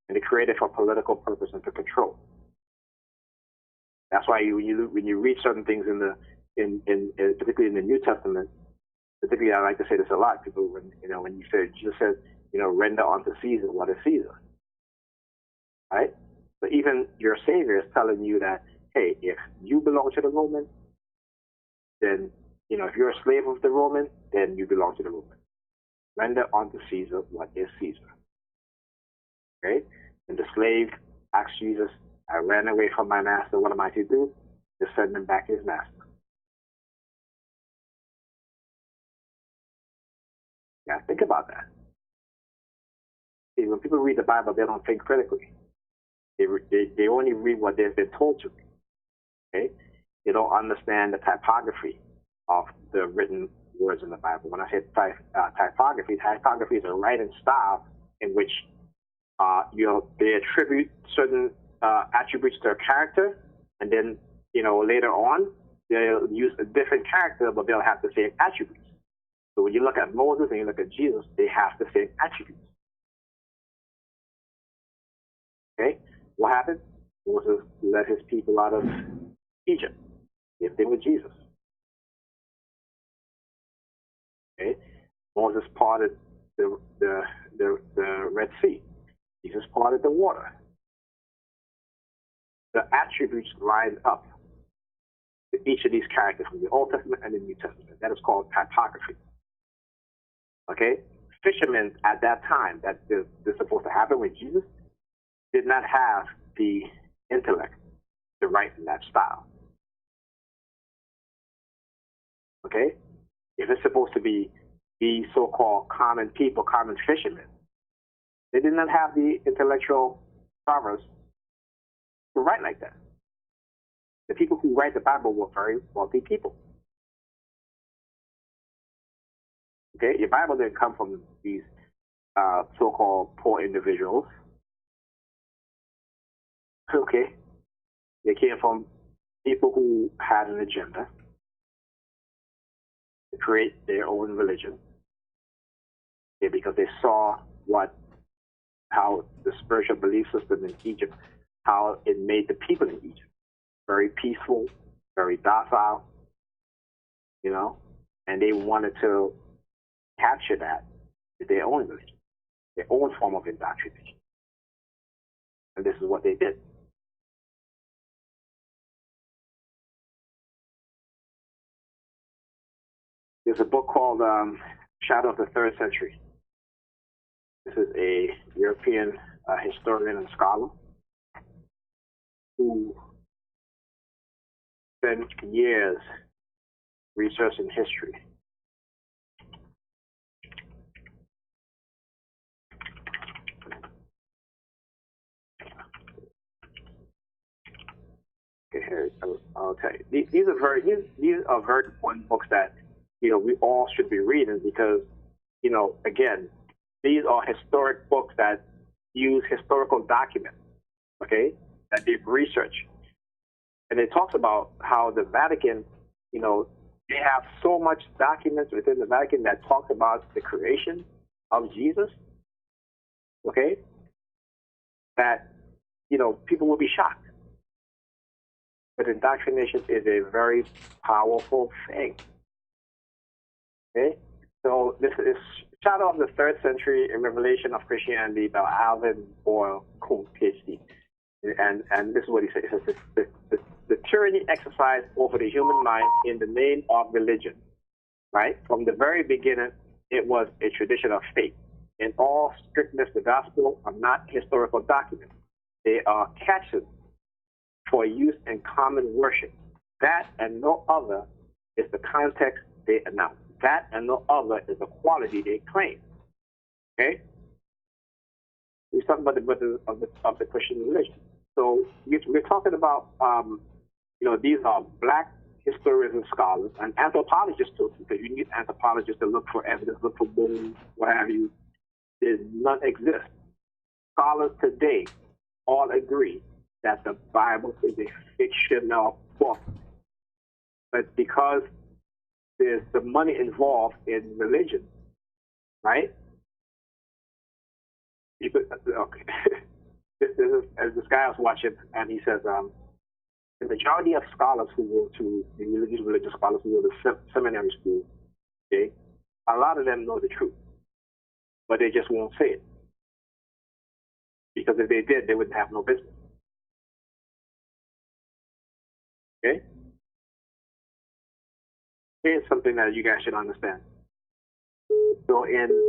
and they created for political purpose and for control. That's why when you read certain things particularly in the New Testament, particularly I like to say this a lot. People when you say Jesus says render unto Caesar what is Caesar, right? But even your Savior is telling you that, hey, if you belong to the Roman, then if you're a slave of the Roman, then you belong to the Roman. Render unto Caesar what is Caesar. Okay? And the slave asks Jesus, I ran away from my master, what am I to do? To send him back to his master. Yeah, think about that. See, when people read the Bible, they don't think critically. They only read what they've been told to read. Okay? They don't understand the typography of the written words in the Bible. When I say typography is a writing style in which they attribute certain attributes to a character, and then later on they'll use a different character, but they'll have the same attributes. So when you look at Moses and you look at Jesus, they have the same attributes. Okay, what happened? Moses led his people out of Egypt. If they were Jesus. Okay? Moses parted the Red Sea. Jesus parted the water. The attributes line up with each of these characters from the Old Testament and the New Testament. That is called typography. Okay? Fishermen at that time, that is supposed to happen with Jesus, did not have the intellect to write in that style. Okay? If it's supposed to be these so-called common people, common fishermen, they did not have the intellectual prowess to write like that. The people who write the Bible were very wealthy people. Okay? Your Bible didn't come from these so-called poor individuals. Okay? They came from people who had an agenda to create their own religion. Okay? Because they saw how the spiritual belief system in Egypt, how it made the people in Egypt very peaceful, very docile, and they wanted to capture that with their own religion, their own form of indoctrination. And this is what they did. There's a book called Shadow of the Third Century. This is a European historian and scholar who spent years researching history. Okay, here I'll tell you. These are very important books that we all should be reading because again, these are historic books that use historical documents, okay, that they've researched. And it talks about how the Vatican, they have so much documents within the Vatican that talks about the creation of Jesus, okay, that, people will be shocked. But indoctrination is a very powerful thing, okay? So this is Shadow of the Third Century, A Revelation of Christianity by Alvin Boyle, PhD. And this is what he says. He says, the tyranny exercised over the human mind in the name of religion, right? From the very beginning, it was a tradition of faith. In all strictness, the gospel are not historical documents. They are catches for use in common worship. That and no other is the context they announce. That and no other is the quality they claim. Okay? We're talking about the brothers of the Christian religion. So we're talking about, these are black historians and scholars, and anthropologists too, because you need anthropologists to look for evidence, look for bones, what have you. None exist. Scholars today all agree that the Bible is a fictional book. But because there's the money involved in religion, right? People, okay. This guy I was watching, and he says, the majority of scholars who go to the religious scholars who go to seminary school, okay, a lot of them know the truth, but they just won't say it. Because if they did, they wouldn't have no business. Okay? Here's something that you guys should understand. So in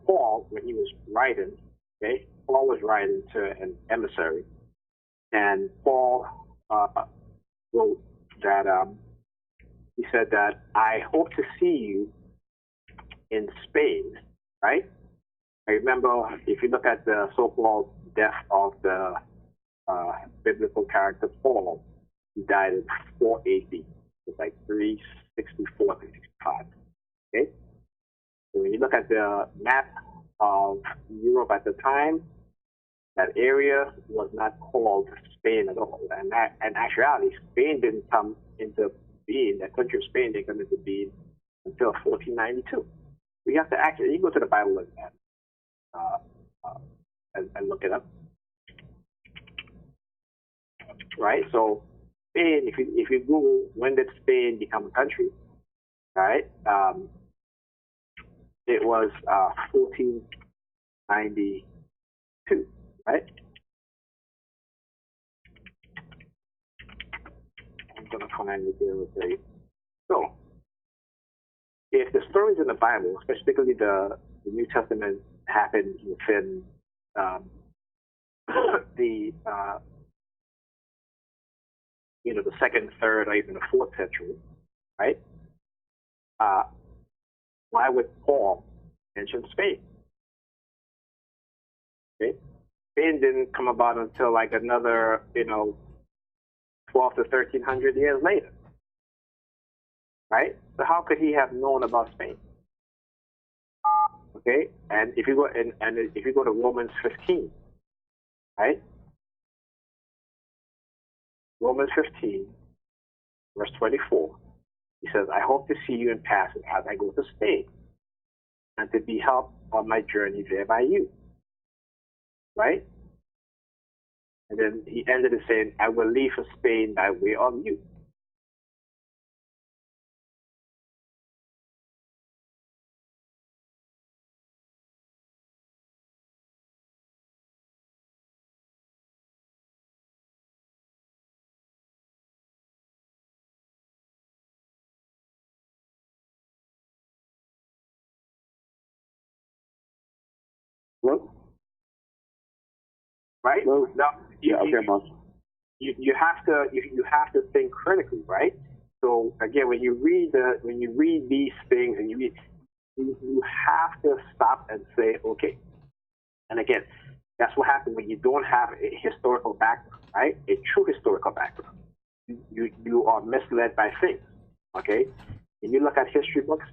Paul, when he was writing, okay, Paul was writing to an emissary, and Paul wrote that he said that I hope to see you in Spain, right? I remember if you look at the so-called death of the biblical character Paul, he died in 4 AD. It's like 364, 365. Okay? So when you look at the map of Europe at the time, that area was not called Spain at all. And in actuality, Spain didn't come into being, the country of Spain didn't come into being until 1492. We have to actually, you go to the Bible and and look it up. Right? So Spain, if you Google when did Spain become a country, right? It was 1492, right? I'm gonna find it here with you. So if the stories in the Bible, especially the New Testament, happened within the the second, third, or even the fourth century, right? Why would Paul mention Spain? Okay? Spain didn't come about until like another 12 to 1300 years later, right? So how could he have known about Spain? Okay, and if you go if you go to Romans 15, right? Romans 15, verse 24, he says, "I hope to see you in passing as I go to Spain, and to be helped on my journey there by you." Right? And then he ended it saying, "I will leave for Spain by way of you." Hello? Right? Hello? Now, Okay, Mom. you have to think critically, right? So again, when you read these things and you have to stop and say, okay. And again, that's what happens when you don't have a historical background, right? A true historical background. You are misled by things. Okay? When you look at history books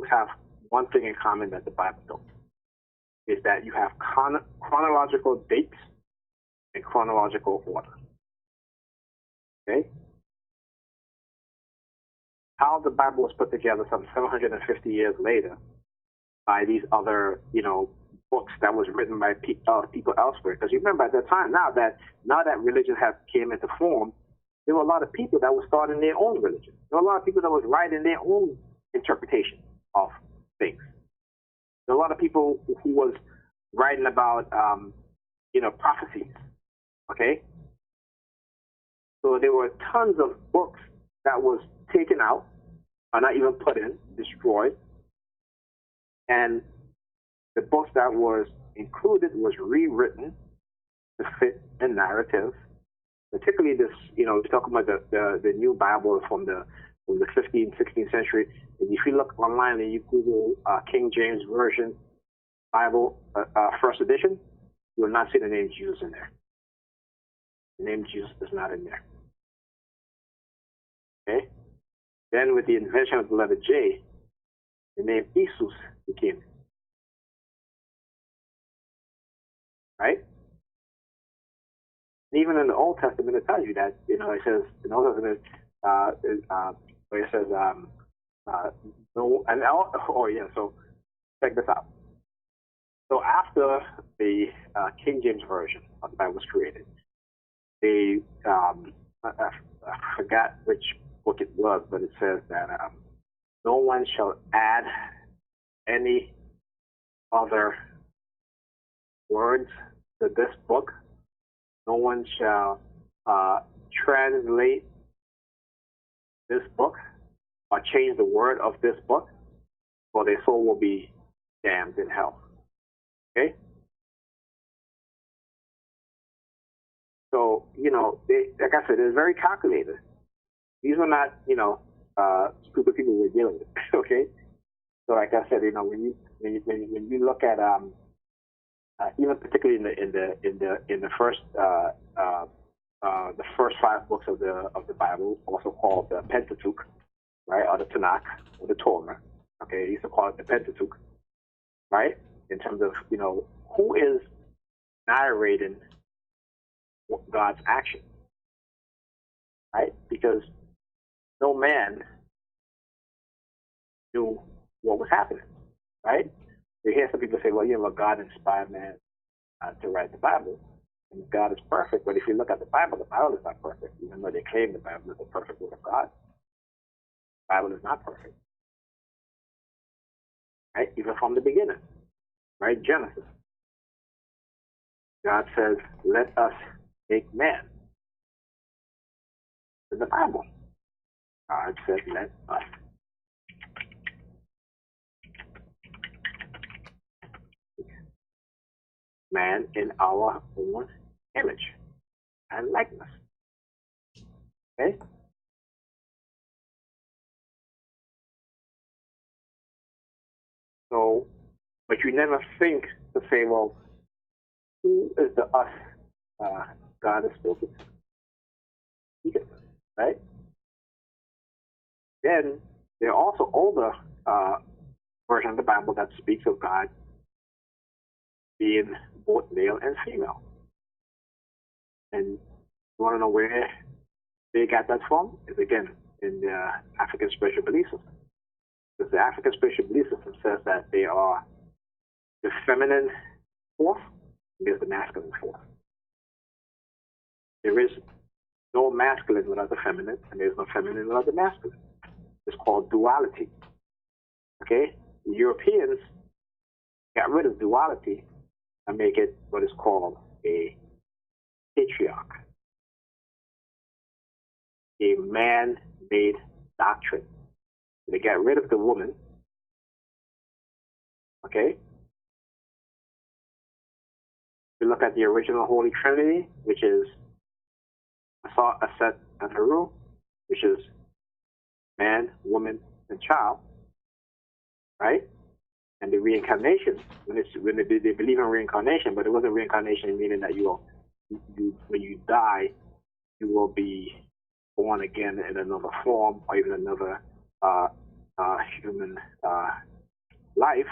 have one thing in common that the Bible don't, is that you have chronological dates and chronological order. Okay? How the Bible was put together some 750 years later by these other, books that was written by people elsewhere. Because you remember at that time, now that religion has came into form, there were a lot of people that were starting their own religion. There were a lot of people that was writing their own interpretation of things. There were a lot of people who was writing about, prophecies. Okay? So there were tons of books that was taken out, or not even put in, destroyed. And the books that was included was rewritten to fit a narrative. Particularly this, we're talking about the new Bible from the 15th, 16th century. And if you look online and you Google King James Version Bible, first edition, you will not see the name Jesus in there. The name Jesus is not in there. Okay? Then with the invention of the letter J, the name Jesus became. Right? And even in the Old Testament, it tells you that, it says, in the Old Testament, where it says, no, and, so check this out. So after the King James Version of the Bible was created, they, I forgot which book it was, but it says that no one shall add any other words to this book. No one shall translate this book or change the word of this book, or their soul will be damned in hell. Okay? So, like I said, it's very calculated. These were not, stupid people we're dealing with. Okay? So, like I said, when you look at even particularly in the first the first 5 books of the Bible, also called the Pentateuch, right, or the Tanakh, or the Torah. Okay, they used to call it the Pentateuch, right? In terms of who is narrating God's action, right? Because no man knew what was happening, right? You hear some people say, well, God inspired man to write the Bible. And God is perfect, but if you look at the Bible is not perfect. Even though they claim the Bible is the perfect word of God, the Bible is not perfect. Right? Even from the beginning. Right? Genesis. God says, let us make man. In the Bible. God said, let us. Man in our own image and likeness. Okay? So, but you never think to say, well, who is the us God is spoken to? Right? Then there are also older versions of the Bible that speaks of God being both male and female. And you want to know where they got that from? Is again in the African spiritual belief system. Because the African spiritual belief system says that they are the feminine force against the masculine force. There is no masculine without the feminine, and there is no feminine without the masculine. It's called duality. Okay? The Europeans got rid of duality and make it what is called a patriarch, a man-made doctrine. They got rid of the woman. Okay? We look at the original Holy Trinity, which is a set and a rule, which is man, woman, and child, right? And the reincarnation, when they believe in reincarnation, but it wasn't reincarnation meaning that when you die, you will be born again in another form or even another human life.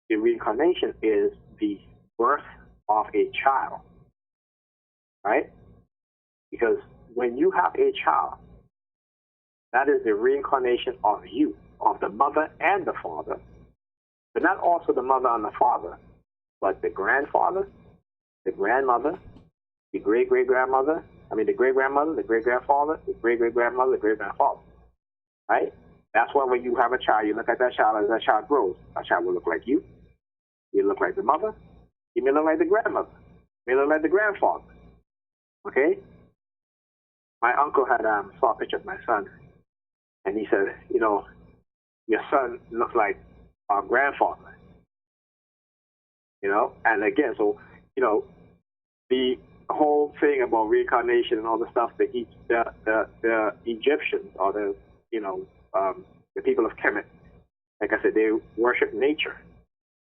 The reincarnation is the birth of a child, right? Because when you have a child, that is the reincarnation of you, of the mother and the father, but not also the mother and the father, but the grandfather, the grandmother, the great-great-grandmother, the great-grandmother, the great-grandfather, the great-great-grandmother, the great-grandfather, right? That's why when you have a child, you look at that child as that child grows. That child will look like you. You look like the mother. You may look like the grandmother. You may look like the grandfather. Okay? My uncle had saw a picture of my son, and he said, your son looks like our grandfather. And again, so, the whole thing about reincarnation and all the stuff, the Egyptians or the people of Kemet, like I said, they worship nature.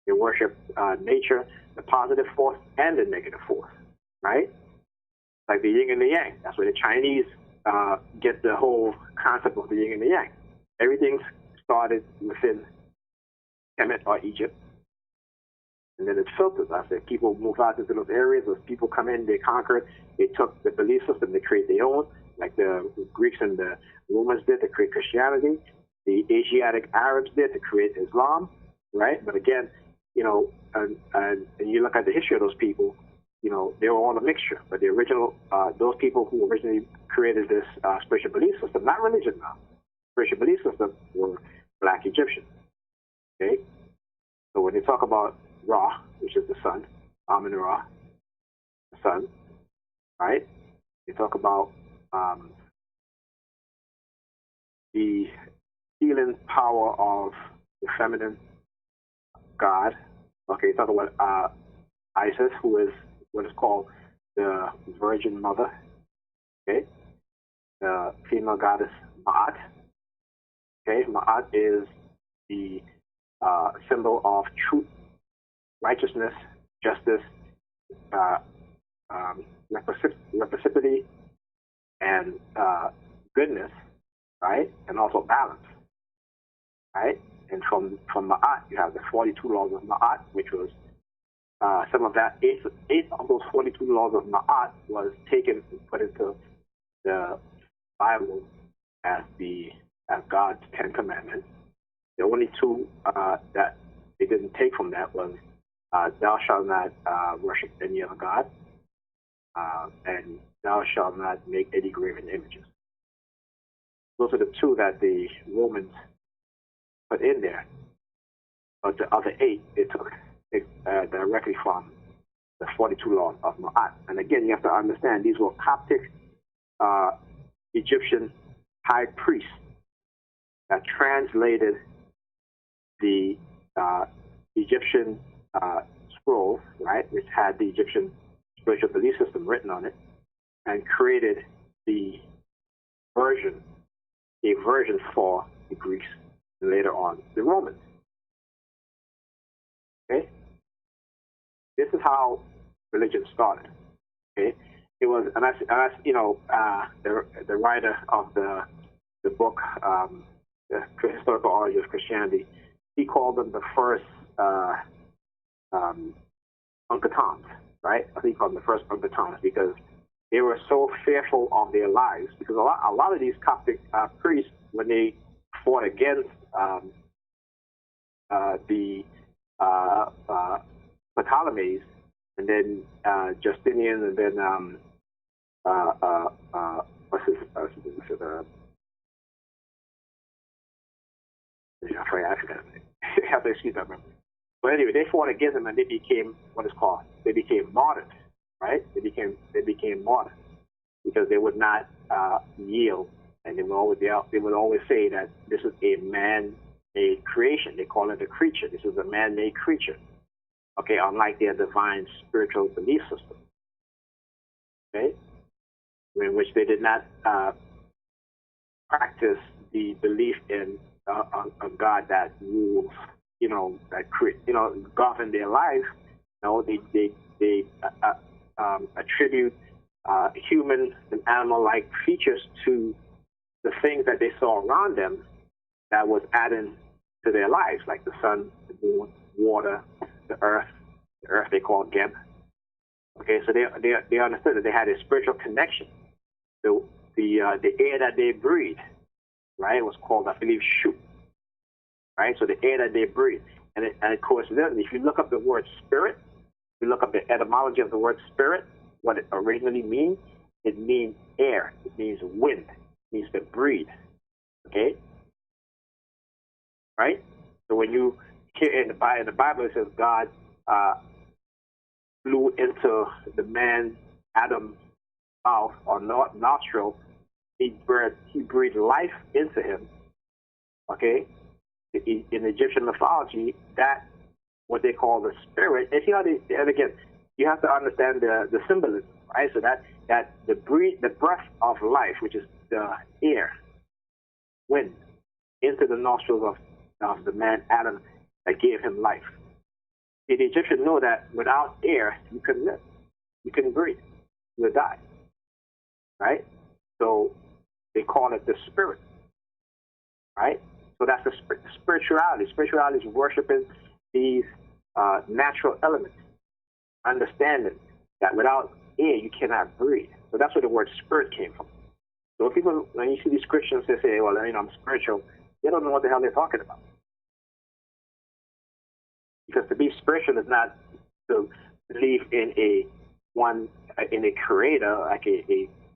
They worship nature, the positive force and the negative force, right? Like the yin and the yang. That's where the Chinese get the whole concept of the yin and the yang. Everything started within Kemet or Egypt, and then it filters. I said people move out into those areas. Those people come in, they conquered, they took the belief system, they create their own, like the Greeks and the Romans did to create Christianity. The Asiatic Arabs did to create Islam, right? But again, and you look at the history of those people, they were all a mixture. But the original, those people who originally created this spiritual belief system, not religion now, spiritual belief system, were Black Egyptians. Okay? So when they talk about Ra, which is the sun, Amun-Ra, the sun, right? They talk about the healing power of the feminine God. Okay, talk about Isis, who is what is called the Virgin Mother. Okay, the female goddess Ma'at. Okay, Ma'at is the symbol of truth, righteousness, justice, reciprocity, and goodness, right? And also balance, right? And from Ma'at, you have the 42 laws of Ma'at, which was some of that. Eight of those 42 laws of Ma'at was taken and put into the Bible as God's 10 Commandments. The only two that they didn't take from that was thou shalt not worship any other god, and thou shalt not make any graven images. Those are the two that the Romans put in there. But the other 8, they took directly from the 42 laws of Ma'at. And again, you have to understand, these were Coptic Egyptian high priests that translated the Egyptian scroll, right, which had the Egyptian spiritual belief system written on it, and created a version for the Greeks and later on the Romans. Okay, this is how religion started. Okay, it was, and that's you know, the writer of the book, the Historical Origin of Christianity, he called them the first Uncatons, right? I think he called them the first Uncatons because they were so fearful of their lives. Because a lot of these Coptic priests, when they fought against the Ptolemies, and then Justinian, and then what's his I forgot. I have to excuse my memory. But anyway, they fought against them, and they became they became martyrs, right? They became martyrs because they would not yield, and they would always say that this is a man-made creation. They call it a creature. This is a man-made creature. Okay, unlike their divine spiritual belief system. Okay, in which they did not practice the belief in a God that rules, that govern their life. They attribute human and animal-like features to the things that they saw around them that was adding to their lives, like the sun, the moon, water, the earth they call Geb. Okay, so they understood that they had a spiritual connection. The air that they breathe, right, was called, I believe, Shu. Right, so the air that they breathe, and coincidentally, if you look up the word spirit, you look up the etymology of the word spirit, what it originally means, it means air, it means wind, it means to breathe. Okay, right. So when you hear in the Bible, it says God blew into the man Adam's mouth or nostril. He breathed life into him. Okay. In Egyptian mythology, that what they call the spirit. And again, you have to understand the symbolism, right? So that the breath of life, which is the air, wind, into the nostrils of the man Adam that gave him life. The Egyptians know that without air, you couldn't live, you couldn't breathe, you would die, right? So they call it the spirit, right? So that's the spirituality. Spirituality is worshiping these natural elements, understanding that without air you cannot breathe. So that's where the word spirit came from. So people, when you see these Christians, they say, well, I'm spiritual, they don't know what the hell they're talking about. Because to be spiritual is not to believe in a creator, like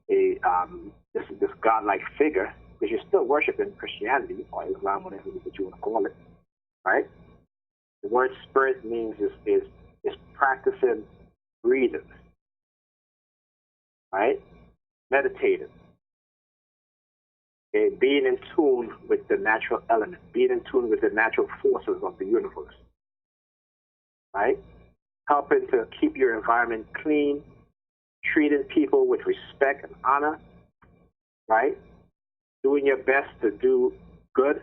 this godlike figure, because you're still worshiping Christianity or Islam, whatever that you want to call it, right? The word spirit means is practicing breathing, right? Meditating, okay? Being in tune with the natural element, being in tune with the natural forces of the universe, right? Helping to keep your environment clean, treating people with respect and honor, right? Doing your best to do good.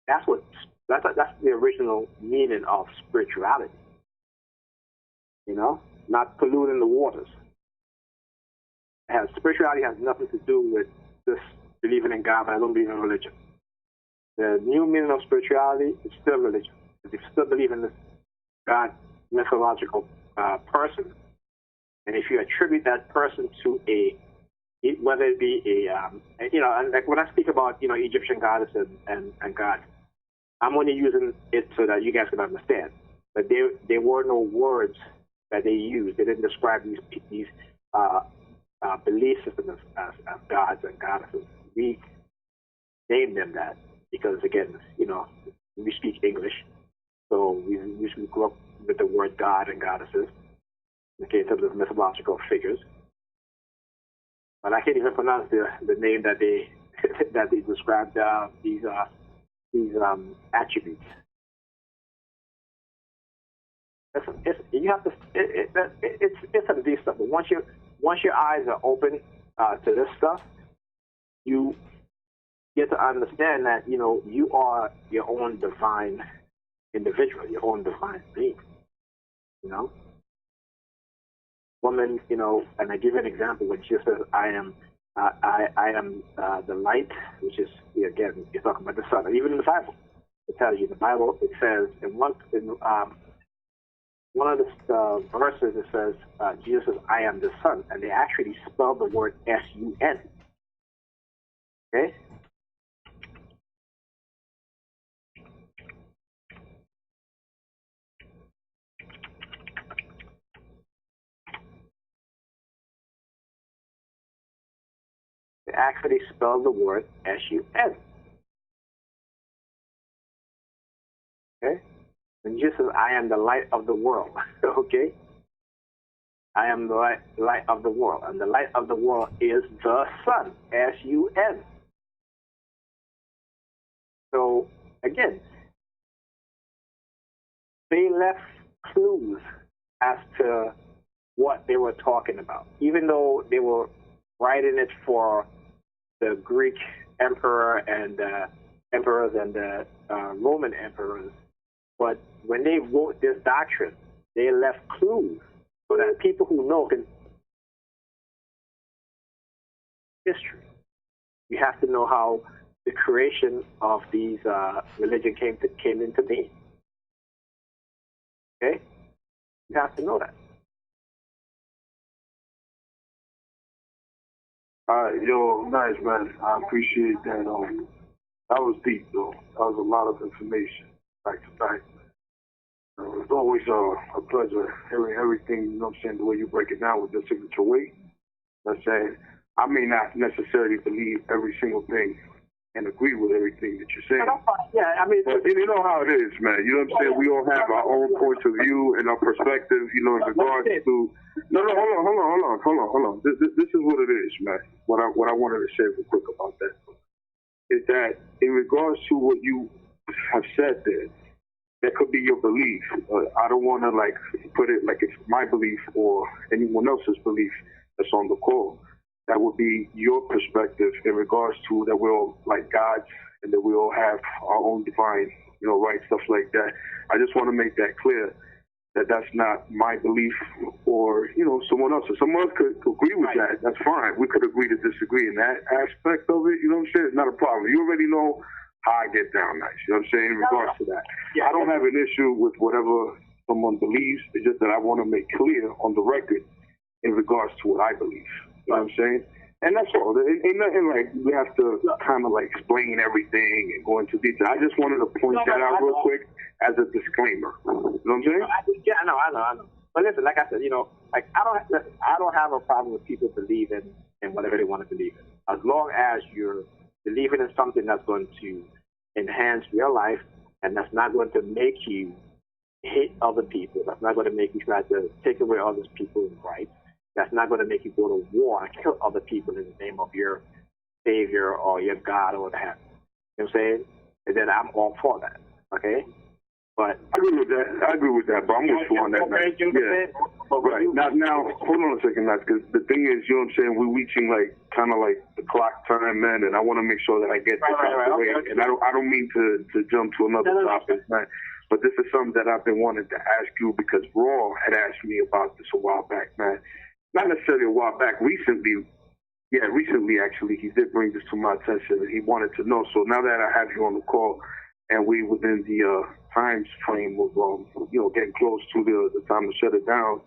That's the original meaning of spirituality. Not polluting the waters. Spirituality has nothing to do with just believing in God, but I don't believe in religion. The new meaning of spirituality is still religion. If you still believe in this God mythological person, and if you attribute that person to whether it be and like when I speak about Egyptian goddesses and gods, I'm only using it so that you guys can understand. But there were no words that they used. They didn't describe these belief systems as gods and goddesses. We named them that because, again, we speak English, so we usually grew up with the word God and goddesses, okay, in terms of mythological figures. But I can't even pronounce the name that they that they described these attributes. It's some deep stuff. But once your eyes are open to this stuff, you get to understand that you are your own divine individual, your own divine being. Woman, and I give an example when she says, "I am the light," which is again you're talking about the sun. And even in the Bible, it tells you in the Bible it says in one of the verses it says Jesus says, "I am the sun," and they actually spell the word S-U-N. Okay. They actually spell the word S-U-N. Okay? And Jesus says, "I am the light of the world." Okay? I am the light of the world. And the light of the world is the sun. S-U-N. So, again, they left clues as to what they were talking about. Even though they were writing it for the Greek emperor and the emperors and the Roman emperors, but when they wrote this doctrine, they left clues so that people who know can history. You have to know how the creation of these religion came into being. Okay, you have to know that. Nice, man. I appreciate that. That was deep, though. That was a lot of information, back to back. It's always a pleasure hearing everything, the way you break it down with your signature way. I'm saying, I may not necessarily believe every single thing and agree with everything that you're saying. Yeah, I mean, but you know how it is, man. You know what I'm saying? We all have our own points of view and our perspectives, in regards to. No, hold on. This is what it is, man. What I wanted to say real quick about that is that in regards to what you have said there, that could be your belief. I don't want to put it like it's my belief or anyone else's belief that's on the call. That would be your perspective in regards to that we're all like gods and that we all have our own divine, rights, stuff like that. I just want to make that clear that that's not my belief or, someone else's. Someone else could agree with that. That's fine. We could agree to disagree in that aspect of it. You know what I'm saying? It's not a problem. You already know how I get down nice. You know what I'm saying? In regards to that. Yeah, I don't have an issue with whatever someone believes. It's just that I want to make clear on the record in regards to what I believe. You know what I'm saying? And that's all. It ain't nothing like we have to kind of explain everything and go into detail. I just wanted to point that out real quick as a disclaimer. You know what I'm saying? I know. But listen, like I said, I don't have a problem with people believing in whatever they want to believe in, as long as you're believing in something that's going to enhance your life and that's not going to make you hate other people. That's not going to make you try to take away other people's rights. That's not going to make you go to war and kill other people in the name of your savior or your God or what have you. You know what I'm saying? And then I'm all for that. Okay? But I agree with that, but I'm with you on that, man. Yeah. Right. Now, hold on a second, Nat, because the thing is, you know what I'm saying, we're reaching kind of the clock time, man, and I want to make sure that I get this out of the way. And I don't mean to jump to another topic, man. But this is something that I've been wanting to ask you because Raw had asked me about this a while back, man. Not necessarily a while back, recently actually, he did bring this to my attention and he wanted to know. So now that I have you on the call and we within the time frame of, getting close to the time to shut it down,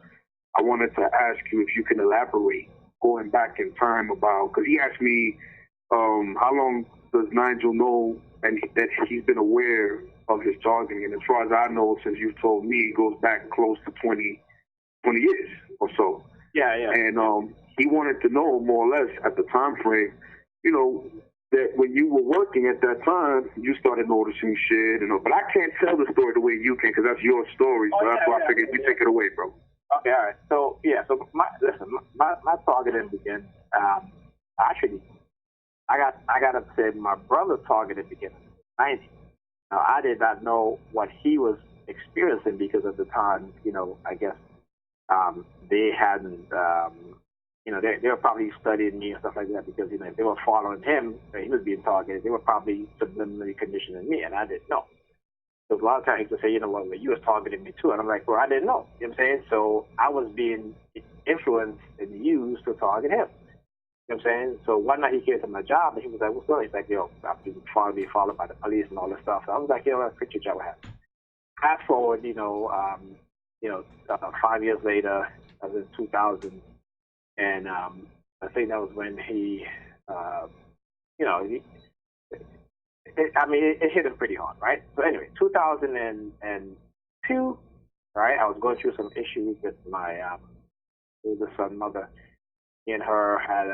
I wanted to ask you if you can elaborate going back in time about, because he asked me how long does Nigel know and that he's been aware of his targeting. And as far as I know, since you've told me, it goes back close to 20 years or so. Yeah, yeah. And he wanted to know more or less at the time frame, you know, that when you were working at that time, you started noticing shit. But I can't tell the story the way you can because that's your story. So that's why I figured you take it away, bro. Okay, all right. So my targeting began. Actually, I got to say my brother targeted began in 90. Now I did not know what he was experiencing because at the time, I guess they hadn't. They were probably studying me and stuff like that because if they were following him, he was being targeted. They were probably subliminally conditioning me, and I didn't know. So a lot of times they say, well, you was targeting me too. And I'm like, well, I didn't know. You know what I'm saying? So I was being influenced and used to target him. You know what I'm saying? So one night he came to my job and he was like, what's going on? He's like, I've been followed by the police and all this stuff. So I was like, quit your job I have. Fast forward, 5 years later, I was in 2000. And I think that was when he it hit him pretty hard, right? So anyway, 2002, right? I was going through some issues with my older son mother. He and her had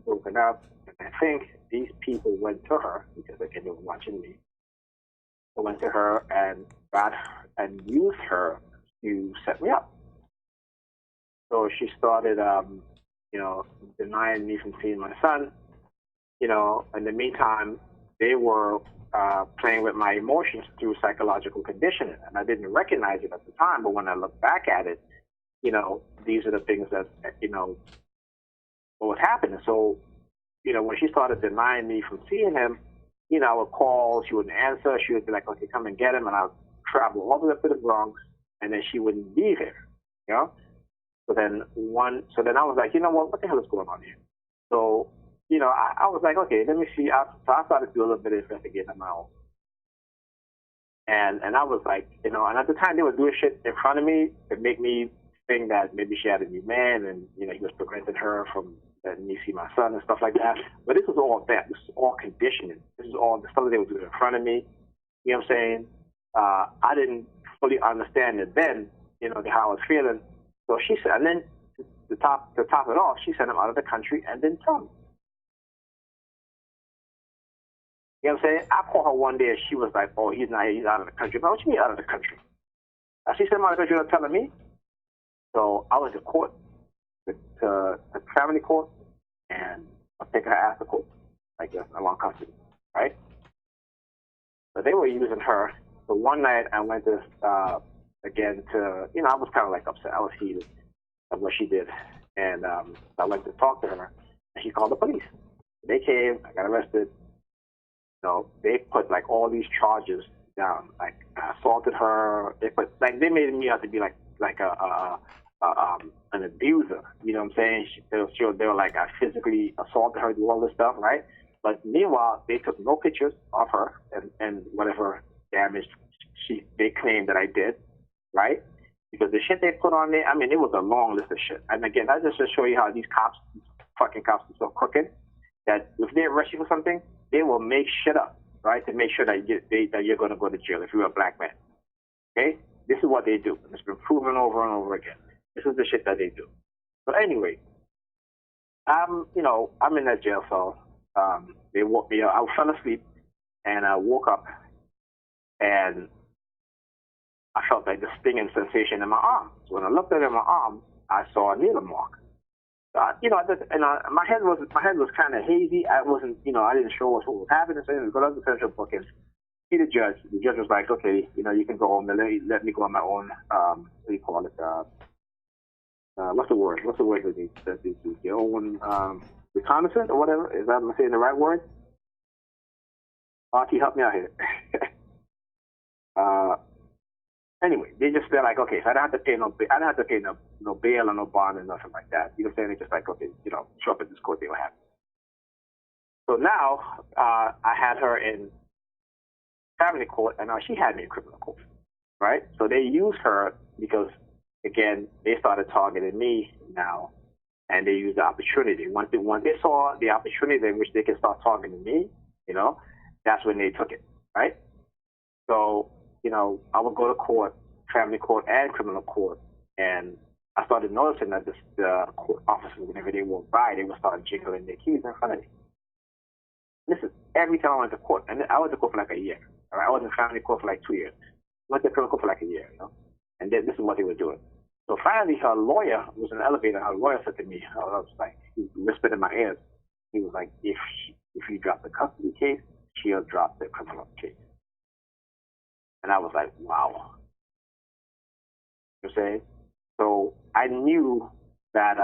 broken up, and I think these people went to her because again they were watching me. They went to her and got her and used her to set me up. So she started, denying me from seeing my son. In the meantime, they were playing with my emotions through psychological conditioning, and I didn't recognize it at the time. But when I look back at it, these are the things that what was happening. So, when she started denying me from seeing him, I would call, she wouldn't answer. She would be like, "Okay, come and get him," and I'd travel all the way up to the Bronx, and then she wouldn't be there. So then I was like, what the hell is going on here? So, I was like, okay, let me see. So I started to do a little bit of investigating on my own. And I was like, and at the time they were doing shit in front of me to make me think that maybe she had a new man and, he was preventing her from letting me see my son and stuff like that. But this was all that. This is all conditioning. This is all the stuff that they were doing in front of me. You know what I'm saying? I didn't fully understand it then, how I was feeling. So she said, and then to top it off, she sent him out of the country and didn't tell me. You know what I'm saying? I called her one day and she was like, oh, he's out of the country. But what you mean out of the country? She sent him out of the country without telling me. So I was in court, to family court, and I think I asked the court, I guess, along custody, right? So they were using her. So one night I went to, again, I was kind of like upset. I was heated of what she did. And I went to talk to her, and she called the police. They came, I got arrested. They put like all these charges down. Like I assaulted her. They made me out to be like an abuser. You know what I'm saying? They were like I physically assaulted her, do all this stuff, right? But meanwhile, they took no pictures of her and whatever damage they claimed that I did, right? Because the shit they put on there, it was a long list of shit. And again, that just to show you how these fucking cops are so crooked, that if they arrest you for something, they will make shit up, right, to make sure that you're going to go to jail if you're a black man. Okay? This is what they do. It's been proven over and over again. This is the shit that they do. So anyway, I'm in that jail cell. They woke me up. I fell asleep, and I woke up, and I felt like this stinging sensation in my arm. So when I looked at it in my arm, I saw a needle mark. My head was kind of hazy. I wasn't, I didn't show what was happening. So I go to the central book and see the judge. The judge was like, okay, you can go home and let me go on my own. What do you call it? What's the word? What's the word that they do? Your own reconnaissance or whatever. Is that am I saying the right word? Archie, help me out here. Anyway, they just feel like, okay, so I don't have to pay no bail or no bond or nothing like that. You know what I'm saying? It's just like, okay, show up at this court, they will have it. So now, I had her in family court, and now she had me in criminal court, right? So they used her because, again, they started targeting me now, and they used the opportunity. Once they saw the opportunity in which they can start targeting me, that's when they took it, right? So, I would go to court, family court and criminal court, and I started noticing that the court officers, whenever they walked by, they would start jiggling their keys in front of me. This is every time I went to court, and I went to court for like a year. All right? I was in family court for like 2 years. I went to criminal court for like a year, and then this is what they were doing. So finally, her lawyer was in the elevator. Her lawyer said to me, I was like, he whispered in my ears. He was like, if you drop the custody case, she'll drop the criminal case. And I was like, wow. You know what I'm saying? So I knew that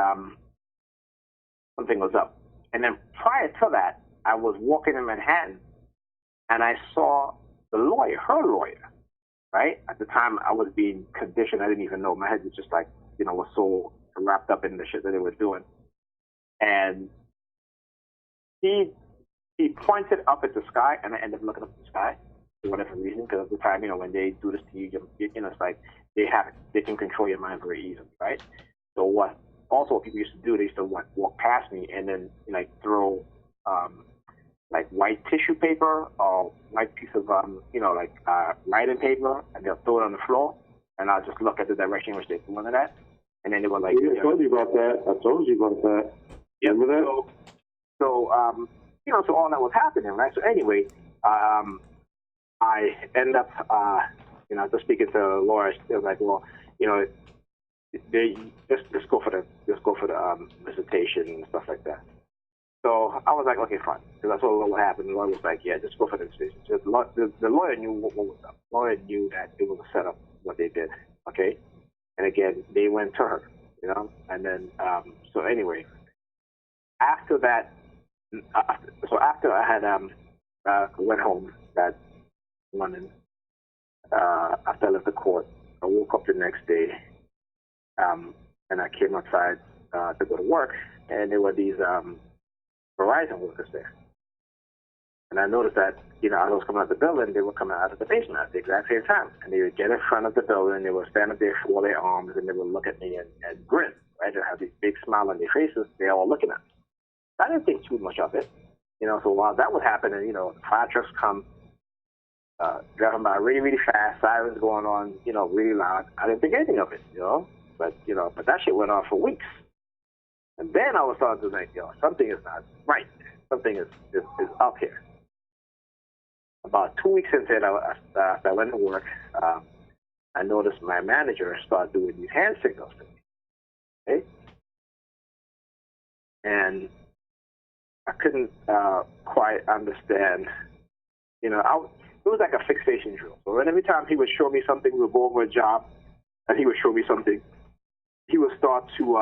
something was up. And then prior to that, I was walking in Manhattan, and I saw the lawyer, her lawyer, right? At the time, I was being conditioned. I didn't even know. My head was just like, was so wrapped up in the shit that they were doing. And he pointed up at the sky, and I ended up looking up at the sky for whatever reason, because at the time, when they do this to you, it's like they can control your mind very easily, right? So what people used to do, they used to walk past me and then throw like white tissue paper or white piece of writing paper, and they'll throw it on the floor, and I'll just look at the direction in which they're doing that, and then they were like, I told you about that. I told you about that. Remember that? So all that was happening, right? So anyway, I end up, just speaking to Laura. She was like, well, they just go for the visitation and stuff like that. So I was like, okay, fine, because I saw what happened. The lawyer was like, yeah, just go for the visitation. So the lawyer knew what was up. The lawyer knew that it was a setup, what they did, okay? And again, they went to her, and then, so anyway, after that, after I had went home that morning, after I left the court, I woke up the next day, and I came outside to go to work, and there were these Verizon workers there. And I noticed that, as I was coming out of the building, they were coming out of the basement at the exact same time. And they would get in front of the building, they would stand up there, fold their arms, and they would look at me and grin, right? They have these big smile on their faces. They're all looking at me. I didn't think too much of it. So while that was happening, the fire trucks come, driving by really, really fast, sirens going on, really loud. I didn't think anything of it, But that shit went on for weeks. And then I was starting to think, something is not right. Something is up here. About 2 weeks into it, after I went to work, I noticed my manager started doing these hand signals to me. Okay? And I couldn't quite understand. It was like a fixation drill. So every time he would show me something, we would go over a job, and he would show me something, he would start to,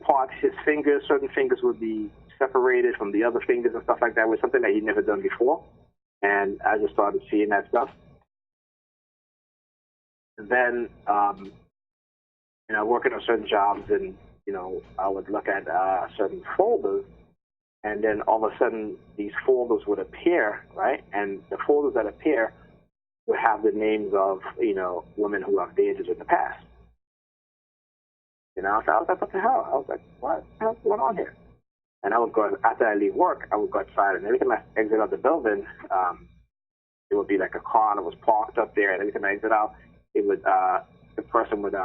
part his fingers. Certain fingers would be separated from the other fingers and stuff like that. It was something that he'd never done before. And I just started seeing that stuff. And then, working on certain jobs, and, I would look at certain folders, and then all of a sudden these folders would appear, right? And the folders that appear would have the names of, women who have dated in the past. So I was like, what the hell? I was like, what the hell's going on here? And I would go, after I leave work, I would go outside, and every time I exit out the building, it would be like a car that was parked up there, and every time I exit out, it would, the person would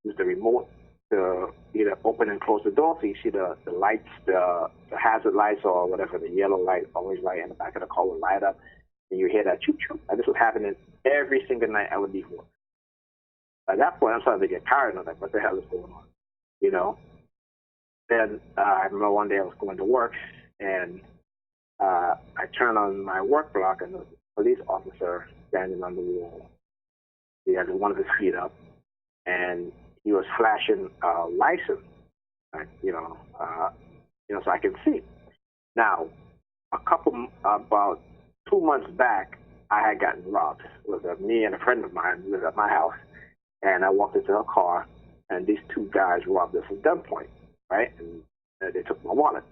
use the remote to either open and close the door, so you see the lights, the hazard lights or whatever, the yellow light, orange light in the back of the car would light up, and you hear that choop choop. And this was happening every single night I would leave work. At that point, I'm starting to get tired, and I'm like, what the hell is going on? Then I remember one day I was going to work, and I turned on my work block, and the police officer standing on the wall. He had one of his feet up, and he was flashing a license, so I can see. Now, about 2 months back, I had gotten robbed. It was me and a friend of mine lived at my house, and I walked into a car, and these two guys robbed us at gunpoint, right? And they took my wallet.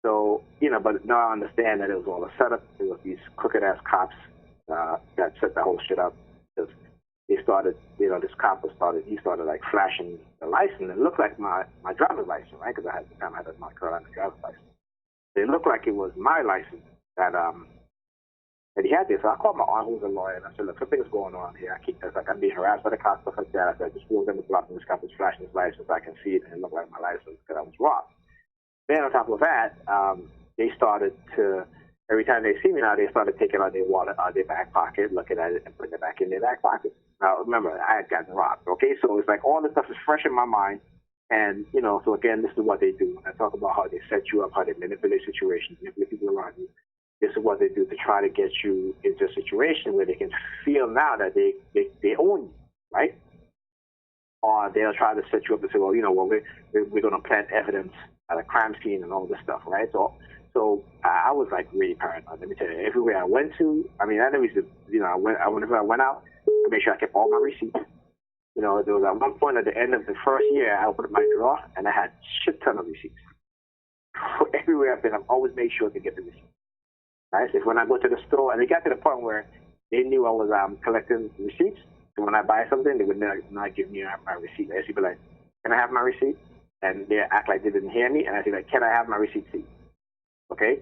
So, but now I understand that it was all a setup. It was these crooked-ass cops that set the whole shit up. Because they started, this cop he started like flashing the license. It looked like my driver's license, right? Because at the time I had a North Carolina driver's license. It looked like it was my license that that he had this. So I called my aunt, who's a lawyer, and I said, look, something's going on here. I'm being harassed by the cops, stuff like that. I said, I just pulled in the block, and this cop was flashing his license so I can see it, and it looked like my license because I was robbed. Then on top of that, they started to, every time they see me now, they started taking out their wallet out of their back pocket, looking at it, and putting it back in their back pocket. Now, remember, I had gotten robbed, okay? So it's like all this stuff is fresh in my mind. And, you know, so again, this is what they do. I talk about how they set you up, how they manipulate situations, manipulate people around you. This is what they do to try to get you into a situation where they can feel now that they own you, right? Or they'll try to set you up and say, well, you know, well, we're going to plant evidence at a crime scene and all this stuff, right? So I was like really paranoid. Let me tell you, everywhere I went to, I mean, I never used to, you know, whenever I went out, I made sure I kept all my receipts. You know, there was at one point at the end of the first year, I opened my drawer and I had a shit ton of receipts. Everywhere I've been, I've always made sure to get the receipts. Right? So when I go to the store, and it got to the point where they knew I was collecting receipts. So when I buy something, they would not give me my receipt. They used to be like, "Can I have my receipt?" And they act like they didn't hear me, and I say like, "Can I have my receipt, please?" Okay.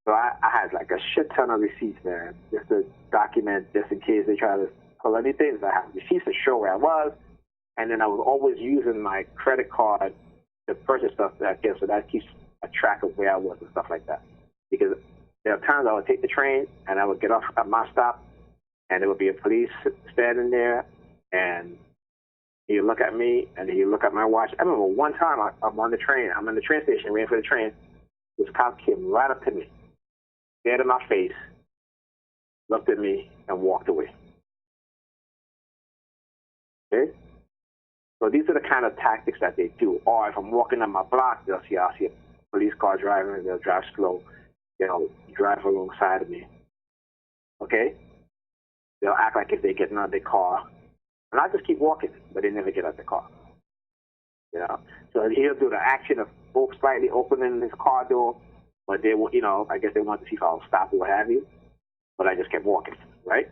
So I had like a shit ton of receipts there, just to document, just in case they try to pull anything. So I have receipts to show where I was, and then I was always using my credit card to purchase stuff so that keeps a track of where I was and stuff like that. Because there are times I would take the train and I would get off at my stop and there would be a police standing there and he'd look at me and he'd look at my watch. I remember one time I'm on the train station waiting for the train. This cop came right up to me, stared in my face, looked at me and walked away. Okay? So these are the kind of tactics that they do. Or if I'm walking on my block, I'll see a police car driving and they'll drive slow. They'll drive alongside of me. Okay? They'll act like if they're getting out of their car. And I just keep walking, but they never get out of the car. You know? So he'll do the action of slightly opening his car door, but they will, you know, I guess they want to see if I'll stop or what have you. But I just kept walking, right?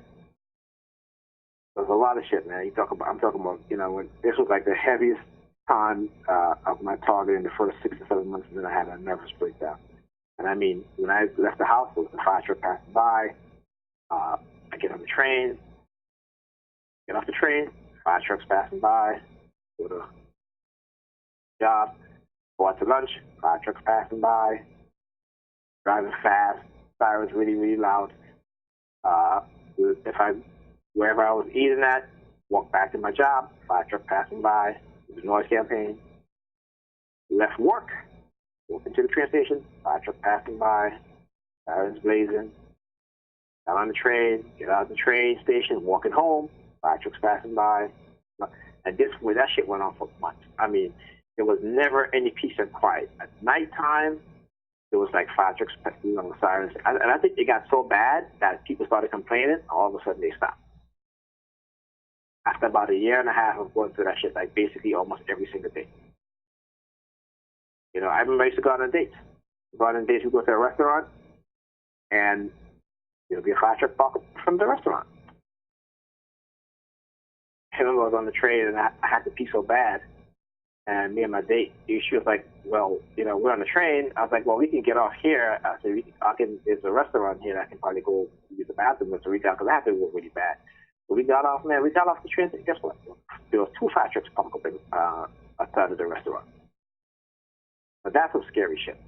There's a lot of shit, man. I'm talking about, you know, when this was like the heaviest time of my target in the first 6 to 7 months, and then I had a nervous breakdown. And I mean, when I left the house, there was a fire truck passing by. I get on the train, get off the train, fire trucks passing by, go to job, go out to lunch, fire trucks passing by, driving fast, sirens really, really loud. Wherever I was eating at, walk back to my job, fire truck passing by, the noise campaign, left work, walk into the train station, fire truck passing by, sirens blazing, got on the train, get out of the train station, walking home, fire trucks passing by. And that shit went on for months. I mean, there was never any peace and quiet. At nighttime, there was like fire trucks passing on the sirens. And I think it got so bad that people started complaining, all of a sudden they stopped. After about a year and a half of going through that shit, like basically almost every single day. You know, I remember I used to go out on dates. We go to a restaurant, and there'll be a fire truck parked from the restaurant. I remember I was on the train, and I had to pee so bad. And me and my date, she was like, well, you know, we're on the train. I was like, well, we can get off here. I said, there's a restaurant here that I can probably go use the bathroom with. So we got, because I had to go really bad. So we got off the train. Guess what? There was 2 fire trucks parked up outside of the restaurant. But that's some scary shit.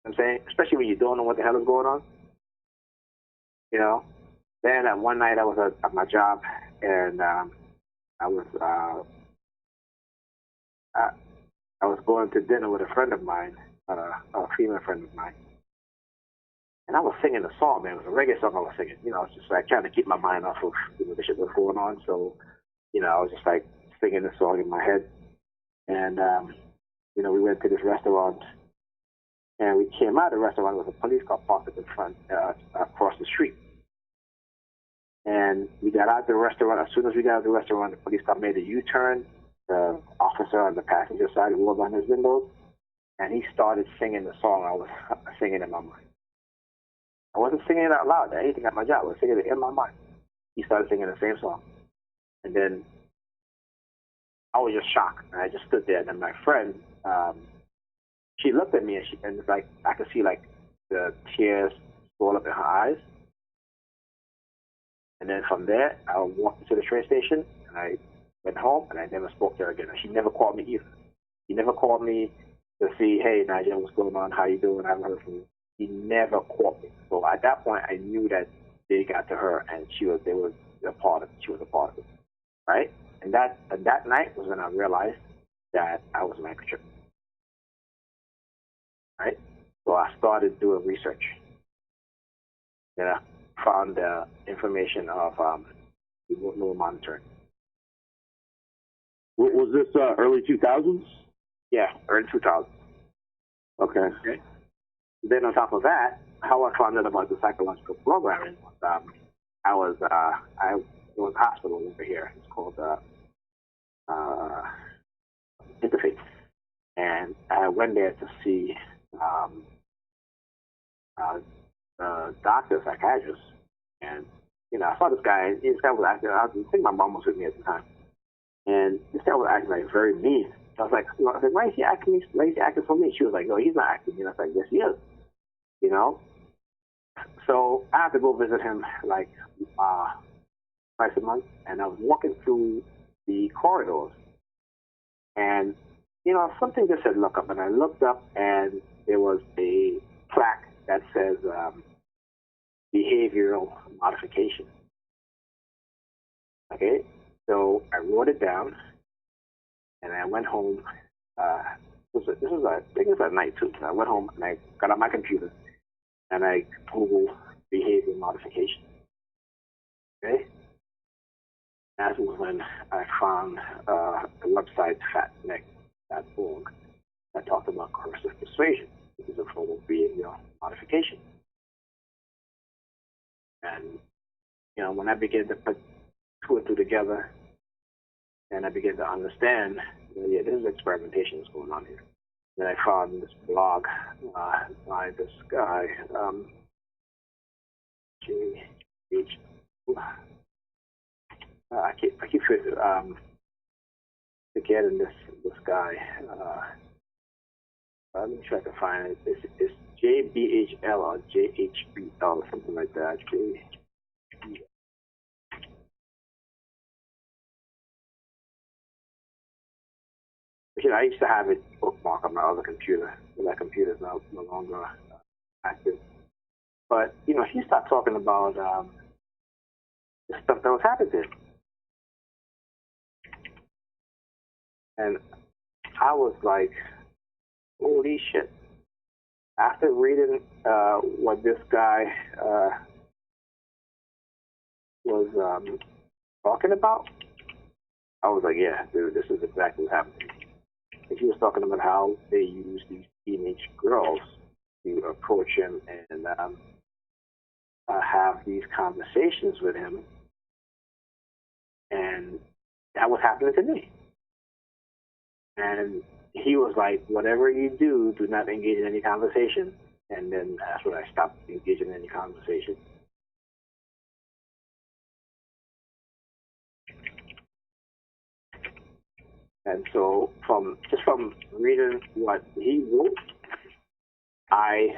I'm saying, especially when you don't know what the hell is going on. You know. Then one night I was at my job, and I was going to dinner with a friend of mine, a female friend of mine. And I was singing a song, man. It was a reggae song I was singing. You know, I was just like trying to keep my mind off of the shit that was going on. So, you know, I was just like singing the song in my head. And, you know, we went to this restaurant. And we came out of the restaurant with a police car parked in front, across the street. And we got out of the restaurant. As soon as we got out of the restaurant, the police car made a U-turn. The officer on the passenger side rolled on his windows. And he started singing the song I was singing in my mind. I wasn't singing it out loud. Anything at my job. I was singing it in my mind. He started singing the same song. And then I was just shocked. And I just stood there. And then my friend, she looked at me and it's like, I could see like the tears all up in her eyes. And then from there, I walked to the train station, and I went home, and I never spoke to her again. She never called me either. She never called me to see, hey, Nigel, what's going on? How you doing? I haven't heard from you. She never called me. So at that point, I knew that they got to her, and she was a part of it, right? And that night was when I realized that I was microchipped, right? So I started doing research. Then I found the information of remote monitoring. Was this early 2000s? Yeah, early 2000s. Okay. Then on top of that, how I found out about the psychological programming was I was a hospital over here. It's called Interface, and I went there to see the doctor, psychiatrist, and I saw this guy. This guy was acting. I think my mom was with me at the time, and this guy was acting like very mean. I was like, why is he acting? Why is he acting so mean? She was like, no, he's not acting mean. I was like, yes, he is. So I had to go visit him like twice a month, and I was walking through the corridors, and something just said look up, and I looked up, and there was a plaque that says behavioral modification. Okay, so I wrote it down, and I went home. This was I think it was at night too. I went home and I got on my computer and I Googled behavior modification. Okay, that was when I found the website fatneck.org that talked about coercive persuasion, which is a form of behavioral modification. And when I began to put two and two together, and I began to understand, this is experimentation that's going on here. Then I found this blog by this guy, I keep forgetting this guy. Let me try to find it. It's JBHL or JHBL, something like that. I used to have it bookmarked on my other computer, but that computer is no longer active. But, he started talking about the stuff that was happening to him. And I was like, holy shit. After reading what this guy was talking about, I was like, yeah, dude, this is exactly what happened to me. And he was talking about how they use these teenage girls to approach him and have these conversations with him. And that was happening to me. And he was like, whatever you do, do not engage in any conversation. And then that's when I stopped engaging in any conversation. And so from reading what he wrote, I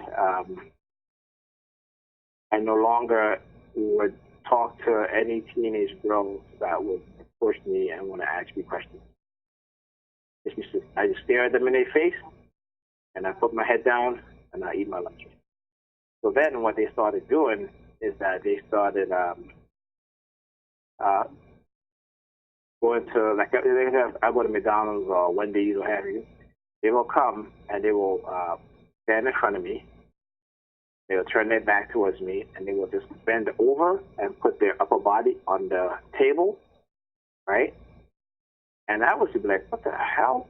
no longer would talk to any teenage girls that would approach me and want to ask me questions. I just stare at them in their face, and I put my head down, and I eat my lunch. So then what they started doing is that they started going to, like, I go to McDonald's or Wendy's or have you. They will come and they will stand in front of me. They will turn their back towards me, and they will just bend over and put their upper body on the table, right? And I was just like, what the hell?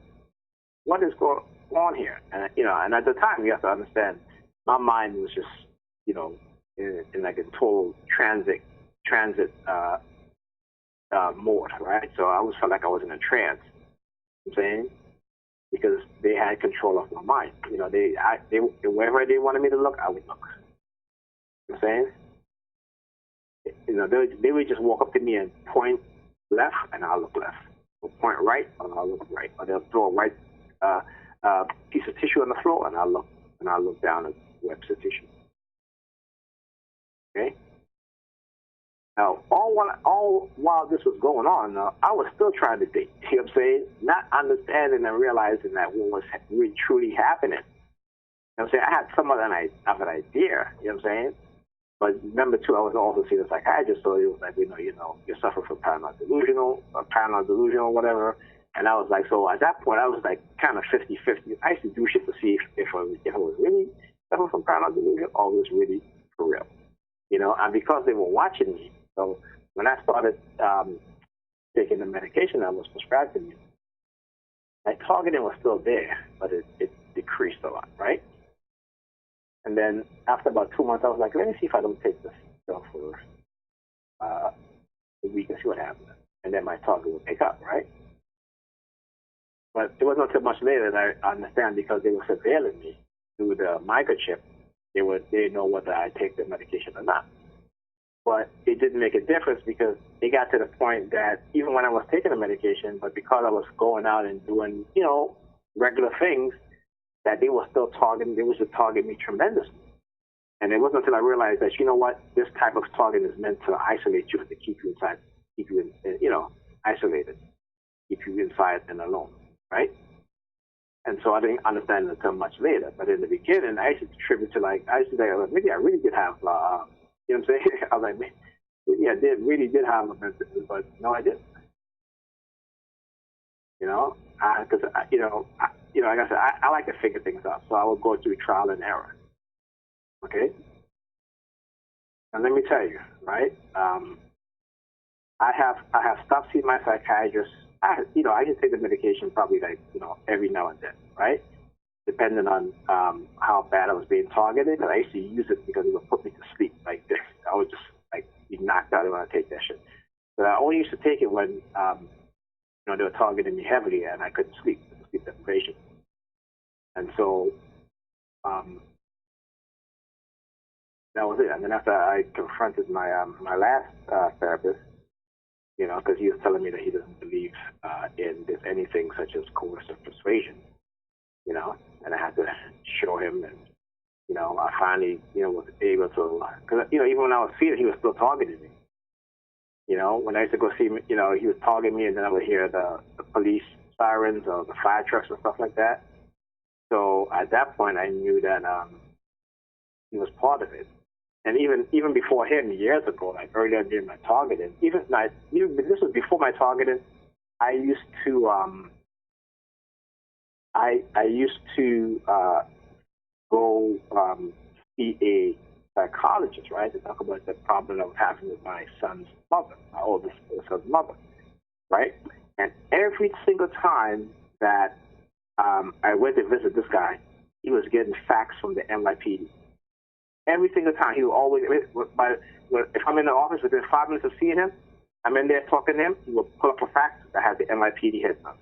What is going on here? And and at the time, you have to understand, my mind was just, in like a total transit mode, right? So I always felt like I was in a trance. You know what I'm saying? Because they had control of my mind. They wherever they wanted me to look, I would look. You know what I'm saying? They would just walk up to me and point left, and I'll look left. Or point right, and I'll look right. Or they'll throw a white piece of tissue on the floor, and I'll look down at the piece of tissue. Okay. Now, all while this was going on, I was still trying to date. You know what I'm saying? Not understanding and realizing that what was really truly happening. You know what I'm saying? I had somewhat of an idea. You know what I'm saying? But remember, too, I was also seeing a psychiatrist, so it was like, you're suffering from paranoid delusional, whatever. And I was like, so at that point, I was like kind of 50-50. I used to do shit to see if it was really suffering from paranoid delusion or it was really for real. And because they were watching me, so when I started taking the medication that was prescribed to me, my targeting was still there, but it decreased a lot, right? And then after about 2 months, I was like, let me see if I don't take this stuff for a week and see what happens. And then my target would pick up, right? But it wasn't until much later that I understand, because they were surveilling me through the microchip. They know whether I take the medication or not. But it didn't make a difference, because it got to the point that even when I was taking the medication, but because I was going out and doing, regular things, that they were still targeting, they was to target me tremendously. And it wasn't until I realized that, this type of targeting is meant to isolate you and to keep you inside, isolated, keep you inside and alone, right? And so I didn't understand it until much later. But in the beginning, I used to attribute to maybe I really did have, you know what I'm saying? I was like, maybe I really did have a mental, but no, I didn't. Because like I said, I like to figure things out, so I would go through trial and error. Okay. And let me tell you, right? I have stopped seeing my psychiatrist. I can take the medication probably every now and then, right? Depending on how bad I was being targeted. And I used to use it because it would put me to sleep like this. I would just be knocked out when I take that shit. But I only used to take it when they were targeting me heavily and I couldn't sleep deprivation. And so that was it. And then after I confronted my my last therapist, because he was telling me that he doesn't believe in this anything such as coercive persuasion, and I had to show him, and I finally was able to, because even when I was feeling, he was still targeting me. When I used to go see him, he was targeting me, and then I would hear the police sirens or the fire trucks and stuff like that. So at that point, I knew that he was part of it. And even before him, years ago, earlier during my targeting, even this was before my targeting, I used to go see a psychologist, right, to talk about the problem I was having with my son's mother, my oldest son's mother, right? And every single time that I went to visit this guy, he was getting facts from the NYPD. Every single time, he would always, if I'm in the office within 5 minutes of seeing him, I'm in there talking to him, he would pull up a fax that had the NYPD head on.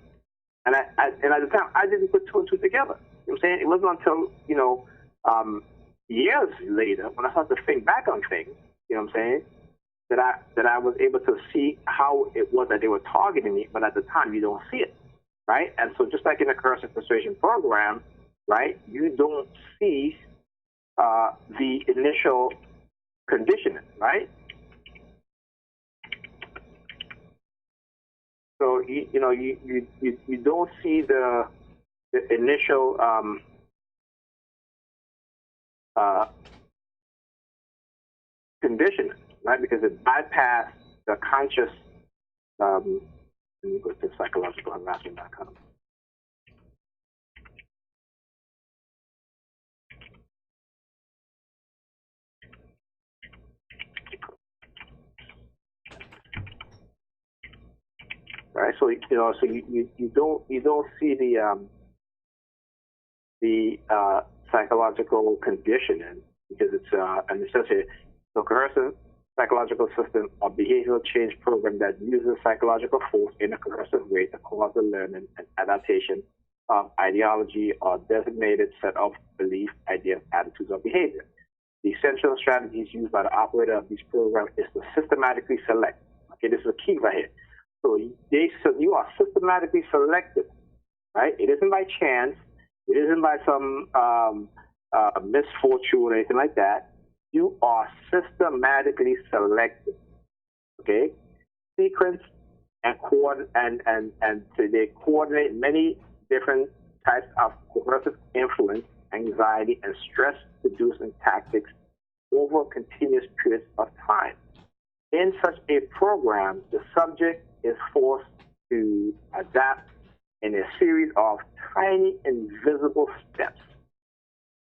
And at the time, I didn't put two and two together. You know what I'm saying? It wasn't until, years later, when I started to think back on things, you know what I'm saying, that I was able to see how it was that they were targeting me, but at the time, you don't see it, right? And so just like in the coercive persuasion program, right, you don't see the initial conditioning, right? So you don't see the initial conditioning, right? Because it bypassed the conscious. Let me go to psychologicalharassment.com. Right, so so you don't see the psychological conditioning, because it's an associated. So coercive psychological system or behavioral change program that uses psychological force in a coercive way to cause the learning and adaptation of ideology or designated set of belief, ideas, attitudes, or behavior. The essential strategies used by the operator of these programs is to systematically select. Okay, this is a key right here. So you are systematically selected, right? It isn't by chance. It isn't by some misfortune or anything like that. you are systematically selected, okay? Sequence and so they coordinate many different types of coercive influence, anxiety, and stress-producing tactics over continuous periods of time. In such a program, the subject is forced to adapt in a series of tiny invisible steps.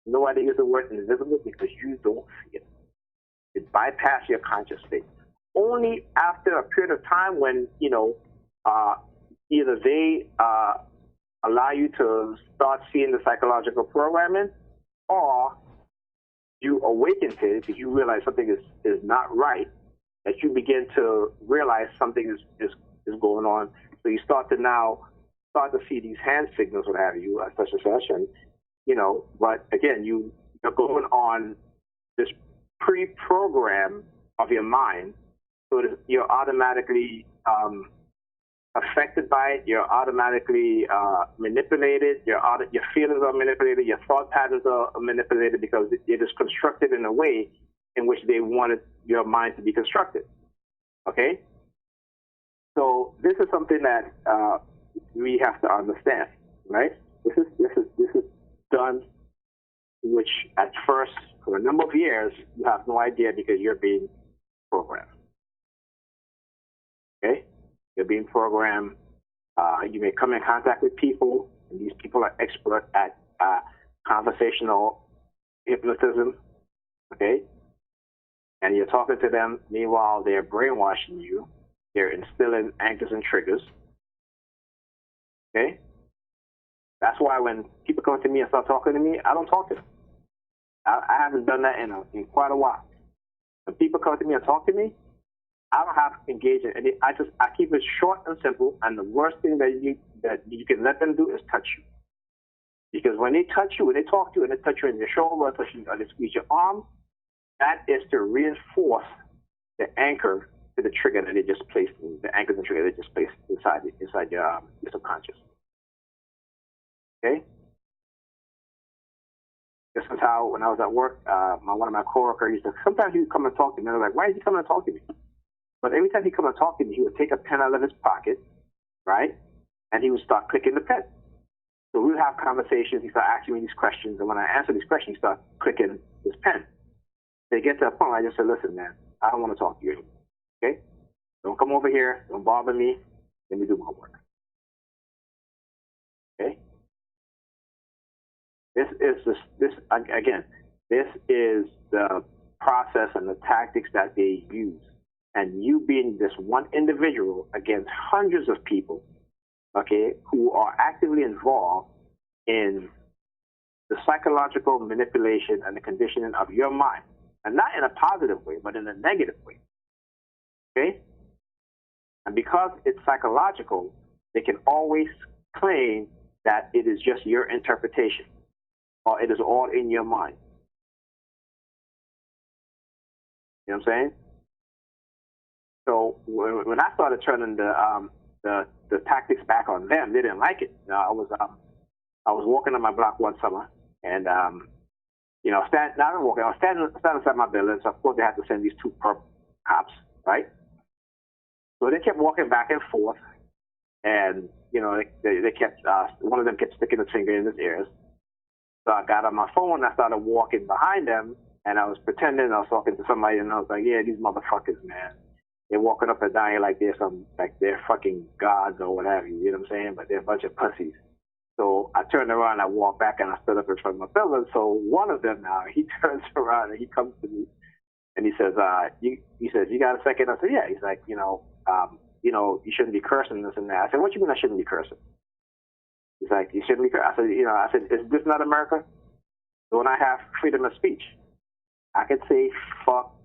You know why they use the word invisible? Because you don't see it. It bypasses your conscious state. Only after a period of time when, either they allow you to start seeing the psychological programming, or you awaken to it because you realize something is not right, that you begin to realize something is going on. So you start to see these hand signals, what have you, such a session, but again, you're going on this pre-program of your mind, so that you're automatically affected by it, you're automatically manipulated, your feelings are manipulated, your thought patterns are manipulated because it is constructed in a way in which they wanted your mind to be constructed. Okay? So this is something that we have to understand, right? This is done, which at first, for a number of years, you have no idea because you're being programmed. Okay? You're being programmed. You may come in contact with people, and these people are expert at conversational hypnotism. Okay? And you're talking to them. Meanwhile, they're brainwashing you. They're instilling anchors and triggers. Okay? That's why when people come to me and start talking to me, I don't talk to them. I haven't done that in quite a while. When people come to me and talk to me, I don't have to engage in any. I keep it short and simple. And the worst thing that you can let them do is touch you, because when they touch you, when they talk to you, and they touch you in your shoulder, touch you, or they squeeze your arm, that is to reinforce the anchor to the trigger that they just placed. The anchor and trigger they just placed inside your subconscious. Okay. This is how, when I was at work, one of my coworkers used to, sometimes he would come and talk to me, and I was like, why is he coming and talking to me? But every time he come and talk to me, he would take a pen out of his pocket, right? And he would start clicking the pen. So we would have conversations, he started asking me these questions, and when I answer these questions, he started clicking his pen. They get to a point where I just said, listen, man, I don't want to talk to you anymore, okay? Don't come over here, don't bother me, let me do my work. Okay? This is the process and the tactics that they use. And you being this one individual against hundreds of people, okay, who are actively involved in the psychological manipulation and the conditioning of your mind. And not in a positive way, but in a negative way. Okay? And because it's psychological, they can always claim that it is just your interpretation, or it is all in your mind. You know what I'm saying? So when I started turning the tactics back on them, they didn't like it. I was walking on my block one summer, and I was standing outside my building. So of course they had to send these two cops, right? So they kept walking back and forth, and they kept one of them kept sticking his finger in his ears. So I got on my phone and I started walking behind them, and I was pretending I was talking to somebody, and I was like, yeah, these motherfuckers, man. They're walking up and down here like they're fucking gods or whatever, you know what I'm saying? But they're a bunch of pussies. So I turned around, I walked back, and I stood up in front of my building. So one of them now, he turns around and he comes to me, and he says, you got a second? I said, yeah. He's like, you shouldn't be cursing this and that. I said, what you mean I shouldn't be cursing? He's like, you shouldn't be cursing. I said, is this not America? When I have freedom of speech, I can say fuck,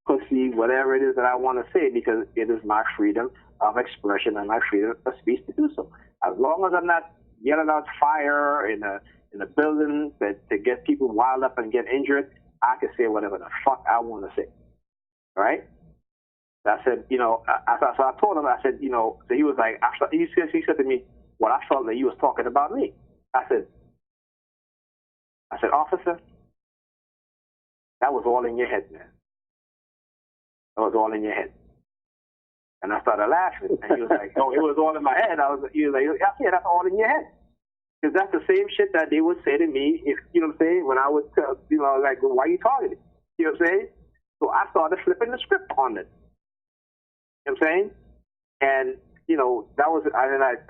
pussy, whatever it is that I want to say, because it is my freedom of expression and my freedom of speech to do so. As long as I'm not yelling out fire in a building to get people wild up and get injured, I can say whatever the fuck I want to say. Right? I said, so I told him, I said, so he was like, he said to me, well, I felt that you was talking about me. I said, officer, That was all in your head, man. That was all in your head. And I started laughing. And he was like, no, it was all in my head. He was like, yeah, that's all in your head. Because that's the same shit that they would say to me, if you know what I'm saying, when I would, like, well, why are you targeting? You know what I'm saying? So I started flipping the script on it. You know what I'm saying? And, that was, I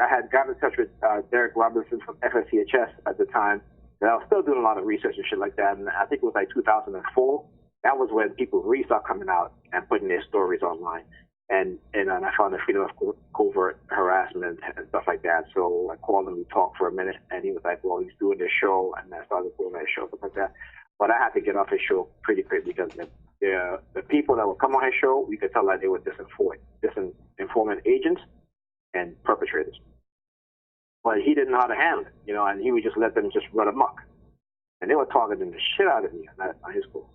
had gotten in touch with Derek Robinson from FSCHS at the time. And I was still doing a lot of research and shit like that. And I think it was like 2004. That was when people really started coming out and putting their stories online. And I found the freedom of covert harassment and stuff like that. So I called him, we talked for a minute, and he was like, well, he's doing this show, and I started doing that show, stuff like that. But I had to get off his show pretty quick because the people that would come on his show, we could tell that they were disinformant agents and perpetrators. But he didn't know how to handle it, and he would just let them just run amok. And they were targeting the shit out of me on his show.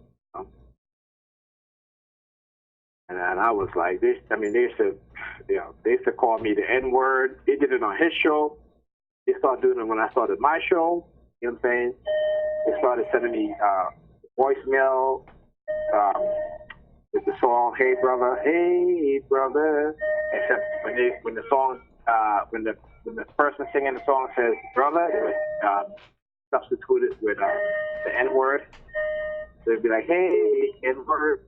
And I was like, they used to call me the N-word. They did it on his show. They started doing it when I started my show. You know what I'm saying? They started sending me voicemail with the song "Hey Brother, Hey Brother." Except when the person singing the song says "brother," they would substitute it with the N-word. So it'd be like, "Hey N-word."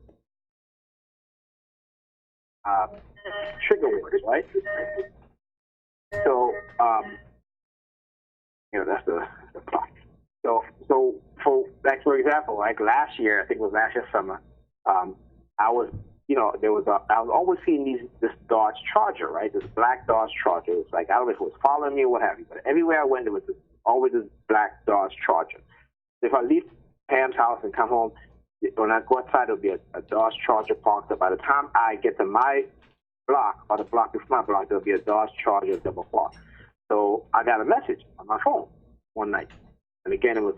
Trigger words, right? So, that's the plot. So for example, like last year, I think it was last year summer, I was always seeing this Dodge Charger, right? This black Dodge Charger. It's like, I don't know if it was following me or what have you, but everywhere I went, there was always this black Dodge Charger. If I leave Pam's house and come home, when I go outside, there'll be a Dodge Charger parked up. By the time I get to my block, or the block before my block, there'll be a Dodge Charger double parked. So I got a message on my phone one night. And again, it was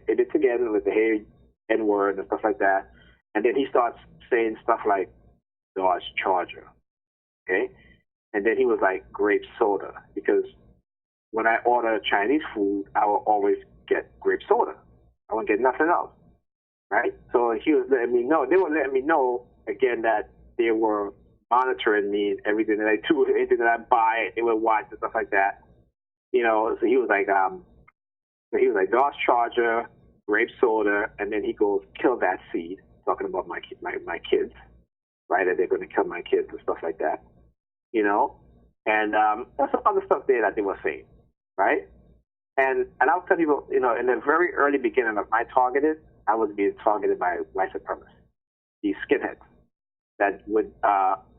edited together with the hey N-word and stuff like that. And then he starts saying stuff like Dodge Charger. Okay? And then he was like grape soda. Because when I order Chinese food, I will always get grape soda. I won't get nothing else. Right? So he was letting me know. They were letting me know, again, that they were monitoring me and everything that I do, anything that I buy, they would watch and stuff like that. So he was like, Dodge Charger, grape soda, and then he goes, kill that seed, talking about my kids, right? That they're going to kill my kids and stuff like that, And there's some other stuff there that they were saying, right? And I'll tell you, in the very early beginning of my targeted, I was being targeted by white supremacists, these skinheads that would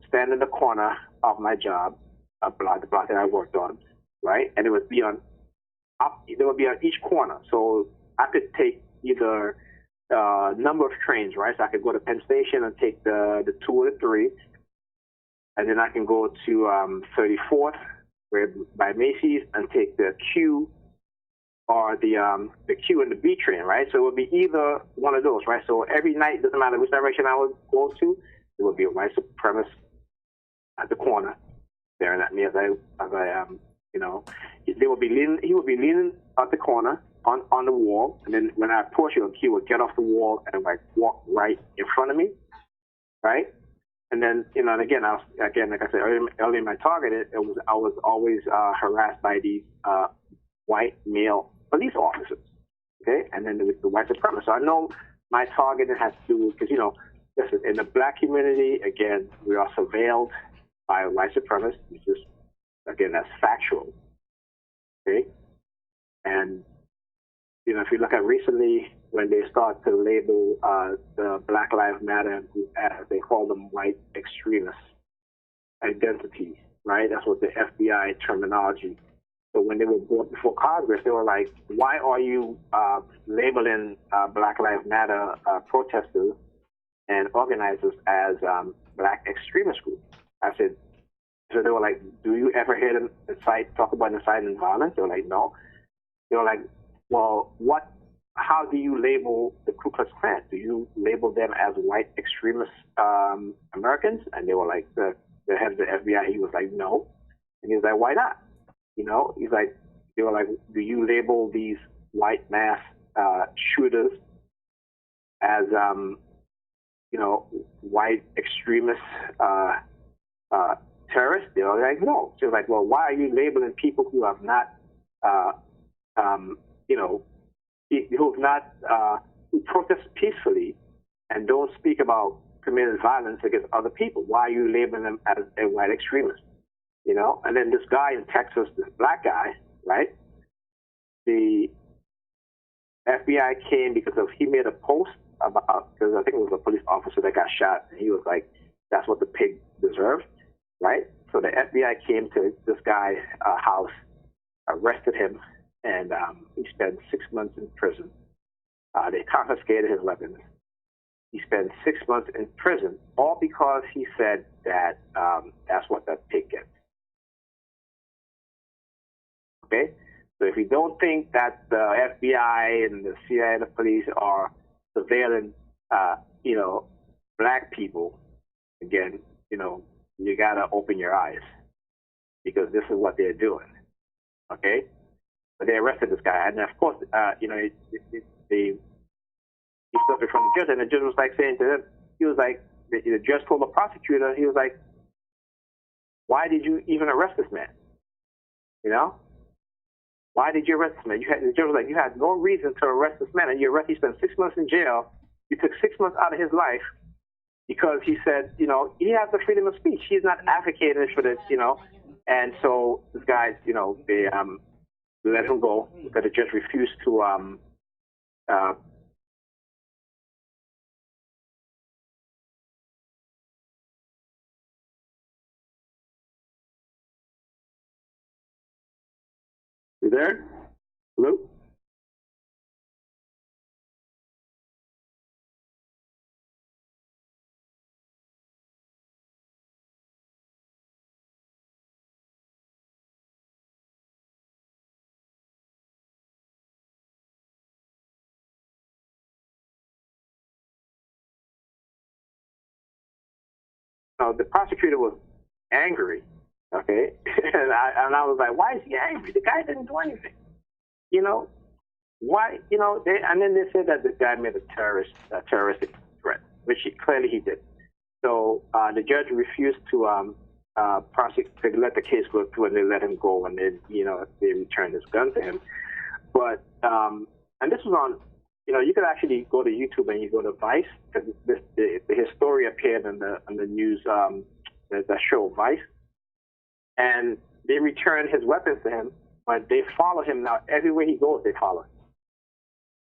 stand in the corner of my job, the block that I worked on, right? And it would be on each corner. So I could take either number of trains, right? So I could go to Penn Station and take the 2 or the 3, and then I can go to 34th by Macy's and take the Q or the Q and the B train, right? So it would be either one of those, right? So every night, doesn't matter which direction I would go to, it would be a white supremacist at the corner, staring at me as I he would be leaning at the corner on the wall, and then when I push him, he would get off the wall and like walk right in front of me, right? And then and again, like I said earlier in my target, I was always harassed by these white male police officers, okay? And then with the white supremacists. So I know my targeting has to do with, because listen, in the black community, again, we are surveilled by white supremacists, which is, again, that's factual, okay? And if you look at recently, when they start to label the Black Lives Matter group as, they call them white extremist identities, right? That's what the FBI terminology. So when they were brought before Congress, they were like, why are you labeling Black Lives Matter protesters and organizers as black extremist groups? I said, so they were like, do you ever hear them talk about inciting violence? They were like, no. They were like, well, how do you label the Ku Klux Klan? Do you label them as white extremist Americans? And they were like, the head of the FBI, he was like, no. And he was like, why not? He's like, they were like, do you label these white mass shooters as white extremist terrorists. They were like, no. She was like, well, why are you labeling people who have not, who protest peacefully and don't speak about committing violence against other people? Why are you labeling them as a white extremist? And then this guy in Texas, this black guy, right? The FBI came because he made a post about, because I think it was a police officer that got shot, and he was like, that's what the pig deserved, right? So the FBI came to this guy's house, arrested him, and he spent 6 months in prison. They confiscated his weapons. He spent 6 months in prison, all because he said that that's what that pig gets. Okay? So if you don't think that the FBI and the CIA and the police are surveilling, black people, again, you gotta open your eyes, because this is what they're doing. Okay? But they arrested this guy, and of course, he stood in front of the judge, and the judge was like saying to him, he was like, the judge told the prosecutor, he was like, why did you even arrest this man? Why did you arrest this man? The judge was like, you had no reason to arrest this man, and he spent 6 months in jail. You took 6 months out of his life because he said, he has the freedom of speech. He's not advocating for this, and so this guy, they let him go because the judge refused to You there? Hello? the prosecutor was angry, okay? and I was like, why is he angry? The guy didn't do anything. Why, and then they said that the guy made a terroristic threat, which clearly he did. So the judge refused to let the case go through, and they let him go, and then, they returned his gun to him. But, and this was on, you could actually go to YouTube and you go to Vice, because his story appeared in the news, the show Vice, and they returned his weapons to him, but they follow him now. Everywhere he goes, they follow him.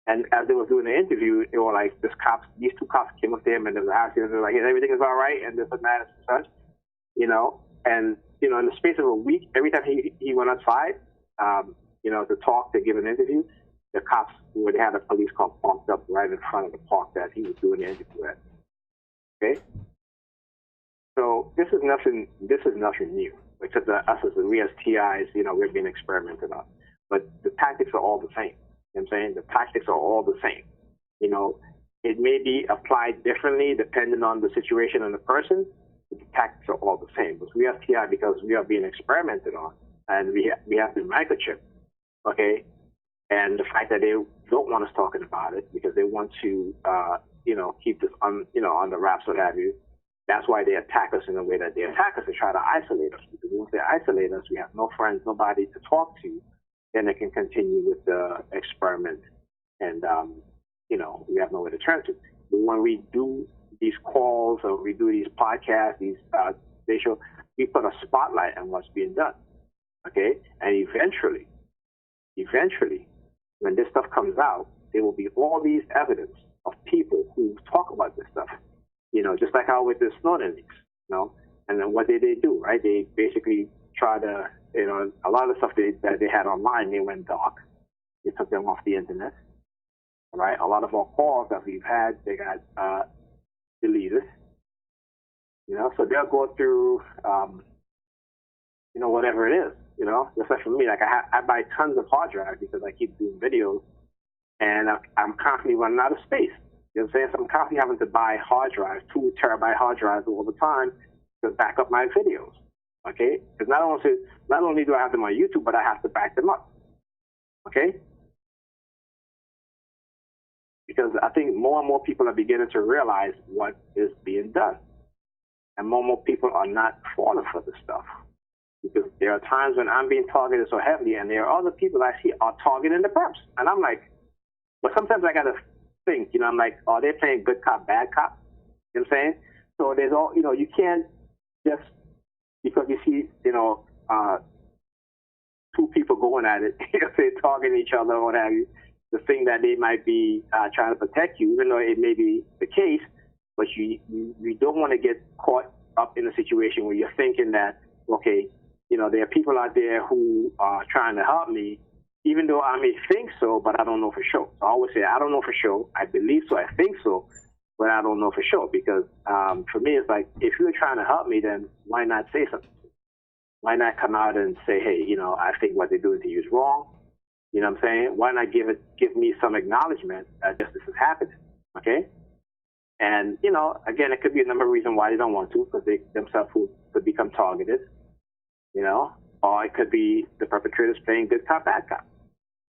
And as they were doing the interview, they were like, these two cops came up to him and they were asking him, they're like, everything is all right, and this and that and such, and, in the space of a week, every time he went outside, to talk, to give an interview, the cops would have a police car parked up right in front of the park that he was doing the interview at. Okay? So this is nothing new. Except that us as we as TIs, we're being experimented on. But the tactics are all the same. You know what I'm saying? The tactics are all the same. It may be applied differently depending on the situation and the person, but the tactics are all the same. But we as TI, because we are being experimented on, and we have the microchip, okay? And the fact that they don't want us talking about it because they want to, keep this on the wraps, what have you. That's why they attack us in the way that they attack us. They try to isolate us, because once they isolate us, we have no friends, nobody to talk to. Then they can continue with the experiment, and we have nowhere to turn to. But when we do these calls or we do these podcasts, we put a spotlight on what's being done, okay? And eventually, when this stuff comes out, there will be all these evidence of people who talk about this stuff, just like how with the Snowden leaks, And then what did they do, right? They basically try to, a lot of the stuff that they had online, they went dark. They took them off the internet, right? A lot of our calls that we've had, they got deleted, So they'll go through, whatever it is, Just like for me, like I buy tons of hard drives because I keep doing videos, and I'm constantly running out of space. You know what I'm saying? So I'm constantly having to buy hard drives, 2 terabyte hard drives all the time to back up my videos. Okay? Because not only do I have them on YouTube, but I have to back them up. Okay? because I think more and more people are beginning to realize what is being done. And more people are not falling for this stuff. Because there are times when I'm being targeted so heavily, and there are other people I see are targeting the preps. And I'm like, but sometimes I got to think, I'm like, are they playing good cop, bad cop? You know what I'm saying? So there's all, you can't just, because you see, two people going at it, say targeting each other or what have you, the thing that they might be trying to protect you, even though it may be the case, but you don't want to get caught up in a situation where you're thinking that, okay, there are people out there who are trying to help me, even though I may think so, but I don't know for sure. So I always say, I don't know for sure. I believe so. I think so, but I don't know for sure. Because for me, it's like, if you're trying to help me, then why not say something? Why not come out and say, hey, I think what they're doing to you is wrong. You know what I'm saying? Why not give me some acknowledgement that this is happening? Okay? And, again, it could be a number of reasons why they don't want to, because they themselves could become targeted. Or it could be the perpetrators playing good cop, bad cop.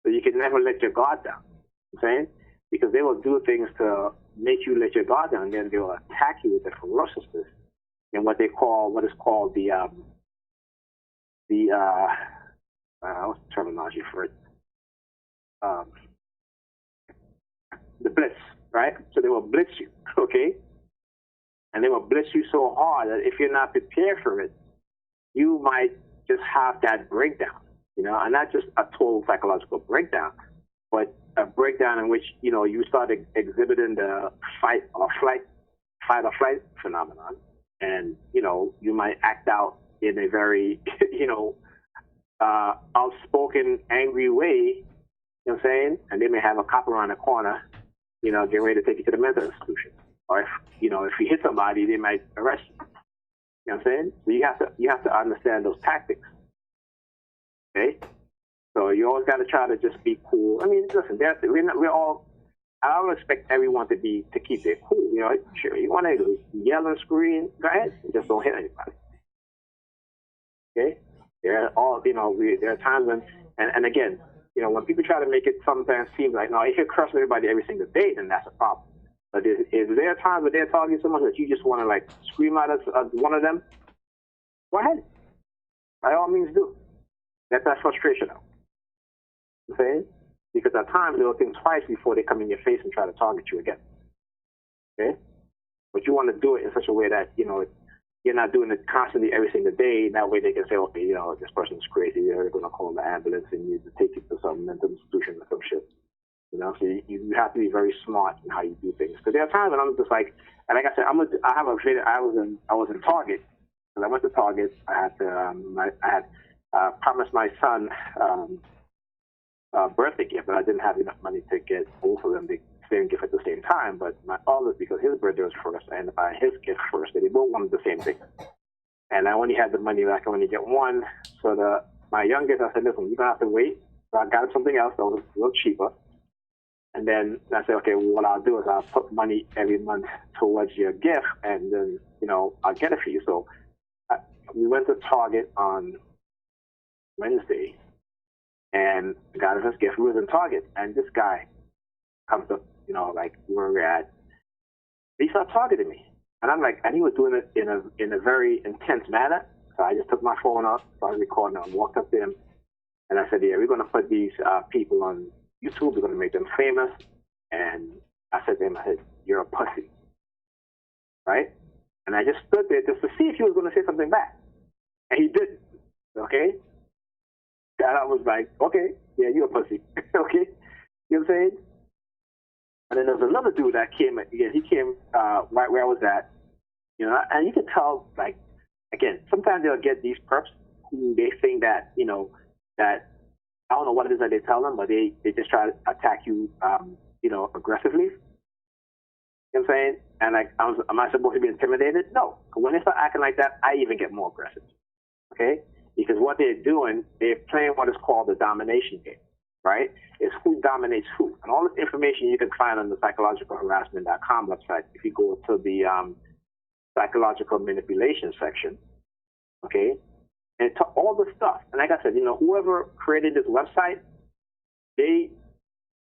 So you can never let your guard down. You know what I'm saying? Because they will do things to make you let your guard down, and then they will attack you with their ferociousness and what is called the what's the terminology for it? The blitz, right? So they will blitz you, okay? And they will blitz you so hard that if you're not prepared for it, you might just have that breakdown, and not just a total psychological breakdown, but a breakdown in which, you start exhibiting the fight or flight phenomenon. And, you might act out in a very, outspoken, angry way, you know what I'm saying? And they may have a cop around the corner, get ready to take you to the mental institution. Or if you hit somebody, they might arrest you. You know what I'm saying? So you have to understand those tactics. Okay? So you always got to try to just be cool. I mean, listen, I don't expect everyone to keep their cool. Sure, you want to yell and scream, go ahead. Just don't hit anybody. Okay? There are times when, and again, when people try to make it sometimes seem like, no, if you're cursing everybody every single day, then that's a problem. But is there times where they're targeting someone that you just want to scream out at one of them? Go ahead. By all means do. Let that frustration out. You know what I'm saying? Because at times they will think twice before they come in your face and try to target you again. Okay? But you want to do it in such a way that, you're not doing it constantly every single day. That way they can say, okay, this person is crazy. They're going to call the ambulance and you need to take it to some mental institution or some shit. So you have to be very smart in how you do things. Because there are times when I'm just like, and like I said, I have a video. I was in Target. When I went to Target, I had promised my son a birthday gift, but I didn't have enough money to get both of them the same gift at the same time. But my oldest, because his birthday was first, I ended up buying his gift first. They both wanted the same thing. And I only had the money that I could only get one. So my youngest, I said, listen, you're going to have to wait. So I got him something else that was a little cheaper. And then I said, okay, well, what I'll do is I'll put money every month towards your gift, and then, I'll get it for you. So we went to Target on Wednesday and got him his gift. We was in Target, and this guy comes up, like where we're at. He started targeting me. And I'm like, and he was doing it in a very intense manner. So I just took my phone out, started recording and walked up to him. And I said, yeah, we're going to put these people on YouTube. We're going to make them famous. And I said to him, you're a pussy. Right? And I just stood there just to see if he was going to say something back. And he didn't. Okay? And I was like, okay, yeah, you're a pussy. Okay? You know what I'm saying? And then there was another dude that came, again, he came right where I was at, and you could tell, like, again, sometimes they'll get these perps who they think that, that, I don't know what it is that they tell them, but they just try to attack you, aggressively. You know what I'm saying? And like, am I supposed to be intimidated? No. When they start acting like that, I even get more aggressive. Okay? Because what they're doing, they're playing what is called the domination game, right? It's who dominates who. And all this information you can find on the psychologicalharassment.com website if you go to the psychological manipulation section, okay? And to all the stuff. And like I said, whoever created this website, they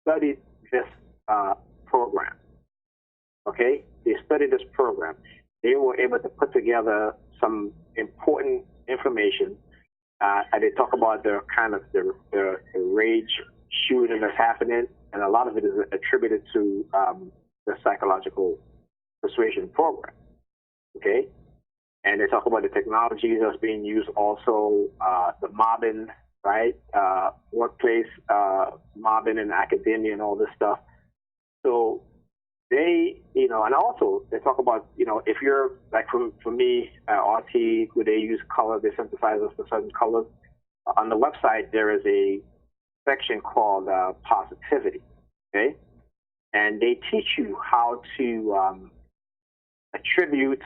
studied this program. Okay, they studied this program. They were able to put together some important information, and they talk about the kind of the rage shooting that's happening, and a lot of it is attributed to the psychological persuasion program. Okay, and they talk about the technologies that's being used, also the mobbing, right? Workplace mobbing and academia and all this stuff. So they, and also they talk about, if you're like for me, RT, where they use color, they synthesize us for certain colors. On the website, there is a section called positivity, okay? And they teach you how to attribute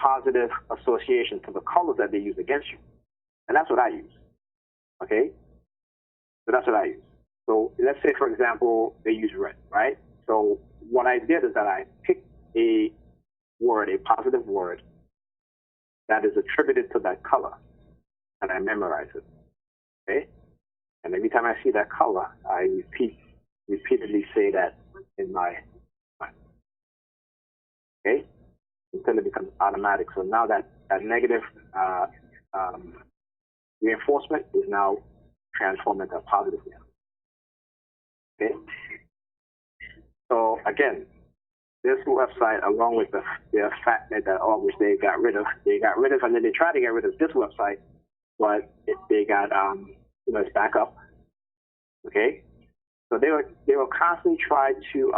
positive association to the colors that they use against you. And that's what I use, okay? So that's what I use. So let's say, for example, they use red, right? So what I did is that I picked a word, a positive word, that is attributed to that color, and I memorize it, okay? And every time I see that color, I repeatedly say that in my mind, okay? Until it becomes automatic. So now that negative reinforcement is now transformed into a positive reinforcement, okay? So again, this website, along with the FatNet.org, which they got rid of, and then they tried to get rid of this website, but they got, it's back up. Okay, so they were constantly trying to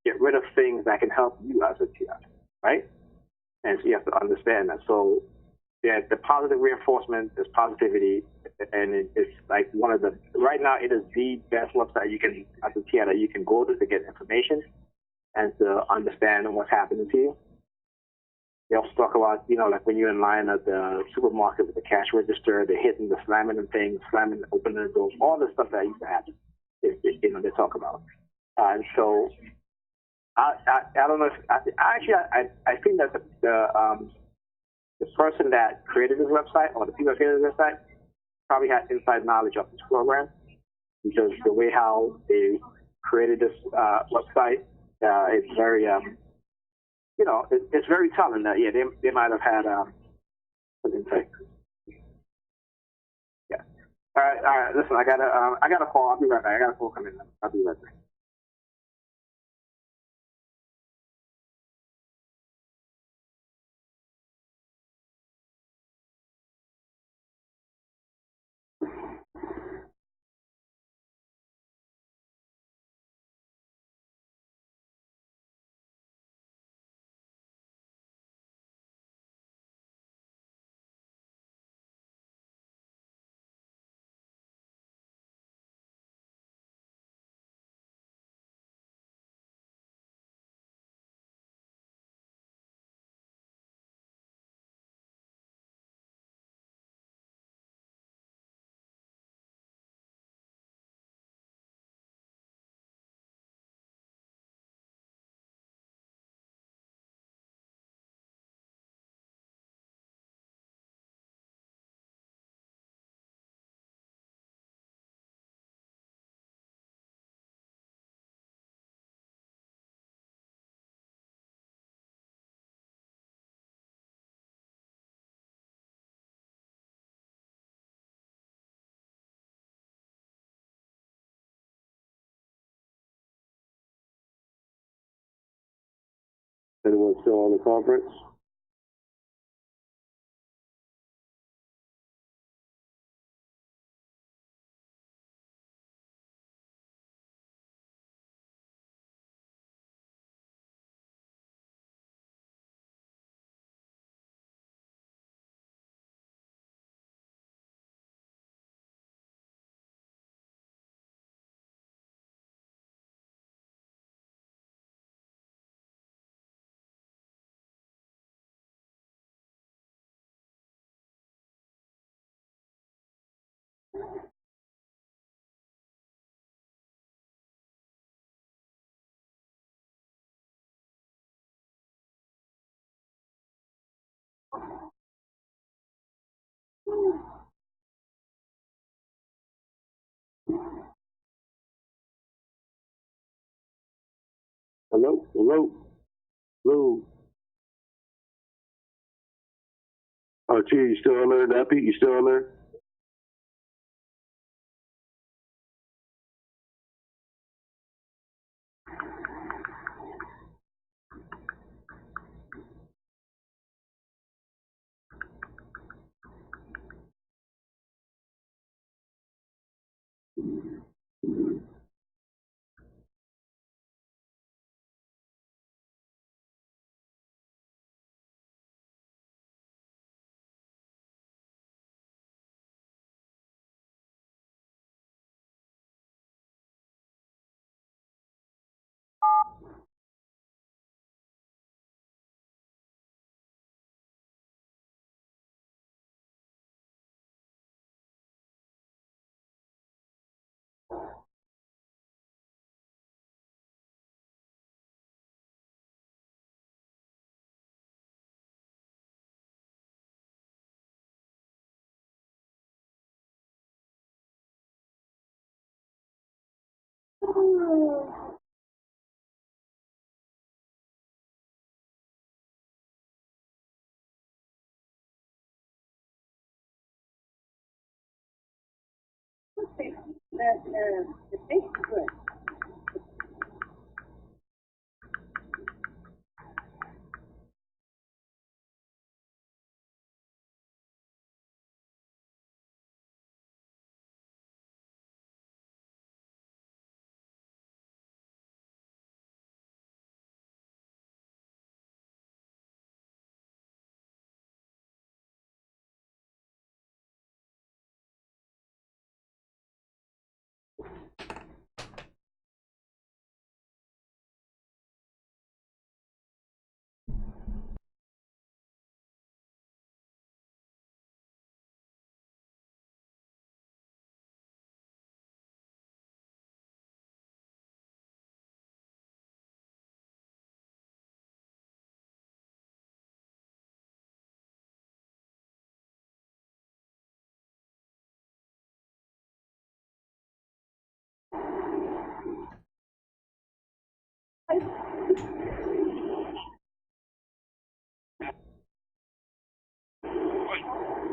get rid of things that can help you as a TI, right? And so you have to understand that. So yeah, the positive reinforcement, there's positivity, and it's like one of the, right now it is the best website you can, as a TI, that you can go to get information and to understand what's happening to you. They also talk about, like when you're in line at the supermarket with the cash register, they're hitting, the slamming and things, opening the doors, all the stuff that used to happen, they talk about. And so I don't know if, I think that the person that created this website, or the people that created this website, probably had inside knowledge of this program, because the way how they created this website, it's very, it's very telling that, they might have had some insight. Yeah. All right. Listen, I got a call. I'll be right back. I got a call coming in. I'll be right back. Anyone still on the conference? Hello? Hello? Oh, T, you still on there, Nappy? You still on there?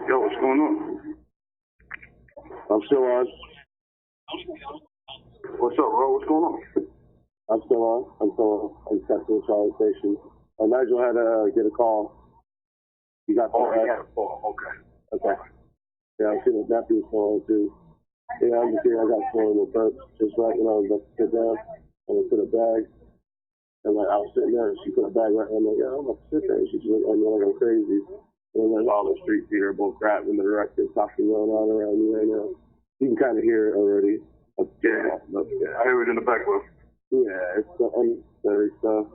Yo, what's going on? I'm still on. What's up, bro? What's going on? I'm still on. I just got to the Charlotte station. Nigel had to get a call. You got Oh, that, right? yeah. Oh, okay. Okay. Yeah, I see the Nappy was calling too. Yeah, I'm just here. I got phone with Bert. Just right when I was about to sit down, I went to the bag. And like, I was sitting there, and she put a bag right there. I'm like, yeah, I'm about to sit there. And she just looked at me like I'm crazy. And then all the street theater, both rap and the director talking going on around me right now. You can kind of hear it already. Yeah, I hear it in the background. Yeah, it's the unnecessary stuff.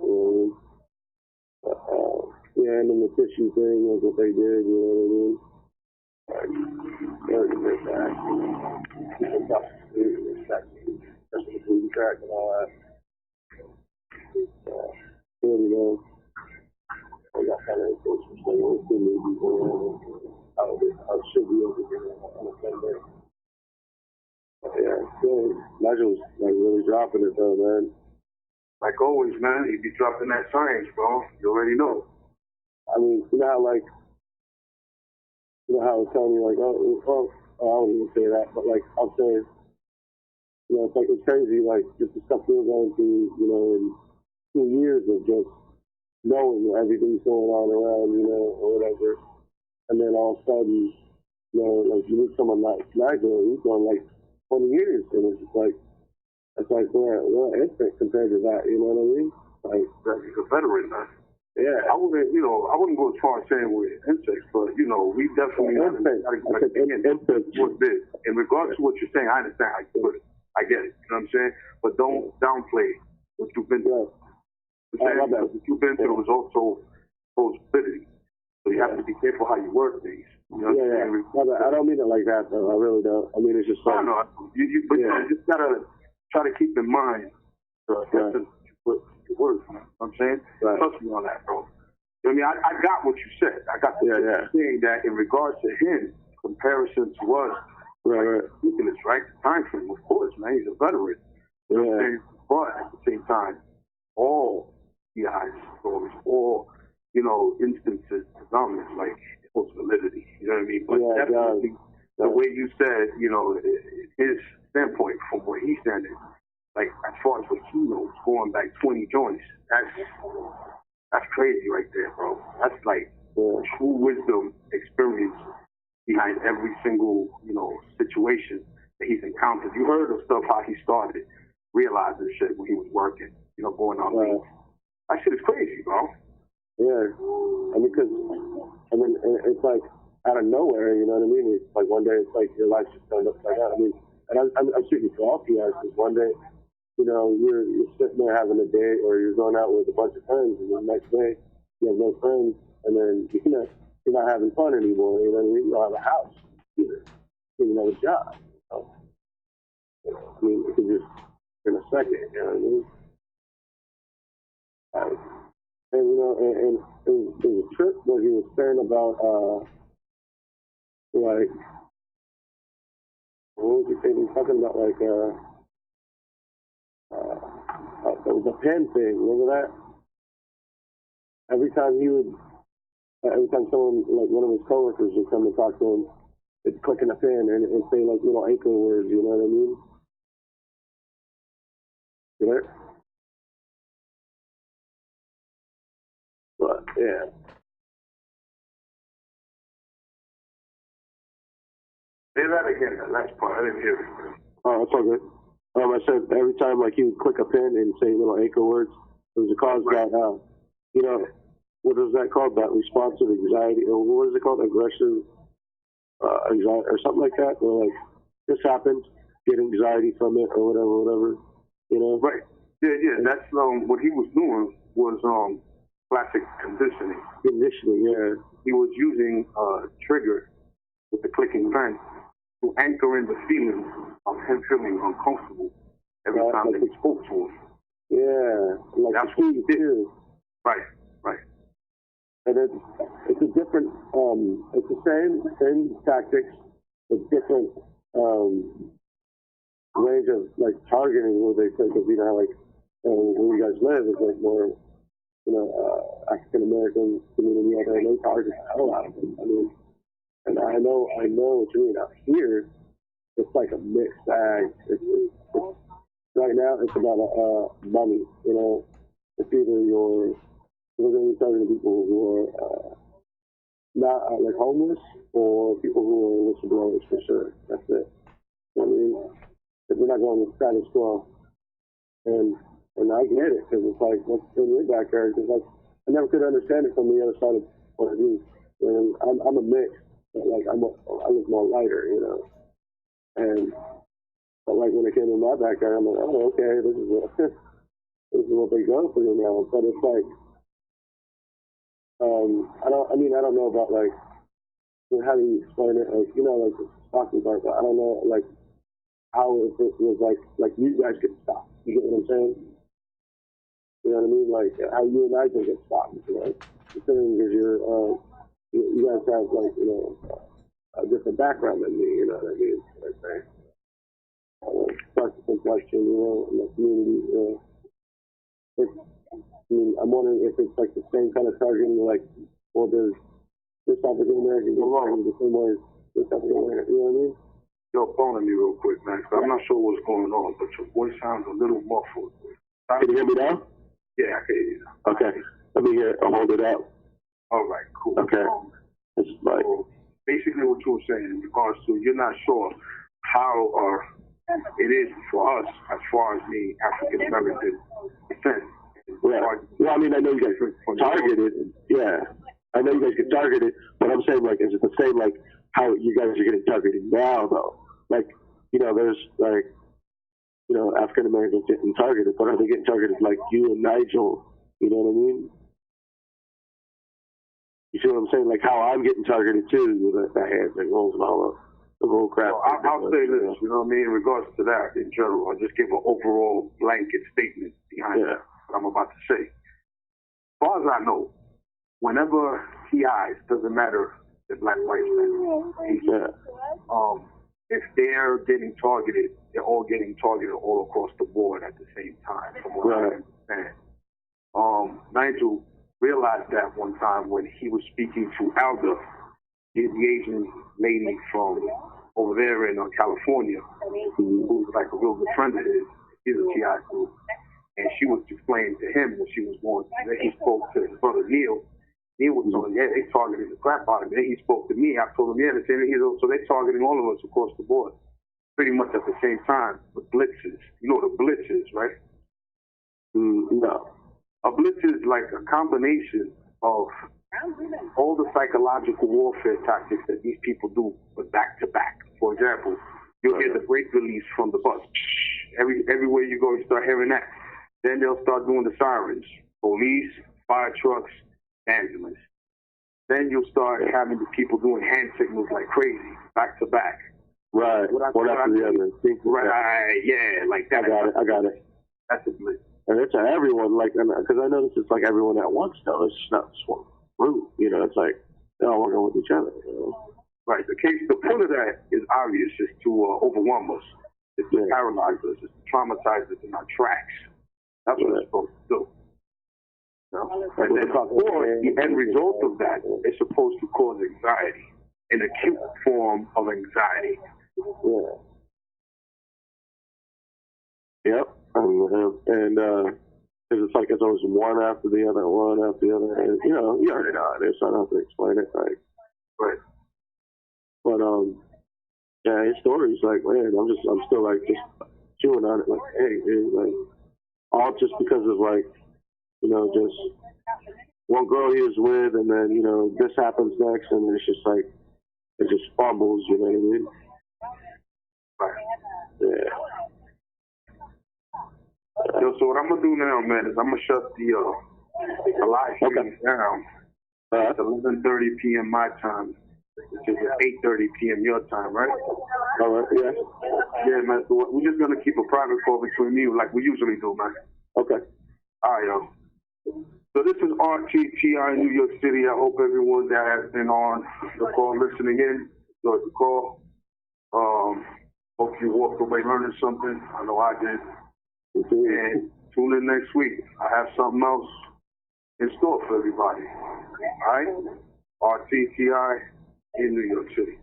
Yeah, and then the tissue thing was what they did, you know what I mean? Like, they're a bit back. People got the street and especially the food track and all that. You know, I got kind of enforcement thing with the movies going on. I should be over here on a Sunday. Yeah, so Nigel's like really dropping it though, man. Like always, man, he be dropping that science, bro. You already know. I mean, you know how like, you know how I was telling you like, oh, I don't even say that, but like I'll say, you know, it's like it's crazy, like just the stuff we were going through, you know, in 2 years of just knowing everything's going on around, you know, or whatever, and then all of a sudden, you know, like you meet someone like Nigel, he's going like 20 years, and it's just like, it's like we're infant compared to that, you know what I mean? Like, He's a veteran, man. yeah. I wouldn't go as far as saying we're insects, but you know, we definitely in regards to what you're saying, I understand how you put it. I get it. You know what I'm saying? But don't downplay what you've been through. What you've been through is also stability. So you have to be careful how you word things. You know what I'm saying? I don't mean it like that though. I really don't. I mean it's just like, I know. You just gotta try to keep in mind the essence you put your words. You know what I'm saying? Right. Trust me on that, bro. I mean, I got what you said. I got what you're saying that in regards to him, comparison to us, right. ridiculous, right? The time frame, of course, man. He's a veteran. You know what I'm saying? But at the same time, all PI's stories or, you know, instances, developments like holds validity. You know what I mean? But definitely the way you said, you know, his standpoint from where he's standing, like as far as what he knows, going back 20 joints, that's crazy right there, bro. That's like true wisdom, experience behind every single, you know, situation that he's encountered. You heard of stuff how he started realizing shit when he was working, you know, going on leave. That shit is crazy, bro. Yeah, I mean, it's like out of nowhere, you know what I mean? It's like one day it's like your life just turned upside down. I mean, and I'm shooting for all PIs because one day, you know, you're sitting there having a date or you're going out with a bunch of friends, and the next day you have no friends, and then you're not having fun anymore. You know what I mean? You don't have a house either. You don't have a job. You know? I mean, it could just in a second. You know what I mean? And you know, and it was a trip where he was saying about like what was he saying? He was talking about like there was a pen thing. Remember that? Every time someone, like one of his coworkers would come and talk to him, it's clicking a pen and say like little anchor words, you know what I mean? You know? But yeah. Say that again, that last part. I didn't hear it. Oh, that's all good. I said every time like he would click a pen and say little anchor words, it was a cause that you know, what is that called? That responsive anxiety, or what is it called? Aggressive anxiety, or something like that. Or like this happened, get anxiety from it, or whatever. You know? Right. Yeah. That's what he was doing was classic conditioning. Conditioning, yeah. He was using a trigger with the clicking pen to anchor in the feeling of him feeling uncomfortable every time that he spoke to him. Yeah, like that's what he did. Too. Right. And it's a different, it's the same tactics, but different range of like targeting where they think of, you know, like where you guys live is like more, you know, African American community out there. They target the hell out of them. I mean, and I know what you mean. Out here, it's like a mixed bag. It's right now it's about money. You know, it's either we're going to be targeting people who are not like homeless or people who are whistleblowers for sure. That's it. You know what I mean? If we're not going with status quo, and I get it because it's like what's in your backyard? Because like I never could understand it from the other side of point of view. And I'm a mix, but like I look more lighter, you know. But like when it came to my backyard, I'm like, oh, okay, this is what they go through now. But it's like, I don't know about like, how do you explain it? Like, you know, like the stalking part, but I don't know, like, how if it was like you guys get stopped. You get what I'm saying? You know what I mean? Like how you and Nigel get stopped. You know, considering because you guys have like, you know, a different background than me. You know what I mean? What I'm saying. Dark complexion, you know, in the community. You know, I'm wondering if it's like the same kind of targeting, like, well, there's this African American get targeted the same way as this African American. You know what I mean? Yo, phone me real quick, man. I'm not sure what's going on, but your voice sounds a little muffled. Can you hear me now? Yeah, I can hear you now. Okay. Let me hear. I'll hold it out. All right, cool. Okay. It's like, so basically what you were saying in regards to you're not sure how it is for us as far as the African American descent. Yeah. Well, I mean, I know you guys get targeted. Yeah. I know you guys get targeted, but I'm saying, like, is it the same, like, how you guys are getting targeted now, though? Like, you know, there's, like, you know, African Americans getting targeted, but are they getting targeted like you and Nigel? You know what I mean? You see what I'm saying? Like how I'm getting targeted too with the hands and rolls and all the whole crap. Well, I'll say this, you know what I mean, in regards to that in general. I'll just give an overall blanket statement behind what I'm about to say. As far as I know, whenever TIs, doesn't matter the black, white, if they're getting targeted, they're all getting targeted all across the board at the same time, from what I understand. Nigel realized that one time when he was speaking to Alda, the Asian lady from over there in California, who's like a real good friend of his. She's a TI student. And she was explaining to him when she was going, then he spoke to his brother Neil. Neil was telling him, yeah, they targeted the crap out of me. Then he spoke to me. I told him, yeah, they say, so they're targeting all of us across the board, pretty much at the same time. With blitzes. You know what a blitz is, right? No. A blitz is like a combination of all the psychological warfare tactics that these people do, but back to back. For example, you'll hear the brake release from the bus. Everywhere you go, you start hearing that. Then they'll start doing the sirens, police, fire trucks, ambulance. Then you'll start having the people doing hand signals like crazy, back to back. Right. One after the other. Right. Yeah, like that. I got it. That's a blitz. And it's everyone, like, because I notice it's like everyone at once, though. It's not just one group, you know. It's like they're all working with each other, you know. Right. The point of that is obvious, just to overwhelm us. It's to paralyze us. It's to traumatize us in our tracks. That's what it's supposed to do. You know? And then, of course, the end result of that is supposed to cause anxiety, an acute form of anxiety. Yep. And it's like it's always one after the other, and you know, you already know it is, so I don't have to explain it, like. Right. But yeah, his story's like, man, I'm still like just chewing on it, like, hey, dude, like, all just because of like, you know, just one girl he was with, and then, you know, this happens next, and it's just like, it just fumbles, you know what I mean? Right. Yeah. Yo, so what I'm gonna do now, man, is I'm gonna shut the live stream down at 11:30 p.m. my time, which is at 8:30 p.m. your time, right? All right. Yeah. Yeah, man. So we're just gonna keep a private call between you, like we usually do, man. Okay. All right, yo. So this is RTTI in New York City. I hope everyone that has been on the call listening in enjoyed the call. Hope you walked away learning something. I know I did. And tune in next week. I have something else in store for everybody. All right? RTTI in New York City.